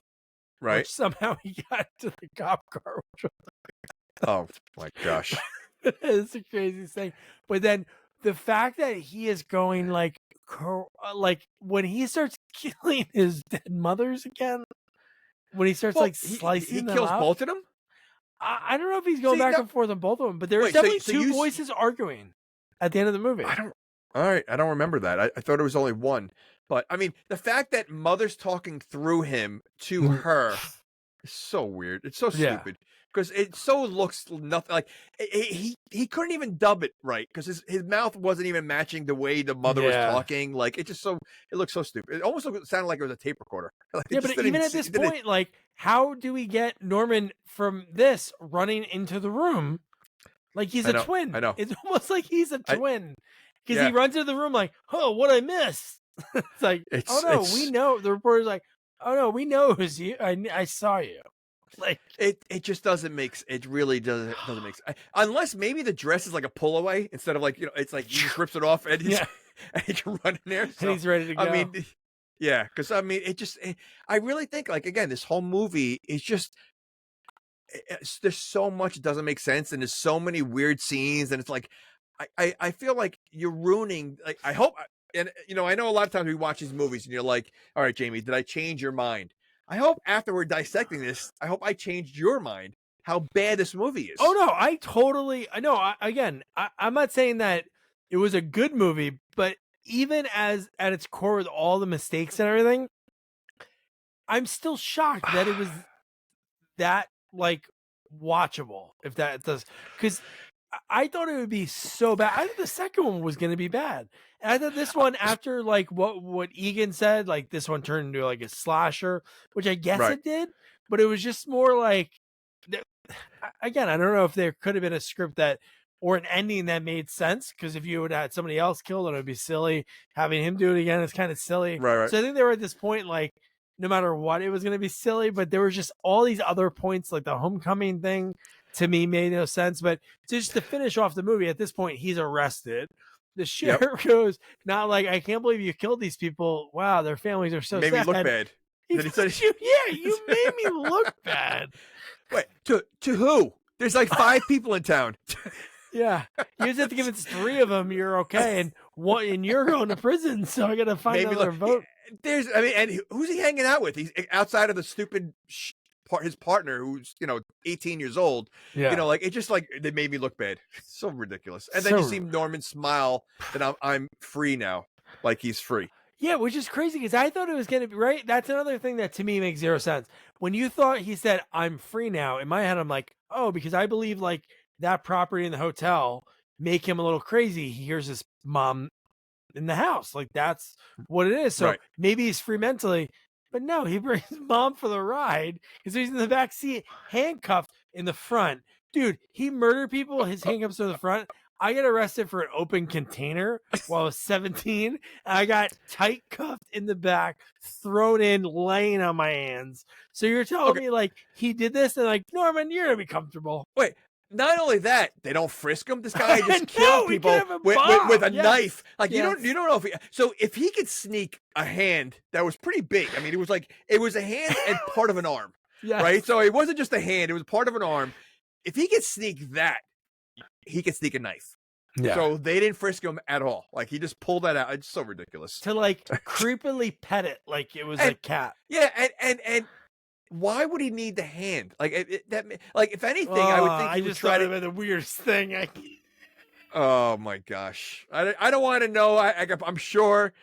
Right. which somehow he got to the cop car. Which Oh my gosh. it's the craziest thing. But then the fact that he is going like when he starts killing his dead mothers again, when he starts Well, like slicing he them kills up, both of them? I don't know if he's going See, back no- and forth on both of them, but there's Wait, so- definitely so two you s- voices arguing at the end of the movie. All right. I don't remember that. I thought it was only one. But I mean, the fact that mother's talking through him to her is so weird. It's so Yeah. stupid. Because it so looks nothing like he couldn't even dub it right because his mouth wasn't even matching the way the mother was Yeah. talking. Like it looked so stupid. It almost sounded like it was a tape recorder. Like, it Yeah, just but didn't even at se- this it didn't- point, like, how do we get Norman from this running into the room? Like he's I a know, twin. I know. It's almost like he's a twin. Because Yeah. he runs into the room like, oh, what I miss? It's like, oh no, we know. The reporter's like, oh no, we know it was you. I saw you. Like it just doesn't make it really doesn't make sense unless maybe the dress is like a pull away instead of like, you know, it's like he just rips it off and he's Yeah. and he can run in there. and So, he's ready to go. I mean, yeah, because I mean, I really think like again, this whole movie is just there's so much that doesn't make sense and there's so many weird scenes and it's like I feel like you're ruining. Like I hope, and you know, I know a lot of times we watch these movies and you're like, all right, Jamie, did I change your mind? I hope after we're dissecting this, I hope I changed your mind how bad this movie is. Oh no, I know. I'm not saying that it was a good movie, but even as at its core with all the mistakes and everything, I'm still shocked that it was that like watchable. If that does, because I thought it would be so bad. I thought the second one was going to be bad. And I thought this one, after like what Egan said, like this one turned into like a slasher, which I guess Right. it did, but it was just more like, again, I don't know if there could have been a script that or an ending that made sense, because if you would have had somebody else killed, it would be silly. Having him do it again is kind of silly. Right. So I think they were at this point, like, no matter what, it was going to be silly, but there was just all these other points, like the homecoming thing to me made no sense. But just to finish off the movie, at this point, he's arrested. The sheriff goes, not like, I can't believe you killed these people. Wow, their families are so Made me sad. look bad. He Then he goes, said- you made me look bad. Wait, to who? There's like 5 people in town. Yeah, you just have to give it to 3 of them. You're okay, and you're going to prison, so I got to find Made me another look. vote. And who's he hanging out with? He's outside of the stupid his partner, who's 18 years old. Yeah, You know, like it just like they made me look bad. It's so ridiculous. And then you So- see Norman smile that I'm free now, like he's free. yeah, which is crazy because I thought it was going to be right. That's another thing that to me makes 0 sense. When you thought he said I'm free now, in my head I'm like, oh, because I believe like that property in the hotel make him a little crazy. He hears his mom in the house, like that's what it is. So Right. maybe he's free mentally, but no, he brings mom for the ride because he's in the back seat, handcuffed in the front. Dude, he murdered people. His handcuffs are in the front. I got arrested for an open container while I was 17. And I got tight cuffed in the back, thrown in, laying on my hands. So you're telling Okay. me like he did this and like, Norman, you're gonna be comfortable. Wait, not only that, they don't frisk him. This guy I just know, killed he people could have a with bomb. a Yes. knife. Like Yes. you don't know if so if he could sneak a hand that was pretty big. I mean, it was a hand and part of an arm, Yeah. right? So it wasn't just a hand; it was part of an arm. If he could sneak that, he could sneak a knife. Yeah. So they didn't frisk him at all. Like he just pulled that out. It's so ridiculous. To like creepily pet it like it was a And- cat. Yeah, and why would he need the hand? Like like if anything, I would think I he would just try thought to. it was the weirdest thing. Oh my gosh, I don't want to know. I'm sure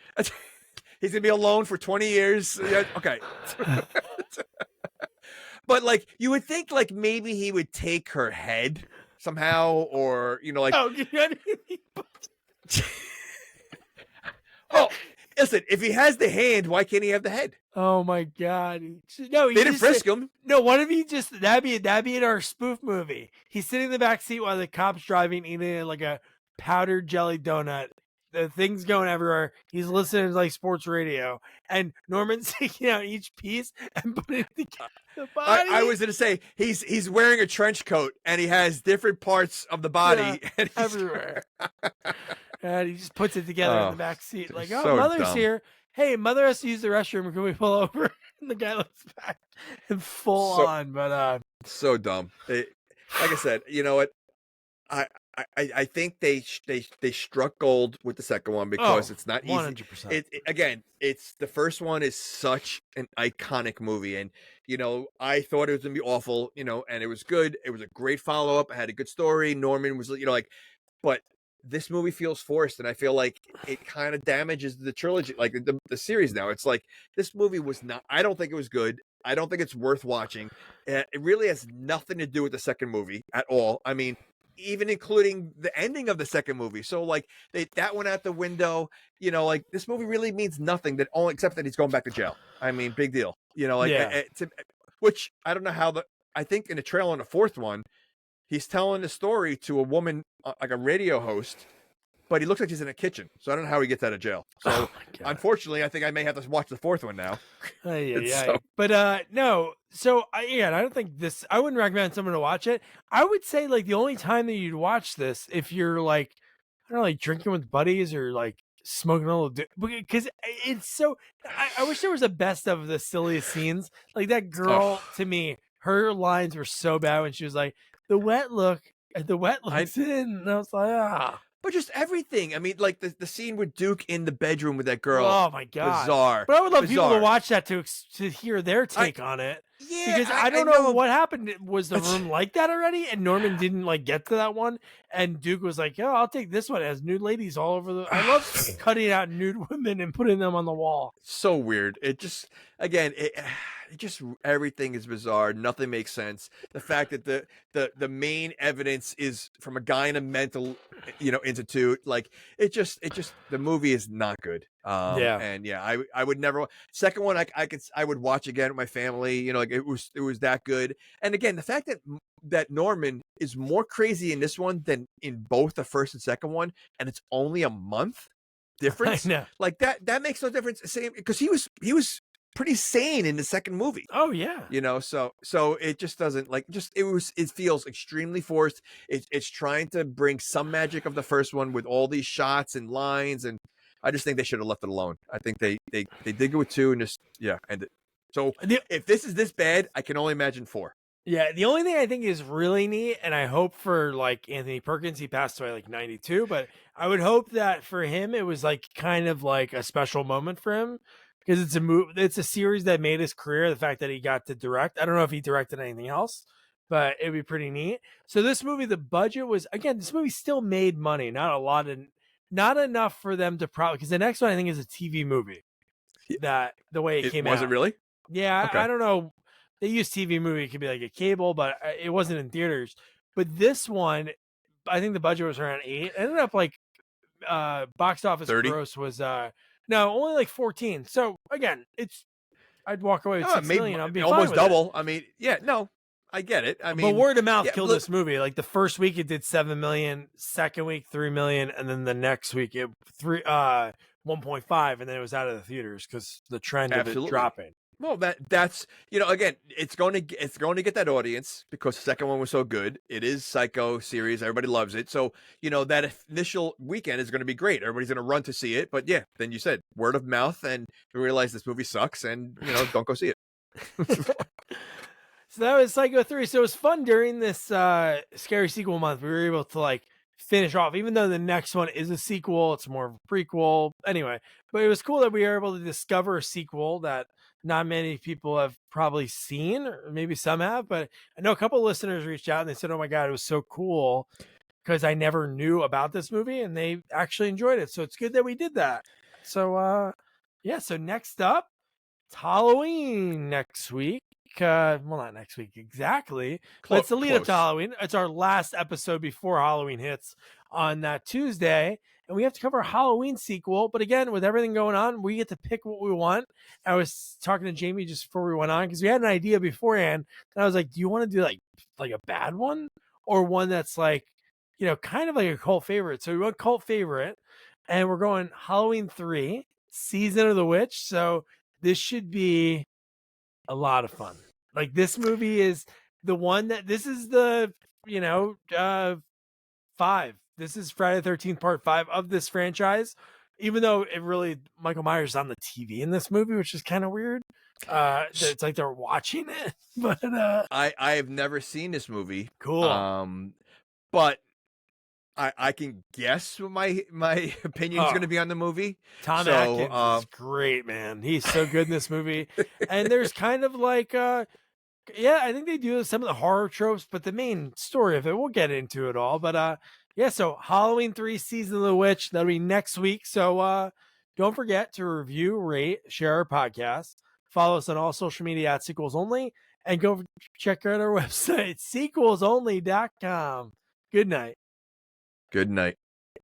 he's gonna be alone for 20 years. Yeah, okay, but like you would think, like maybe he would take her head somehow, or like Oh, Oh, listen, if he has the hand, why can't he have the head? Oh my God! No, they didn't frisk him. No, what if he just that'd be in our spoof movie? He's sitting in the back seat while the cop's driving, eating like a powdered jelly donut. The thing's going everywhere. He's listening to like sports radio, and Norman's taking out each piece and putting it together. The body. I was gonna say he's wearing a trench coat and he has different parts of the body and everywhere. And he just puts it together in the back seat, like, "Oh, so mother's dumb. Here. Hey, mother has to use the restroom. Can we pull over?" And the guy looks back and full on, but so dumb. Like I said, you know what? I think they struck gold with the second one because it's not easy. 100%. Again, it's the first one is such an iconic movie, and you know I thought it was gonna be awful, you know, and it was good. It was a great follow up. It had a good story. Norman was, you know, like, but this movie feels forced, and I feel like it kind of damages the trilogy, like the series. Now it's like this movie was not. I don't think it was good. I don't think it's worth watching. It really has nothing to do with the second movie at all. I mean, even including the ending of the second movie. So like that went out the window, you know, like this movie really means nothing except that he's going back to jail. I mean, big deal, you know, like, which I don't know how I think in the trailer on the fourth one, he's telling the story to a woman, like a radio host, but he looks like he's in a kitchen. So I don't know how he gets out of jail. So unfortunately, I think I may have to watch the fourth one now. But no. So I don't think I wouldn't recommend someone to watch it. I would say like the only time that you'd watch this if you're like, I don't know, like drinking with buddies or like smoking a little, because it's so. I wish there was a best of the silliest scenes. Like that girl, to me, her lines were so bad when she was like, the wet look's in, and I was like, But just everything. I mean, like the scene with Duke in the bedroom with that girl. Oh my God, bizarre. But I would love people to watch that to hear their take on it. Yeah, because I don't know what happened. Was the room like that already? And Norman didn't like get to that one. And Duke was like, "Oh, I'll take this one." It has nude ladies all over the. I love cutting out nude women and putting them on the wall. So weird. It just everything is bizarre. Nothing makes sense. The fact that the main evidence is from a guy in a mental, you know, institute. Like it just the movie is not good. And I would never. Second one, I would watch again with my family. You know, like it was that good. And again, the fact that Norman is more crazy in this one than in both the first and second one, and it's only a month difference. I know. Like that makes no difference. Same, because he was pretty sane in the second movie. Oh yeah. You know, so it just doesn't it feels extremely forced. It's trying to bring some magic of the first one with all these shots and lines, and I just think they should have left it alone. I think they did go with 2 and just end it. So if this is this bad, I can only imagine 4. Yeah, the only thing I think is really neat, and I hope for like Anthony Perkins, he passed away like 92, but I would hope that for him it was like kind of like a special moment for him, because it's a series that made his career. The fact that he got to direct, I don't know if he directed anything else, but it'd be pretty neat. So this movie, the budget was, again, this movie still made money, not a lot, and not enough for them to probably, because the next one I think is a TV movie. That the way it came out. Was it really? Yeah, Okay. I don't know. They use TV movie. It could be like a cable, but it wasn't in theaters. But this one, I think the budget was around 8. It ended up like box office 30? gross was no, only like 14. So again, I'd walk away with 6 million. I'd be almost fine with double. I mean, no, I get it. I mean, but word of mouth killed this movie. Like the first week it did 7 million, second week 3 million, and then the next week it 1.5, and then it was out of the theaters because the trend of it dropping. Well, that's again, it's going to get that audience because the second one was so good. It is Psycho series, everybody loves it. So that initial weekend is going to be great. Everybody's going to run to see it. But yeah, then you said word of mouth, and you realize this movie sucks, and don't go see it. So that was Psycho 3. So it was fun during this scary sequel month. We were able to like finish off, even though the next one is a sequel. It's more of a prequel anyway. But it was cool that we were able to discover a sequel that not many people have probably seen, or maybe some have, but I know a couple of listeners reached out and they said, "Oh my God, it was so cool because I never knew about this movie," and they actually enjoyed it. So it's good that we did that. So so next up, it's Halloween next week. well, not next week exactly, but it's the lead up to Close. Halloween. It's our last episode before Halloween hits on that Tuesday, and we have to cover a Halloween sequel. But again, with everything going on, we get to pick what we want. I was talking to Jamie just before we went on because we had an idea beforehand, and I was like, "Do you want to do like a bad one or one that's like, kind of like a cult favorite?" So we went cult favorite, and we're going Halloween 3, Season of the Witch. So this should be a lot of fun. Like, this movie is the one that this is the 5. This is Friday the 13th part 5 of this franchise, even though it really Michael Myers is on the TV in this movie, which is kind of weird. It's like they're watching it. But I have never seen this movie. Cool. But I can guess what my opinion is going to be on the movie. Tom Atkins is great, man. He's so good in this movie. And there's kind of like I think they do some of the horror tropes, but the main story of it, we'll get into it all. But so Halloween 3, Season of the Witch, that'll be next week. So don't forget to review, rate, share our podcast. Follow us on all social media at Sequels Only, and go check out our website, sequelsonly.com. Good night. Good night.